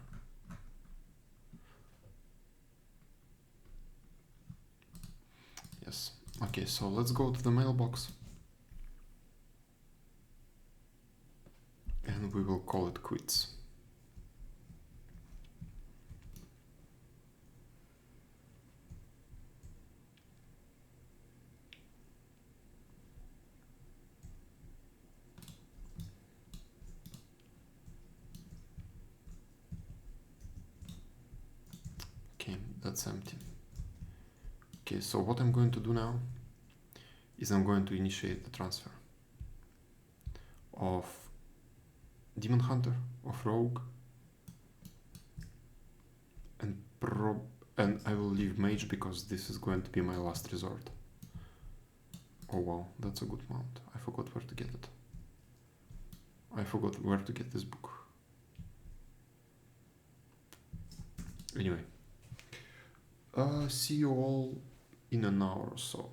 Yes. Okay, so let's go to the mailbox. And we will call it quits. Okay, that's empty. Okay, so what I'm going to do now is I'm going to initiate the transfer of Demon Hunter, of Rogue, and I will leave Mage because this is going to be my last resort. Oh wow, that's a good mount. I forgot where to get it. I forgot where to get this book. Anyway, see you all in an hour or so.